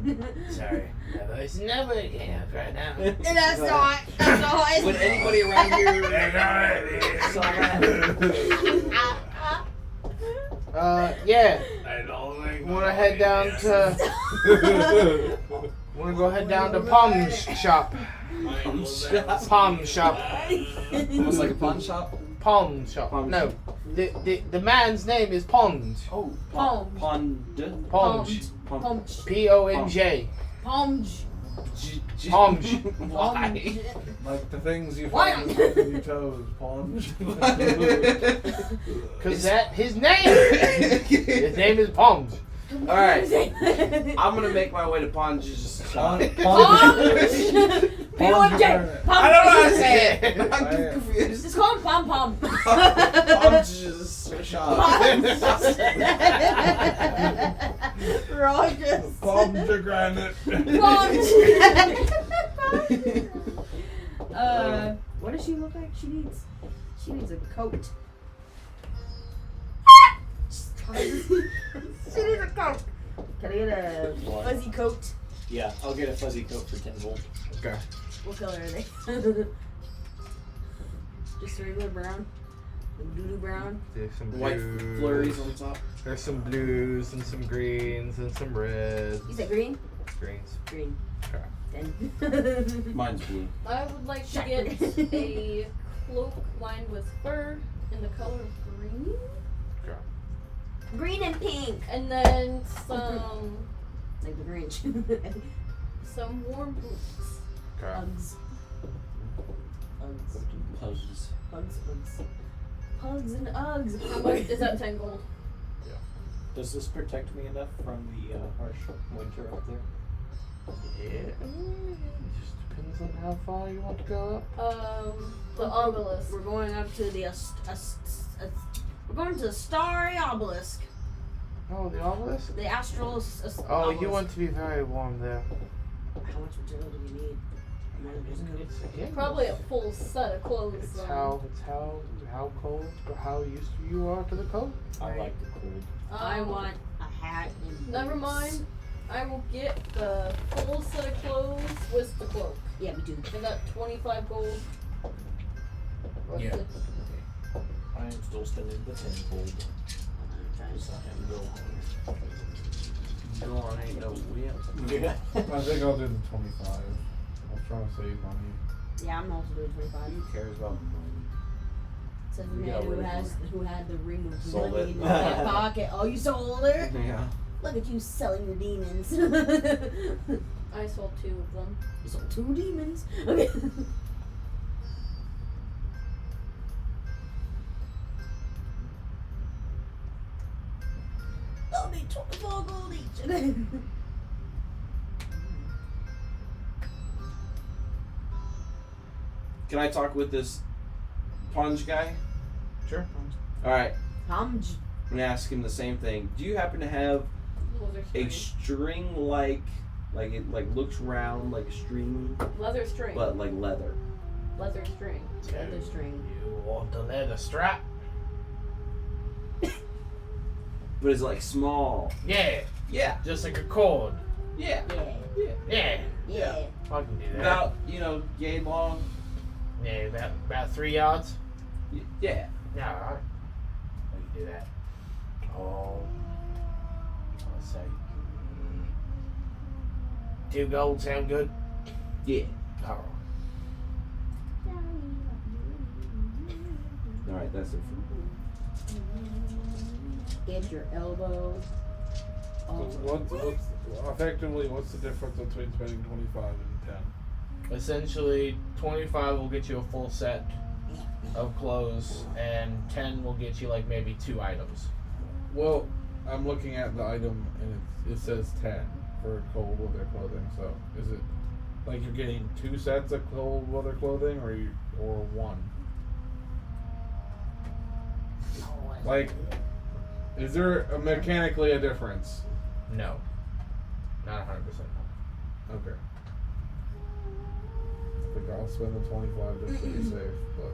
Sorry. It's never getting out right now. That's not. That's not. Would anybody around here sell that? Yeah. I don't think Wanna head down to... Wanna go head down to Palm's shop. Palm shop. Almost like a pawn shop? Palm shop. Palm No. The man's name is Pond. Oh, Pond. Pond. Ponge. Pomj. P-O-N-J. Pomj. Ponge. Why? like the things you Why? find in your toes, Ponge. Cause that his name. His name is Ponge. Alright, I'm gonna make my way to Ponge's shop. Pomj. P-O-M-J. I don't know how to say Pomj. it. I'm confused. Just call him Pom Pom. Ponge's shop. Rogers. Pomegranate. What does she look like? She needs a coat. She needs a coat. Can I get a fuzzy coat? Yeah, I'll get a fuzzy coat for 10 gold. Okay. What color are they? Just regular brown? Doo-doo brown? There's some White blues. flurries on top. There's some blues and some greens and some reds. You said green? Greens. Green. Okay. 10. Mine's blue. I would like to get a cloak lined with fur in the color of green. Okay. Green and pink. And then some Like the Grinch. some warm boots. Okay. Hugs. Hugs. Pugs. Hugs. Hugs. Hugs and Uggs. How much is that 10 gold? Does this protect me enough from the harsh winter up there? Yeah. It just depends on how far you want to go up. The obelisk. We're going up to the we're going to the starry obelisk. Oh, the obelisk? The astral Oh, obelisk. you want to be very warm there. How much material do we need? It's again. Probably a full set of clothes. It's though. how cold or how used you are to the cold. I like the cold. I want a hat and Never boots. mind. I will get the full set of clothes with the cloak. Yeah, we do. I got 25 gold. Yeah. I am still spending the tenfold. Just not having to go. Go on, ain't no whip. Yeah. I think I'll do the 25. I'm trying to save money. Yeah, I'm also doing 25. Who cares about money? Says the Yeah, man what is who had the ring of Sold money it. in his back pocket. Oh, you sold her? Yeah. Look at you selling your demons. I sold 2 of them. You sold 2 demons. Okay. I'll be 24 gold each. Can I talk with this Punj guy? Sure. Alright, Humj. I'm gonna ask him the same thing. Do you happen to have Leather a string. string like it like looks round like a string, Leather string. but like leather? Leather string. Leather string. You want the leather strap? But it's like small. Yeah. Yeah, Just like a cord. yeah, Yeah. yeah. Yeah. Yeah. I can do that. About, yay long. Yeah, about 3 yards. Yeah. Yeah, alright. I can do that. Oh. Let's say. 2 gold sound good? Yeah. Alright. Alright, that's it for me. Get your elbow. What's effectively what's the difference between spending 25 and 10? Essentially, 25 will get you a full set of clothes, and 10 will get you like maybe 2 items. Well, I'm looking at the item and it says 10 for cold weather clothing. So is it like you're getting 2 sets of cold weather clothing, or 1? Like, is there mechanically a difference? No. Not 100%. Okay. I think I'll spend the 25 just to be safe, but.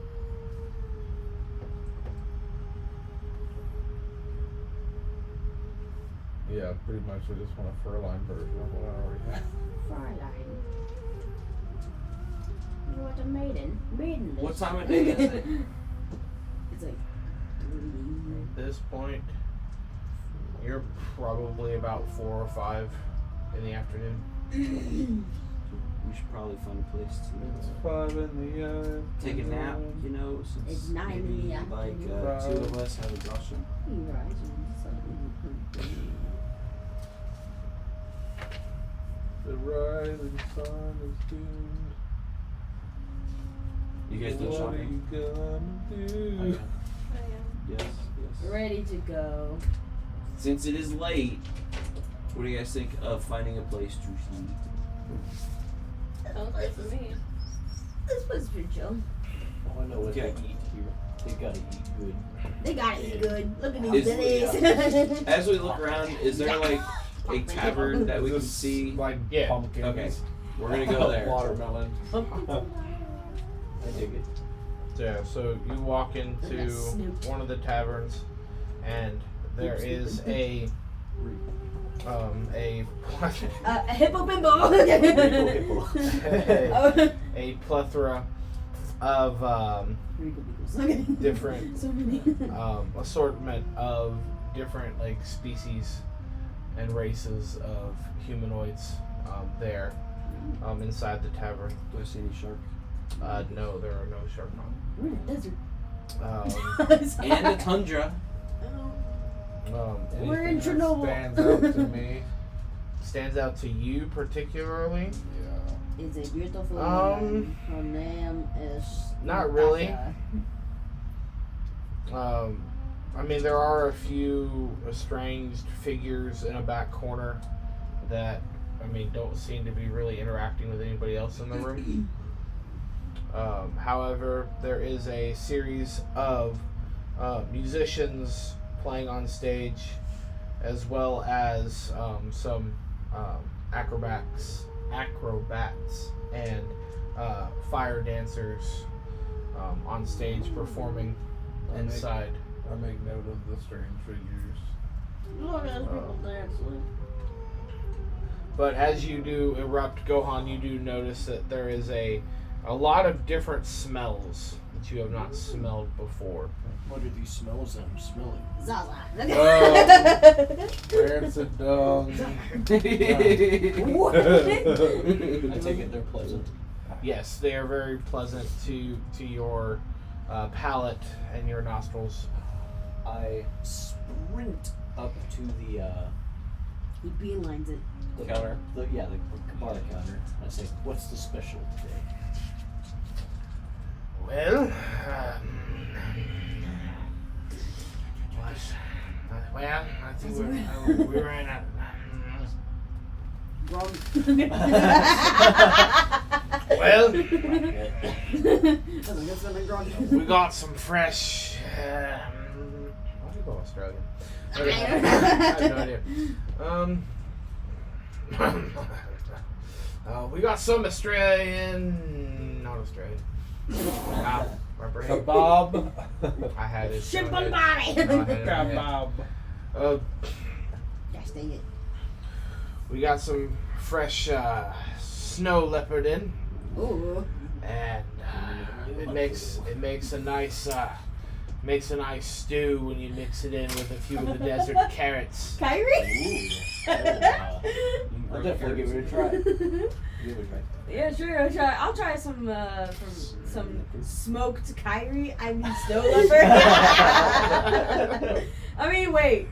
Yeah, pretty much I just want a fur-lined version of what I already have. Fräulein. You want a maiden? Maidenless. What time of day is it? It's like 3. At this point, you're probably about 4 or 5 in the afternoon. We should probably find a place It's to 5 in the take a nap, afternoon. since It's 9 in maybe the like afternoon. 2 of us have exhaustion. You rise and The rising sun is doomed. You guys done What are shopping? you gonna do? I am. Yes, yes. ready to go. Since it is late, what do you guys think of finding a place to sleep? Sounds good for me. This was for chill. Oh, I know what Okay. they eat here. They gotta eat good. They gotta eat good. Look at Is- these bitties. As we look around, is there like a tavern that we can Is this see? like Yeah. pumpkins. Okay, we're gonna go there. Watermelon. I dig it. Yeah, so you walk into That's Snoop. one of the taverns, and there is a A hippo bimbo. a plethora of different So many. assortment of different like species and races of humanoids there inside the tavern. Do I see any shark? No, there are no shark We're in the desert. And a tundra. We're in Anything that Chernobyl. Stands out to me. stands out to you particularly. Yeah. It's a beautiful Um, woman. Her name is not really. Natasha. I mean, there are a few estranged figures in a back corner that, I mean, don't seem to be really interacting with anybody else in the room. However, there is a series of musicians playing on stage, as well as some acrobats, and fire dancers on stage performing inside. I make note of the strange figures. Look at people dancing. But as you do erupt Gohan, you do notice that there is a lot of different smells that you have not smelled before. What have you smelled as I'm smelling? Zaza. Rancid dung. What? I take it they're pleasant. Yes, they are very pleasant to your palate and your nostrils. I sprint up to the He beelines it. counter. The bar counter. I say, "What's the special today?" Well, I think we ran out. Wrong. Well, That's something wrong. we got some fresh. Why do you go Australian? I have no idea. We got some Australian, not Australian. My brain. Kebab. I had it. Ship so I on had it. body. No, I had it in my head. Kebab. Gosh dang it. We got some fresh snow leopard in, Ooh. and it makes a nice stew when you mix it in with a few of the desert carrots. Kyrie? I'll definitely give it a try. Give it a try. Yeah, sure. I'll try some smoked Kyrie. I mean snow leopard. I mean, wait.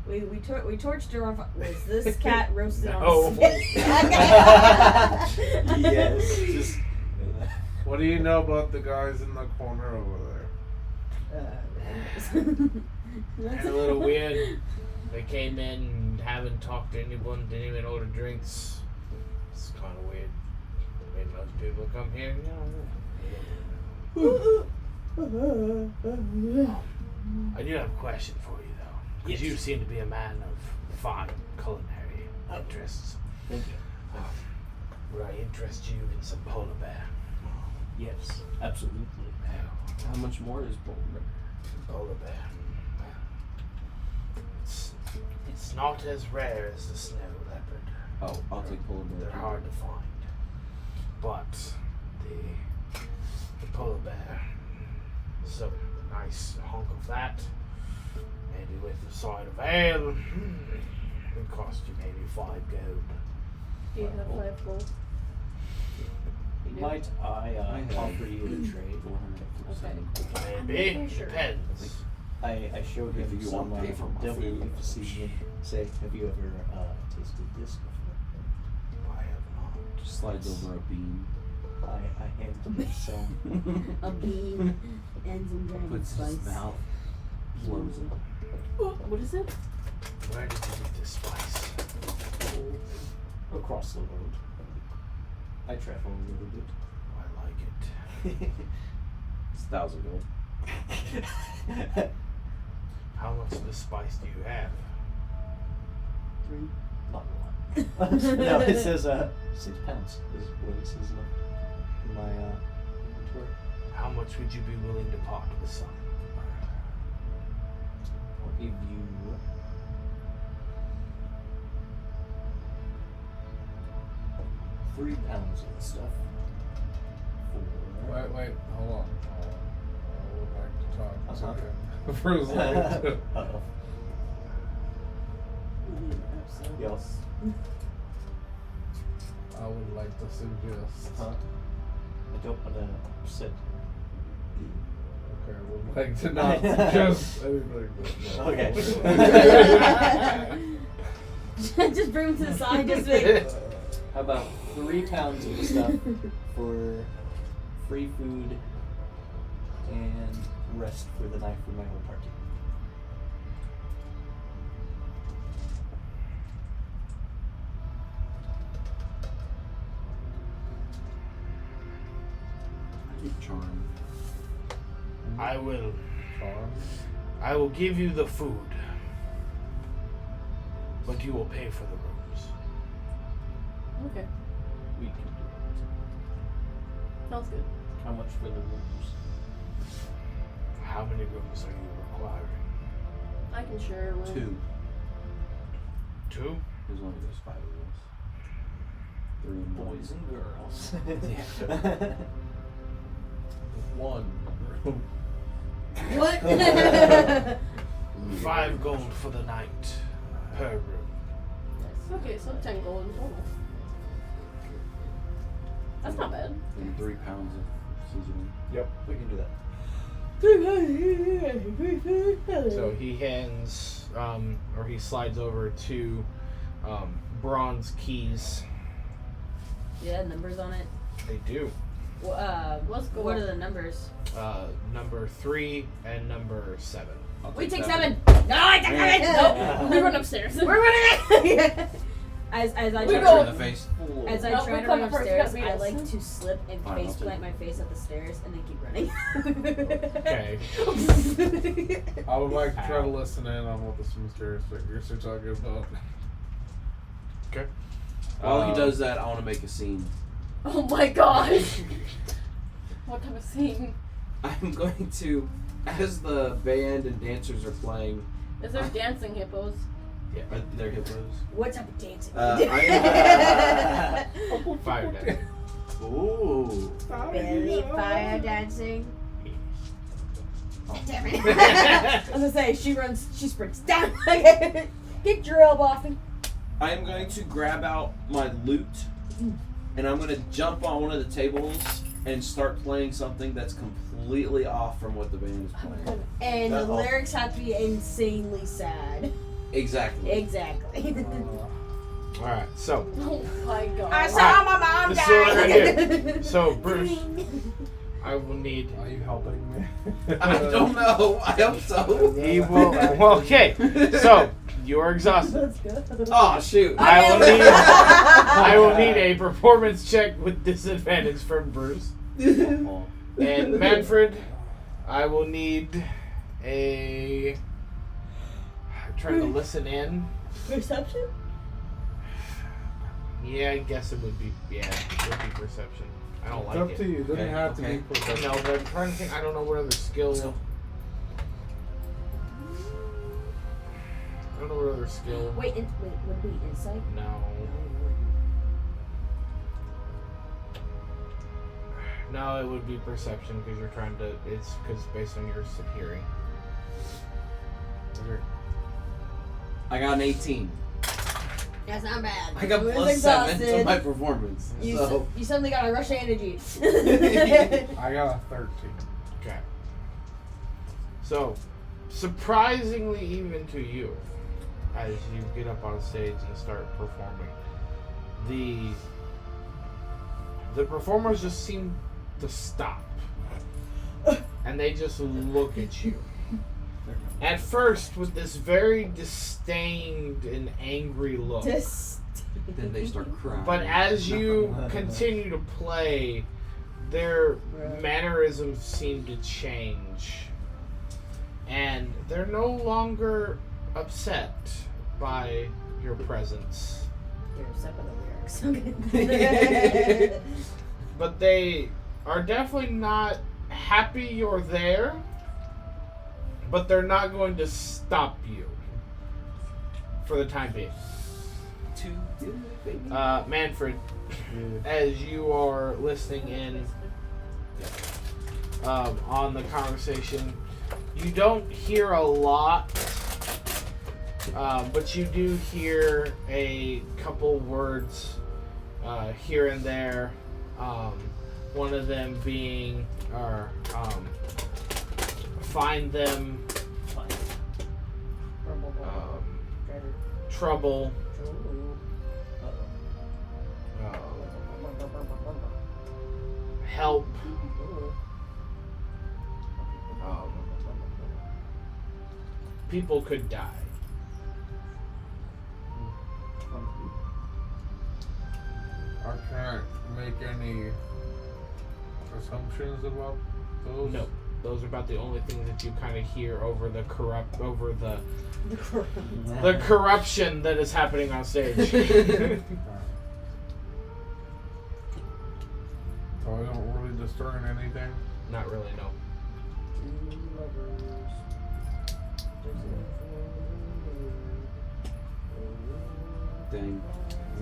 We torched her on fire. Was this cat roasted No. on spit? Yes. Just, What do you know about the guys in the corner over there? And a little weird. They came in, haven't talked to anyone, didn't even order drinks. It's kind of weird. I mean, most people come here, I do have a question for you, though. Because you seem to be a man of fine culinary interests. thank you. Would I interest you in some polar bear? Yes, absolutely. How much more is Polar bear. It's not as rare as the snow leopard. Oh, I'll take polar bear. They're hard to find. But the polar bear, some nice hunk of that, maybe with the side of ale, would cost you maybe 5 gold. Do you have 5 gold? You do? Might I have offer you a trade? 400. Maybe, Sure. depends. I showed him If you some want to pay for my devil food. seasoning. Say, have you ever tasted this before? I have not. Just slides over a bean. I handed him some. A bean and some dragon Puts spice. his mouth. Blows it. What is it? Where did you get this spice? Across the road. I travel a little bit. I like it. It's 1,000 gold. How much of the spice do you have? 3. Not a lot. No, it says 6 pounds is what it says in my inventory. How much would you be willing to part with, son? I'll give you 3 pounds of the stuff. Wait, hold on. I would like to talk to Uh-huh. him for a second. Uh-oh. Yes. I would like to suggest. Huh? I don't want to upset. Okay, I would like to not suggest anything. But no. Okay. Just bring him to the side. Just like. How about 3 pounds of the stuff for free food and rest for the night for my whole party? I get charm. I will. Charm. I will give you the food, but you will pay for the rooms. Okay. We can do Sounds good. it. How much for the rooms? How many rooms are you requiring? I can share a room. 2. 2? There's only 5 of us. 3 Boys and girls. Yeah. 1. What? 5 gold for the night per room. Okay, so 10 gold in total. That's not bad. And 3 pounds of seasoning. Yep, we can do that. So he hands, or he slides over 2 bronze keys. Yeah, numbers on it. They do. Let's go. What are the numbers? Number 3 and number 7. I'll We take that 7. No, I take 7. Nope. We run upstairs. We're running. As I We one. try go- In the face. as I No, try we to come run up first, upstairs, you gotta I beat like us. to slip and Fine, face I'll take plant my face at the stairs and then keep running. Okay. I would like to try to listen in on what this mysterious figures are talking about. Okay. While he does that, I want to make a scene. Oh my gosh. What type of scene? I'm going to, as the band and dancers are playing, Is there dancing hippos? are there hippos? What type of dancing? Fire damage. Ooh. Belly fire dancing. Damn it. I was gonna say, she sprints down. Get your elbow off me. I am going to grab out my lute, and I'm going to jump on one of the tables and start playing something that's completely off from what the band is playing. And the Uh-oh. lyrics have to be insanely sad. Exactly. Exactly. Alright, so. Oh my god. I saw my mom This is what we're die. gonna do. So, Bruce, I will need. Are you helping me? I don't know. I hope so. He will. Well, okay. So, you are exhausted. Let's go. Oh, shoot. I will need a performance check with disadvantage from Bruce. And Manfred, I will need a. I'm trying to listen in. Perception? Yeah, I guess it would be. Yeah, it would be perception. I don't It's like up it. to you. It doesn't Okay, have to okay. be perception. No, but I'm trying to think. I don't know what other skill. So- I don't know what other skill. Wait, would it be insight? No. No, it would be perception because you're trying to. It's because based on your hearing. I got an 18. That's not bad. I got Who's plus 7 to exhausted? my performance. You, So, you suddenly got a rush of energy. I got a 13. Okay. So, surprisingly, even to you, as you get up on stage and start performing, the performers just seem to stop, and they just look at you. At first, with this very disdained and angry look. then they start crying. But as you continue to play, their mannerisms seem to change. And they're no longer upset by your presence. You're upset by the lyrics. But they are definitely not happy you're there. But they're not going to stop you. For the time being. Manfred, as you are listening in on the conversation, you don't hear a lot, but you do hear a couple words here and there. One of them being, find them, trouble, help, people could die. I can't make any assumptions about those. No, those are about the only things that you kind of hear over the the corruption that is happening on stage. So I don't really discern anything. Not really, no. Dang.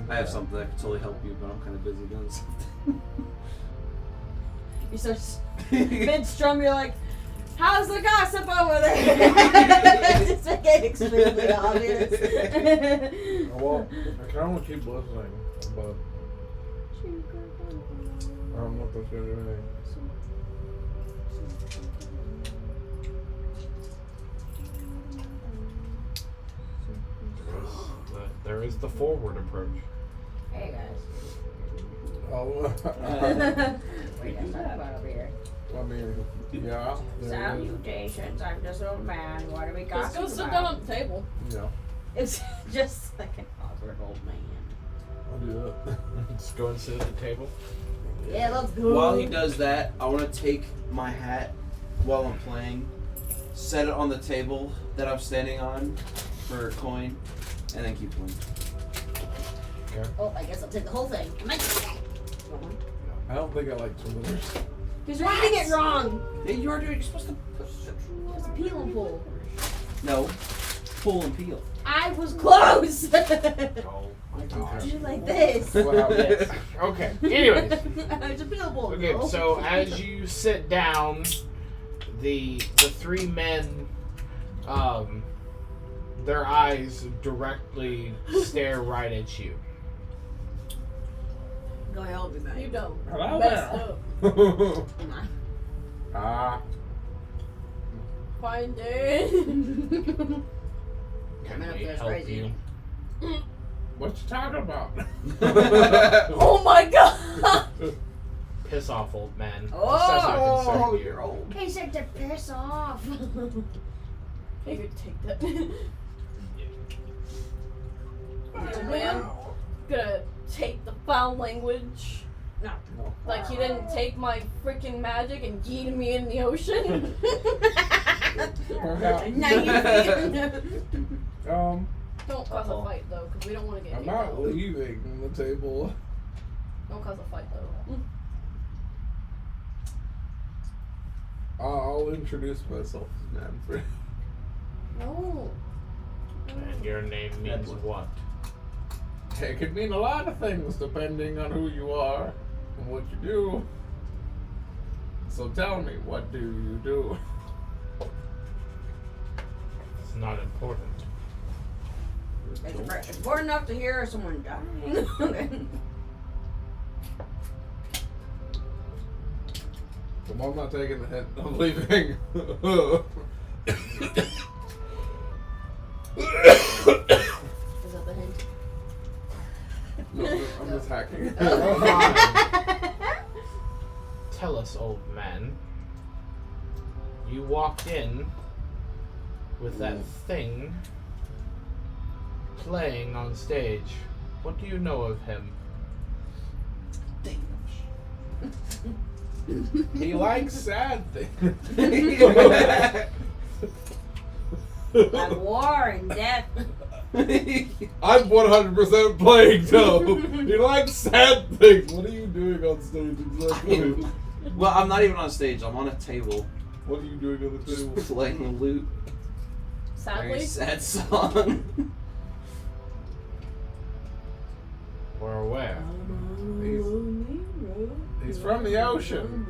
I have something that could totally help you, but I'm kind of busy doing something. You start mid strum. You're like, How's the gossip over there? Just make it extremely obvious. Well, I can only keep listening, but I don't know if that's gonna do anything. There is the forward approach. Hey guys. Oh, What are you guys talking about over here? I mean, yeah. there it is. Salutations, I'm just old man. What are we Let's gossiping go sit about? down at the table. Yeah, It's just like an awkward old man. I'll do that. Let's go and sit at the table. Yeah, let's go. While he does that, I want to take my hat while I'm playing, set it on the table that I'm standing on for a coin, and then keep playing. Oh, I guess I'll take the whole thing. I don't think I like twizzlers. Because you're reading it wrong. Yeah, you're supposed to push it. It's a peel and pull. No, pull and peel. I was close. Oh my gosh. Do like this. Well, yes. Okay. Anyways. It's a peel and pull. Okay. girl. So as you sit down, the three men, their eyes directly stare right at you. Go ahead, hold me back. You don't. Hello Messed there. up. Come on. Ah, Fine day. Can Coming up we there's help crazy. you? what you talking about? Oh my god! Piss off, old man. Oh, This doesn't concern you. you're old. He said to piss off. Hey, you take that. Oh man, gonna take the foul language. No. Like he didn't take my freaking magic and yeeted me in the ocean. Don't cause a fight though, because we don't want to get I'm kicked not out. leaving the table. Don't cause a fight though. I'll introduce myself as Manfred. No. And your name means what? It could mean a lot of things depending on who you are and what you do. So tell me, what do you do? It's not important. It's important enough to hear someone dying. Well, I'm not taking the hint of leaving. Is that the hint? No, I'm just hacking. Tell us, old man. You walked in with that thing playing on stage. What do you know of him? He likes sad things. Like war and death. I'm 100% playing though. He likes sad things. What are you doing on stage exactly? Well, I'm not even on stage. I'm on a table, What are you doing on the table? just playing the lute. Very Sadly. sad song. Or where? He's from the ocean.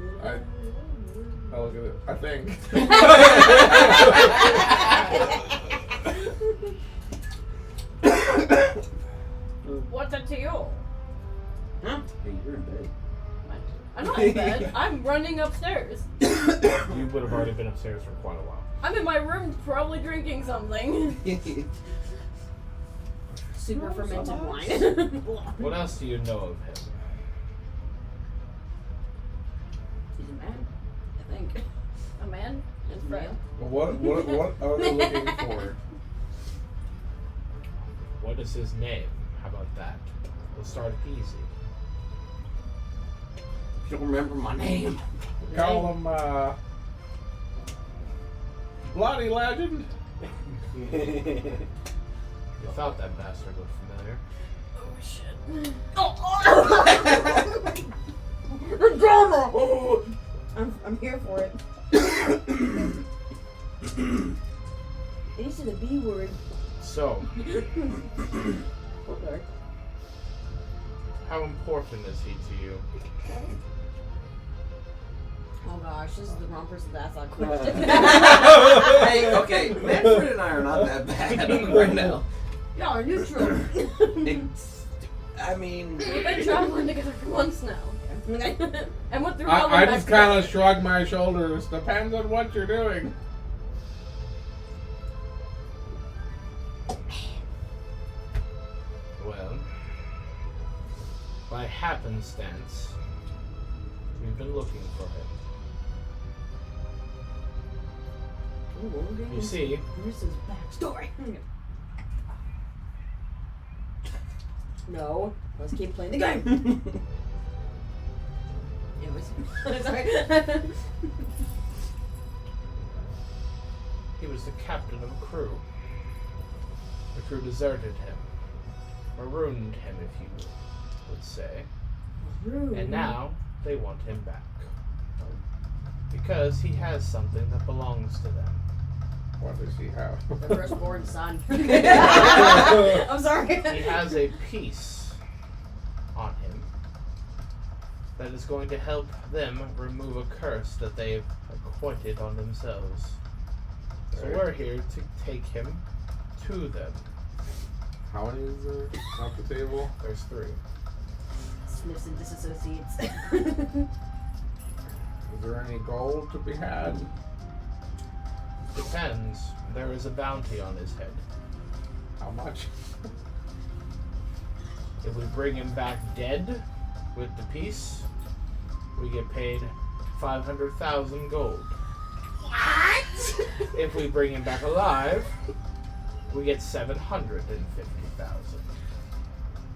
I look at it. I think. What's it to you? Huh? Hey, you're in bed. I'm not in bed. I'm running upstairs. You would have already been upstairs for quite a while. I'm in my room probably drinking something. Super fermented wine. What else do you know of him? He's a man, I think. A man and Fred. What are they looking for? What is his name? How about that? We'll start easy. You don't remember my name. Call him Bloody Legend. You thought that bastard looked familiar. Oh shit. The drama! I'm here for it. These are the B word. So, Okay. how important is he to you? Oh gosh, this is the wrong person to ask that question. Hey, okay, Manfred and I are not that bad right now. Y'all are neutral. I mean, We've been traveling together for months now. And went through hell and I back just kind of together. shrug my shoulders. Depends on what you're doing. Well, by happenstance, we've been looking for him. You see, Bruce's backstory. No, let's keep playing the game. Sorry. he was the captain of a crew. The crew deserted him. Marooned him, if you would say. And now they want him back. Because he has something that belongs to them. What does he have? The firstborn son. I'm sorry. He has a piece on him that is going to help them remove a curse that they've acquitted on themselves. So Right. we're here to take him to them. How many is there off the table? There's 3. Sniffs and disassociates. Is there any gold to be had? Depends. There is a bounty on his head. How much? If we bring him back dead with the piece, we get paid 500,000 gold. What? If we bring him back alive, we get 750,000.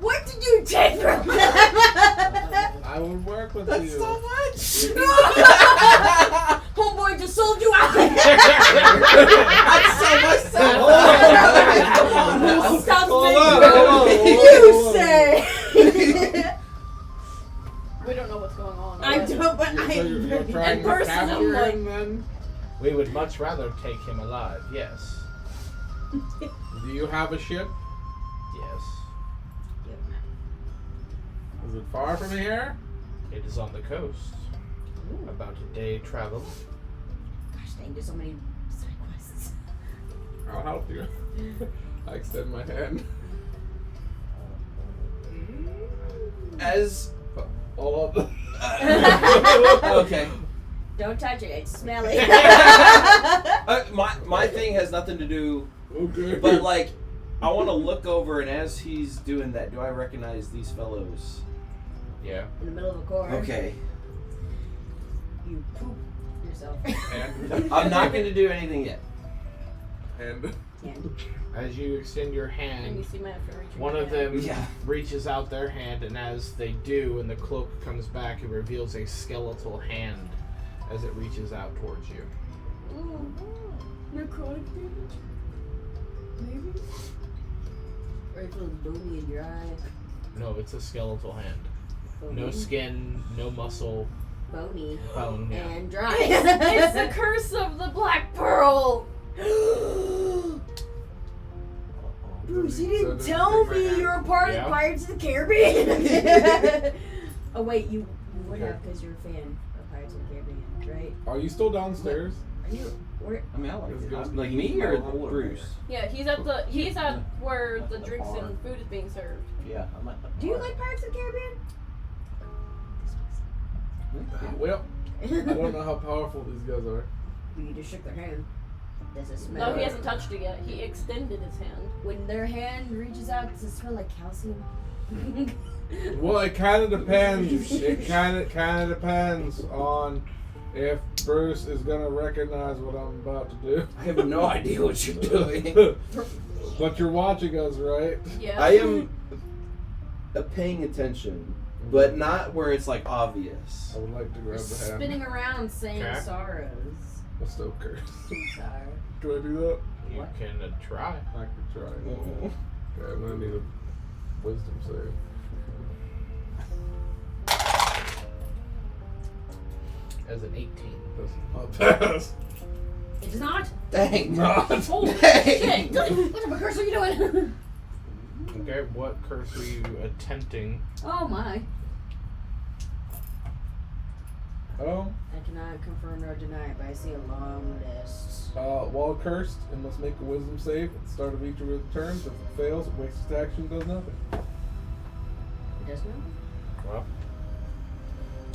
What did you take from that? I would work with that's you. so much. Homeboy just sold you out. I'd sell myself. Stop Hold thinking. on. You say. We don't know what's going on. I don't, but So you're I. trying to person, I'm capture like- him then? We would much rather take him alive, yes. Do you have a ship? Yes. Is it far from here? It is on the coast. About a day travel. Gosh dang, there's so many side quests. I'll help you. I extend my hand. As All of them. okay. Don't touch it, it's smelly. My thing has nothing to do, Okay. but like, I want to look over, and as he's doing that, do I recognize these fellows? Yeah. In the middle of a corridor. Okay. You poop yourself. And I'm not going to do anything yet. And As you extend your And you hand, see my after reaching one my of hand. them Yeah. reaches out their hand, and as they do, and the cloak comes back, it reveals a skeletal hand as it reaches out towards you. necrotic damage? Maybe? Right to the bony in your eye. No, it's a skeletal hand. Bony. No skin, no muscle, Bony. bone. Yeah. And dry. It's the curse of the Black Pearl. Bruce, you So didn't does tell it take my me hand? you were part Yeah. of Pirates of the Caribbean. Oh wait, you would Okay. have because you're a fan of Pirates of the Caribbean, right? Are you still downstairs? Are you? Where? I mean, I like Let's it. go. Like me or Oh, Bruce? Yeah, he's at where the drinks and food is being served. Yeah, I'm at the Do you bar. like Pirates of the Caribbean? Well, I don't know how powerful these guys are. You just shook their hand. Does it smell? No, he hasn't touched it yet. He extended his hand. When their hand reaches out, does it smell like calcium? Well, it kind of depends. It kind of depends on if Bruce is gonna recognize what I'm about to do. I have no idea what you're doing. But you're watching us, right? Yeah. I am paying attention, but not where it's like obvious. I would like to grab the hand. Spinning around saying Okay. sorrows. A stoker. Sorry. Do I do that? You What? can try. I could try. Okay, I'm gonna need a wisdom save. As an 18. Does not pass. It does not. Dang. Not. Holy Dang. shit! What the curse are you doing? Okay, what curse were you attempting? Oh my. I cannot confirm nor deny it, but I see a long list. While cursed, it must make a wisdom save at the start of each of its turns. If it fails, it wastes its action, does nothing. It does not? Well,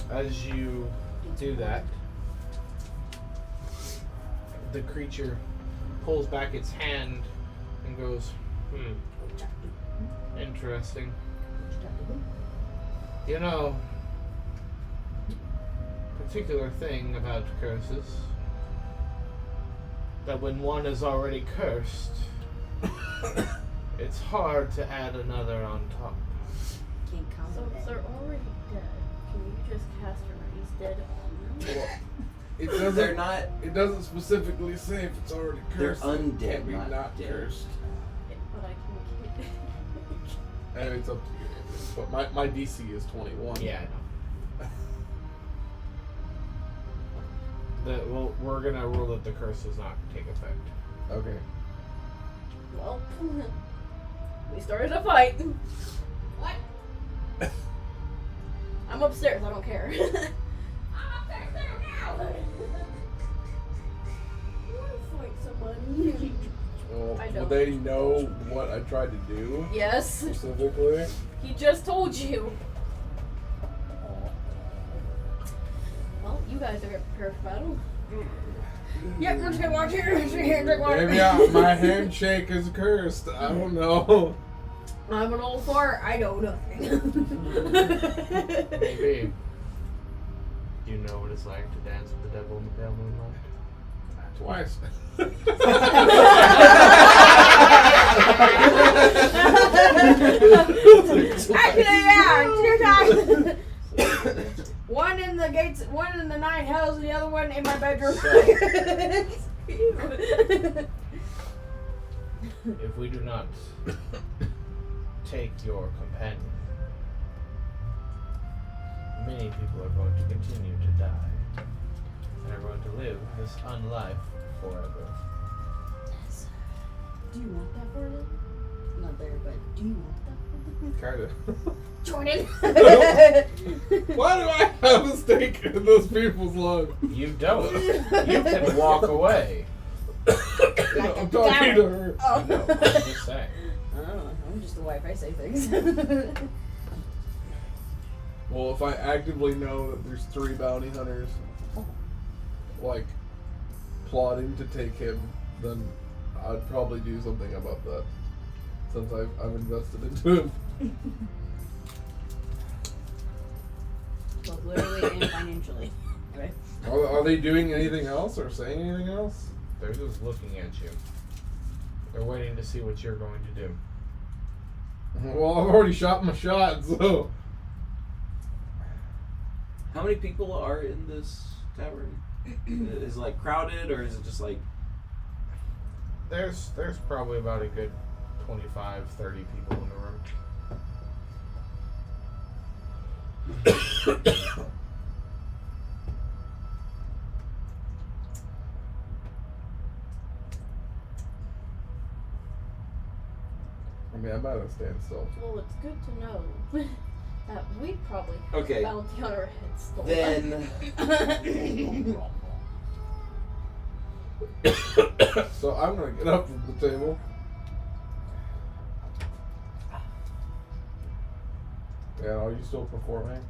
as you do that, the creature pulls back its hand and goes, interesting. You know, particular thing about curses, that when one is already cursed, it's hard to add another on top. Can't count So if they're already dead, can you just cast a raise dead on them? Well, it doesn't. They're not. It doesn't specifically say if it's already They're cursed. undead, It can be not not dead. cursed. But I can And it's up to you. But my DC is 21. Yeah, I know. We're gonna rule that the curse does not take effect. Okay. Well, we started a fight. What? I'm upstairs. I don't care. I'm upstairs now. I want to fight somebody. Well, I will don't. they know what I tried to do Yes. specifically? He just told you. Well, you guys are prepared for battle. Yep, we're just gonna watch here. Drink water. Maybe my handshake is cursed. I don't know. I'm an old fart. I know nothing. Maybe. Do you know what it's like to dance with the devil in the pale moonlight? Twice. Actually, yeah, 2 times. One in the gates, one in the 9 hells, and the other one in my bedroom. If we do not take your companion, many people are going to continue to die and are going to live this unlife forever. Do you want that for them? Not there, but do you want that for them? Kinda. Join in. Why do I have a stake in those people's lives? You don't. You can walk away. Like I'm a talking to coward. her. Oh. No, I'm just saying. Oh, I'm just the wife. I say things. Well, if I actively know that there's 3 bounty hunters, like, plotting to take him, then I'd probably do something about that. Since I've invested into him. Both literally and financially. Okay. Are they doing anything else or saying anything else? They're just looking at you. They're waiting to see what you're going to do. Well, I've already shot my shot, so. How many people are in this tavern? Is it like crowded, or is it just like? There's probably about a good 25, 30 people in the room. I mean, I'm at a standstill. Well, it's good to know that we probably Okay. bounty on our heads. Stolen. Then So I'm gonna get up from the table. Yeah, are you still performing?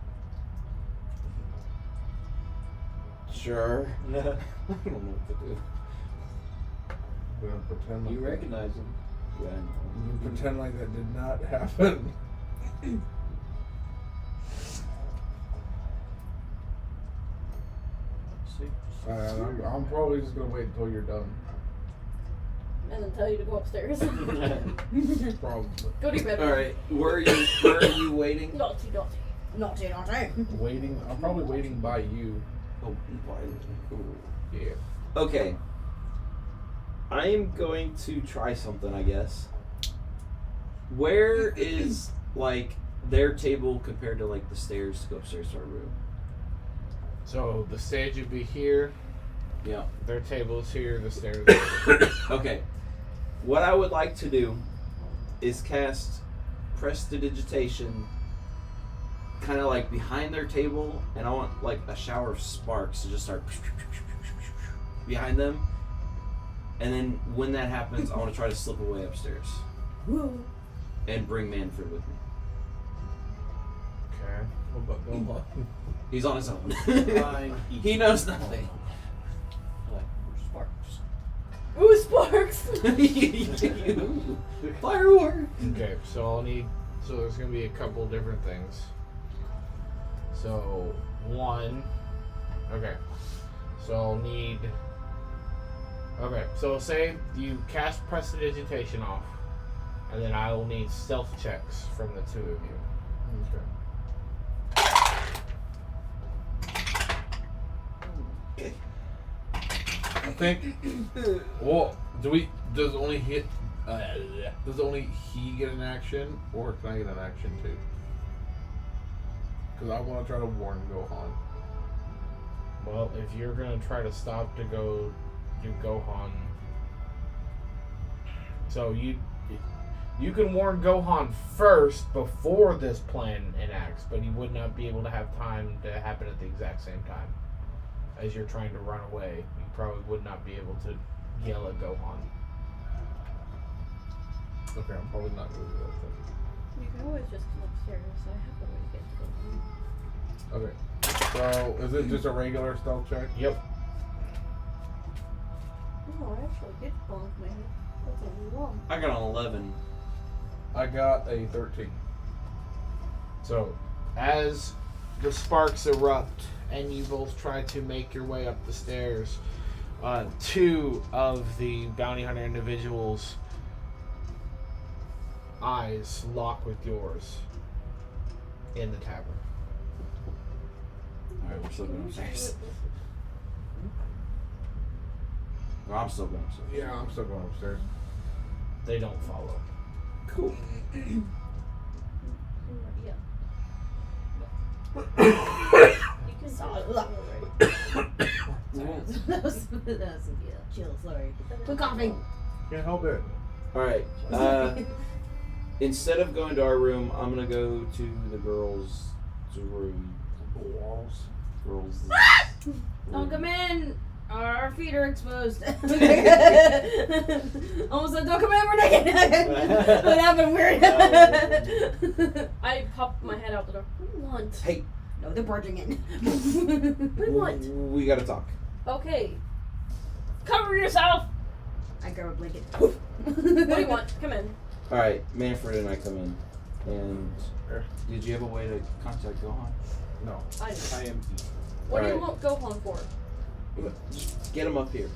sure. I don't know what to do. I'm gonna pretend like You recognize him. Yeah, I know. I'm gonna pretend like that did not happen. I'm probably just gonna wait until you're done. And then tell you to go upstairs. Probably. Go to your bed. All right. Where are you waiting? Naughty, naughty. Naughty, naughty. Waiting. I'm probably waiting by you. Oh, Yeah. okay. I am going to try something, I guess. Where is like their table compared to like the stairs to go upstairs to our room? So the stage would be here. Yeah. Their table's here. The stairs. Okay. What I would like to do is cast Prestidigitation kind of like behind their table, and I want like a shower of sparks to just start behind them. And then when that happens, I want to try to slip away upstairs and bring Manfred with me. Okay. What about Gohan? He's on his own. Fine. He knows nothing. Like, sparks. Ooh, sparks! Firework. Okay, so I'll need. So there's gonna be a couple different things. So one. Okay. So I'll need. Okay, so say you cast prestidigitation off, and then I will need stealth checks from the two of you. Okay. I think. Well, does only he get an action, or can I get an action too? Because I want to try to warn Gohan. Well, if you're gonna try to stop to go do Gohan, so you can warn Gohan first before this plan enacts, but you would not be able to have time to happen at the exact same time as you're trying to run away. You probably would not be able to yell at Gohan. Okay, I'm probably not going to do that You can always just come upstairs. I have a way to get to them. then. Okay. So, is it just a regular stealth check? Yep. Oh, I actually did bonk my head. That's only one. I got an 11. I got a 13. So, as the sparks erupt and you both try to make your way up the stairs, two of the bounty hunter individuals' eyes lock with yours in the tavern. Alright, we're still going upstairs. Or I'm still going upstairs. Yeah, I'm still going upstairs. They don't follow. Cool. Yeah. You can Solid. do it, that was chill, sorry. Quit coughing. Can't help it. Alright. Instead of going to our room, I'm going to go to the girls' room. Girls. Don't come in. Our feet are exposed. Almost said, don't come in, we're naked. What happened? Weird. I popped my head out the door. What do you want? Hey, No, they're barging in. What do you want? we got to talk. Okay. Cover yourself! I grab a blanket. What do you want? Come in. Alright, Manfred and I come in. And did you have a way to contact Gohan? No. I am. What do you Alright. want Gohan for? Just get him up here.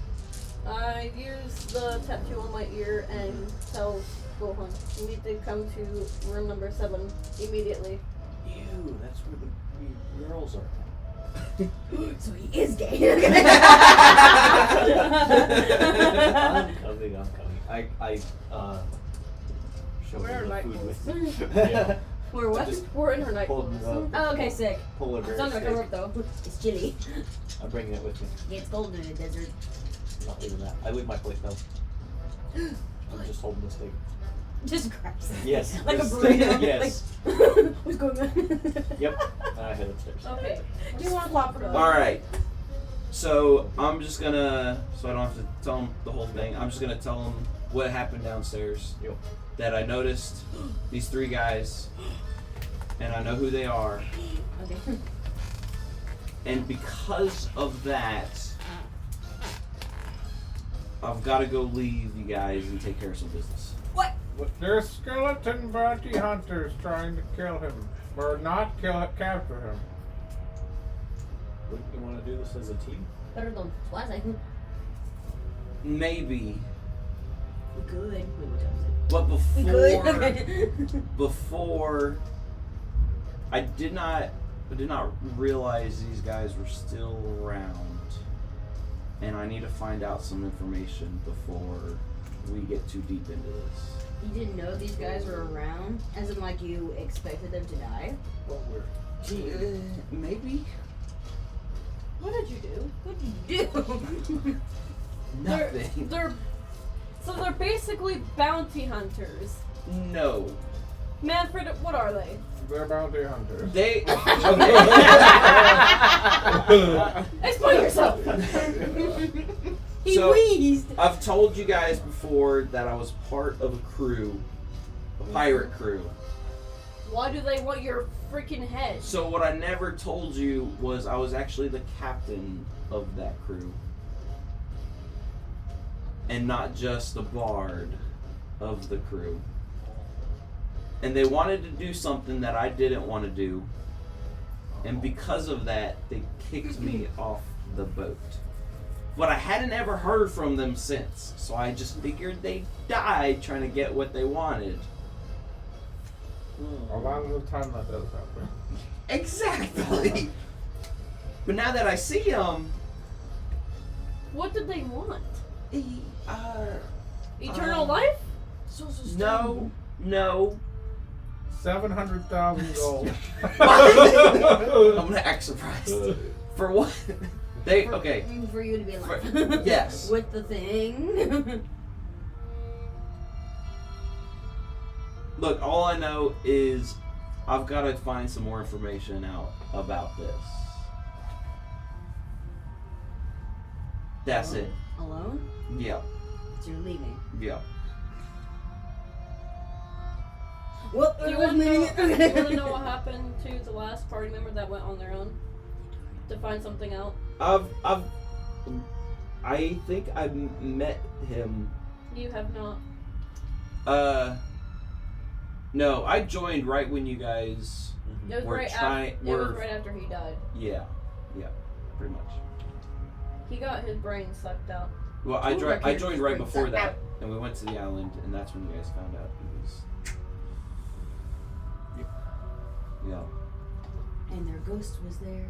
I use the tattoo on my ear and tell Gohan, you need to come to room number 7 immediately. Ew, that's where the girls are. So he is gay. I'm coming. I show Where are them the night food with clothes? me. Yeah. We're what? Just We're in her night pull clothes. them up. Oh, okay, sick. Pull a It's bear not gonna cover steak. up though. It's chilly. I'm bringing it with me. Yeah, it's cold in the desert. I'm not leaving that. I leave my plate though. I'm just holding the steak. Just grabs it. Yes. Like a this- burrito. Yes. Like, what's going on? Yep. And I head upstairs. Okay. Do you want to pop it up? Alright. So, I'm just gonna, so I don't have to tell him the whole thing, I'm just gonna tell him what happened downstairs. Yep. That I noticed these 3 guys, and I know who they are. Okay. And because of that, I've got to go leave you guys and take care of some business. What? There's skeleton bounty hunters trying to kill him. Or not capture him. Wouldn't you want to do this as a team? Perdón. What? We Maybe, could. We would. but We could. before, I did not realize these guys were still around, and I need to find out some information before we get too deep into this. You didn't know these guys were around? As in, like, you expected them to die? Well, we're Maybe. What did you do? What did you do? Nothing. They're basically bounty hunters. No. Manfred, what are they? They're bounty hunters. They. Explain yourself. He So- wheezed. I've told you guys before that I was part of a crew, a pirate crew. Why do they want your freaking head? So what I never told you was I was actually the captain of that crew. And not just the bard of the crew. And they wanted to do something that I didn't want to do. And because of that, they kicked me off the boat. But I hadn't ever heard from them since. So I just figured they died trying to get what they wanted. A lot of the time that does happen. Exactly. But now that I see them, What did they want? Eternal Um, life? no. 700,000 gold. I'm gonna act surprised. For what? They okay. For you to be alive. Yes. With the thing. Look, all I know is I've got to find some more information out about this. That's it. Alone? Yeah. So you're leaving. Yeah. Well, Do you want to know what happened to the last party member that went on their own? To find something out? I think I met him. You have not. No, I joined right when you guys. It was, We're right, trying- it was we're- right after he died. Yeah, pretty much. He got his brain sucked out. Well, I Ooh, I joined right brain before sucked that, out. and we went to the island, and that's when you guys found out he was. Yeah. And their ghost was there.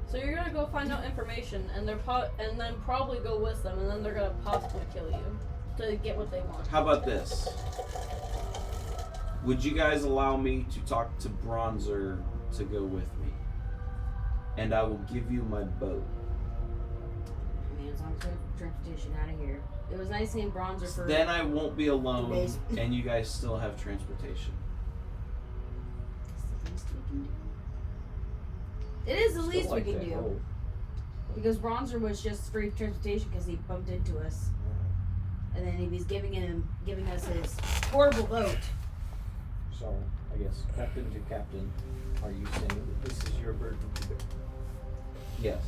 So you're gonna go find out information, and and then probably go with them, and then they're gonna possibly kill you to get what they want. How about this? Would you guys allow me to talk to Bronzer to go with me? And I will give you my boat. I mean, as long as we have transportation out of here. It was nice seeing Bronzer for. Then I won't be alone, days. and you guys still have transportation. It is the Still least like we can that do. whole- Because Bronzer was just free transportation because he bumped into us. And then if he's giving us his horrible boat. So, I guess, captain to captain, are you saying that this is your burden to bear? Yes.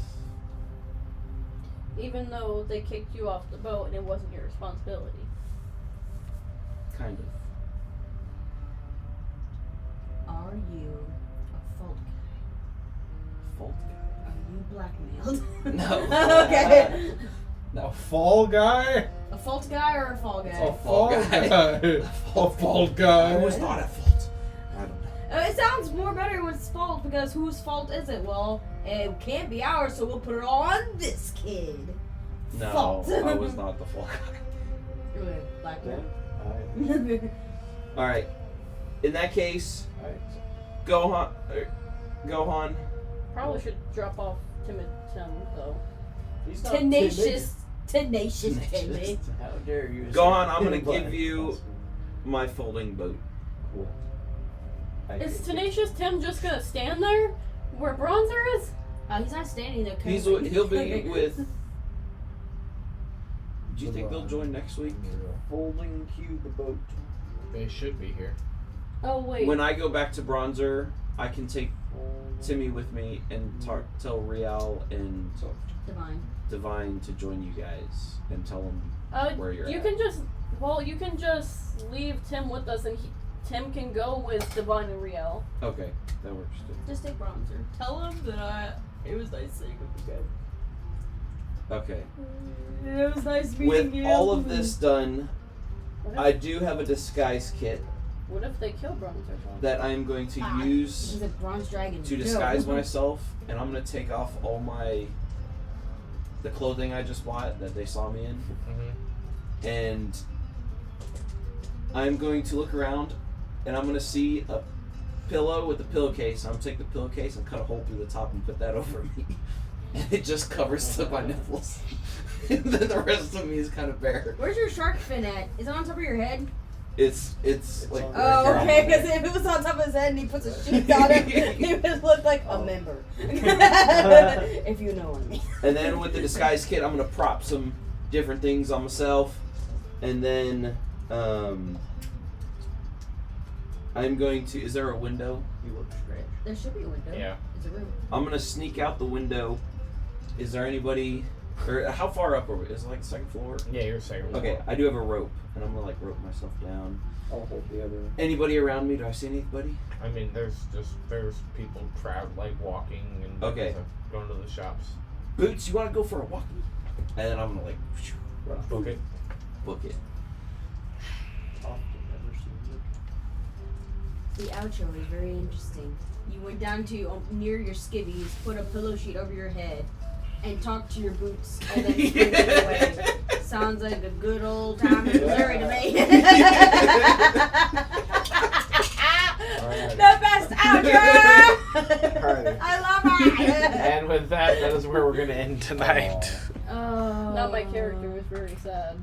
Even though they kicked you off the boat and it wasn't your responsibility. Kind of. Are you a fault guy? Fault Are you blackmailed? No. Okay. A fall guy? A fault guy or a fall guy? A fall guy. A fall guy. I was not at fault. I don't know. It sounds more better when it's fault because whose fault is it? Well, it can't be ours, so we'll put it all on this kid. No, Fault. I was not the fault guy. You're a blackmail. Then, Alright. In that case, I Gohan. Probably should drop off timid Tim though. he's not Tenacious Tenacious. Timmy. timid. How dare you? Gohan, say I'm gonna black give you possible. my folding boat. Cool. I Is get it. Tenacious Tim just gonna stand there where Bronzer is? He's not standing there. He'll be with. Do you think they'll join next week? Folding cube boat. They should be here. Oh wait. When I go back to Bronzer, I can take Timmy with me and tell Rial and Divine. to join you guys and tell them where you're you at. can just leave Tim with us, and Tim can go with Divine and Riel. Okay, that works too. Just take Bronzer. Tell him that it was nice seeing him again. Okay. It was nice meeting With you. all of this done, What if, I do have a disguise kit what if they kill Bronzer? that I am going to He's use a bronze dragon. to disguise myself, and I'm going to take off all the clothing I just bought that they saw me in, Mm-hmm. and I'm going to look around, and I'm going to see a pillow with a pillowcase. I'm going to take the pillowcase and cut a hole through the top and put that over me. And it just covers my nipples. And then the rest of me is kind of bare. Where's your shark fin at? Is it on top of your head? It's like. Oh, okay, because if it was on top of his head and he puts a sheet on him, he would look like a member. If you know what I mean. And then with the disguise kit, I'm gonna prop some different things on myself, and then I'm going to. Is there a window? You look strange. There should be a window. Yeah. It's a room. I'm gonna sneak out the window. Is there anybody? Or how far up are we? Is it like the second floor? Yeah, you're second. Okay, I do have a rope, and I'm gonna like rope myself down. I'll hold the other. Anybody around me? Do I see anybody? I mean, there's people like walking and Okay. going to the shops. Boots, you want to go for a walk? And then I'm gonna like run off. Okay. Book it. Often never seen The outro is very interesting. You went down to near your skivvies, put a pillow sheet over your head, and talked to your boots, and then sprinted away. Sounds like a good old time in Missouri to me. The best outro! Alright. I love it! And with that is where we're gonna end tonight. Oh. Now my character was very sad.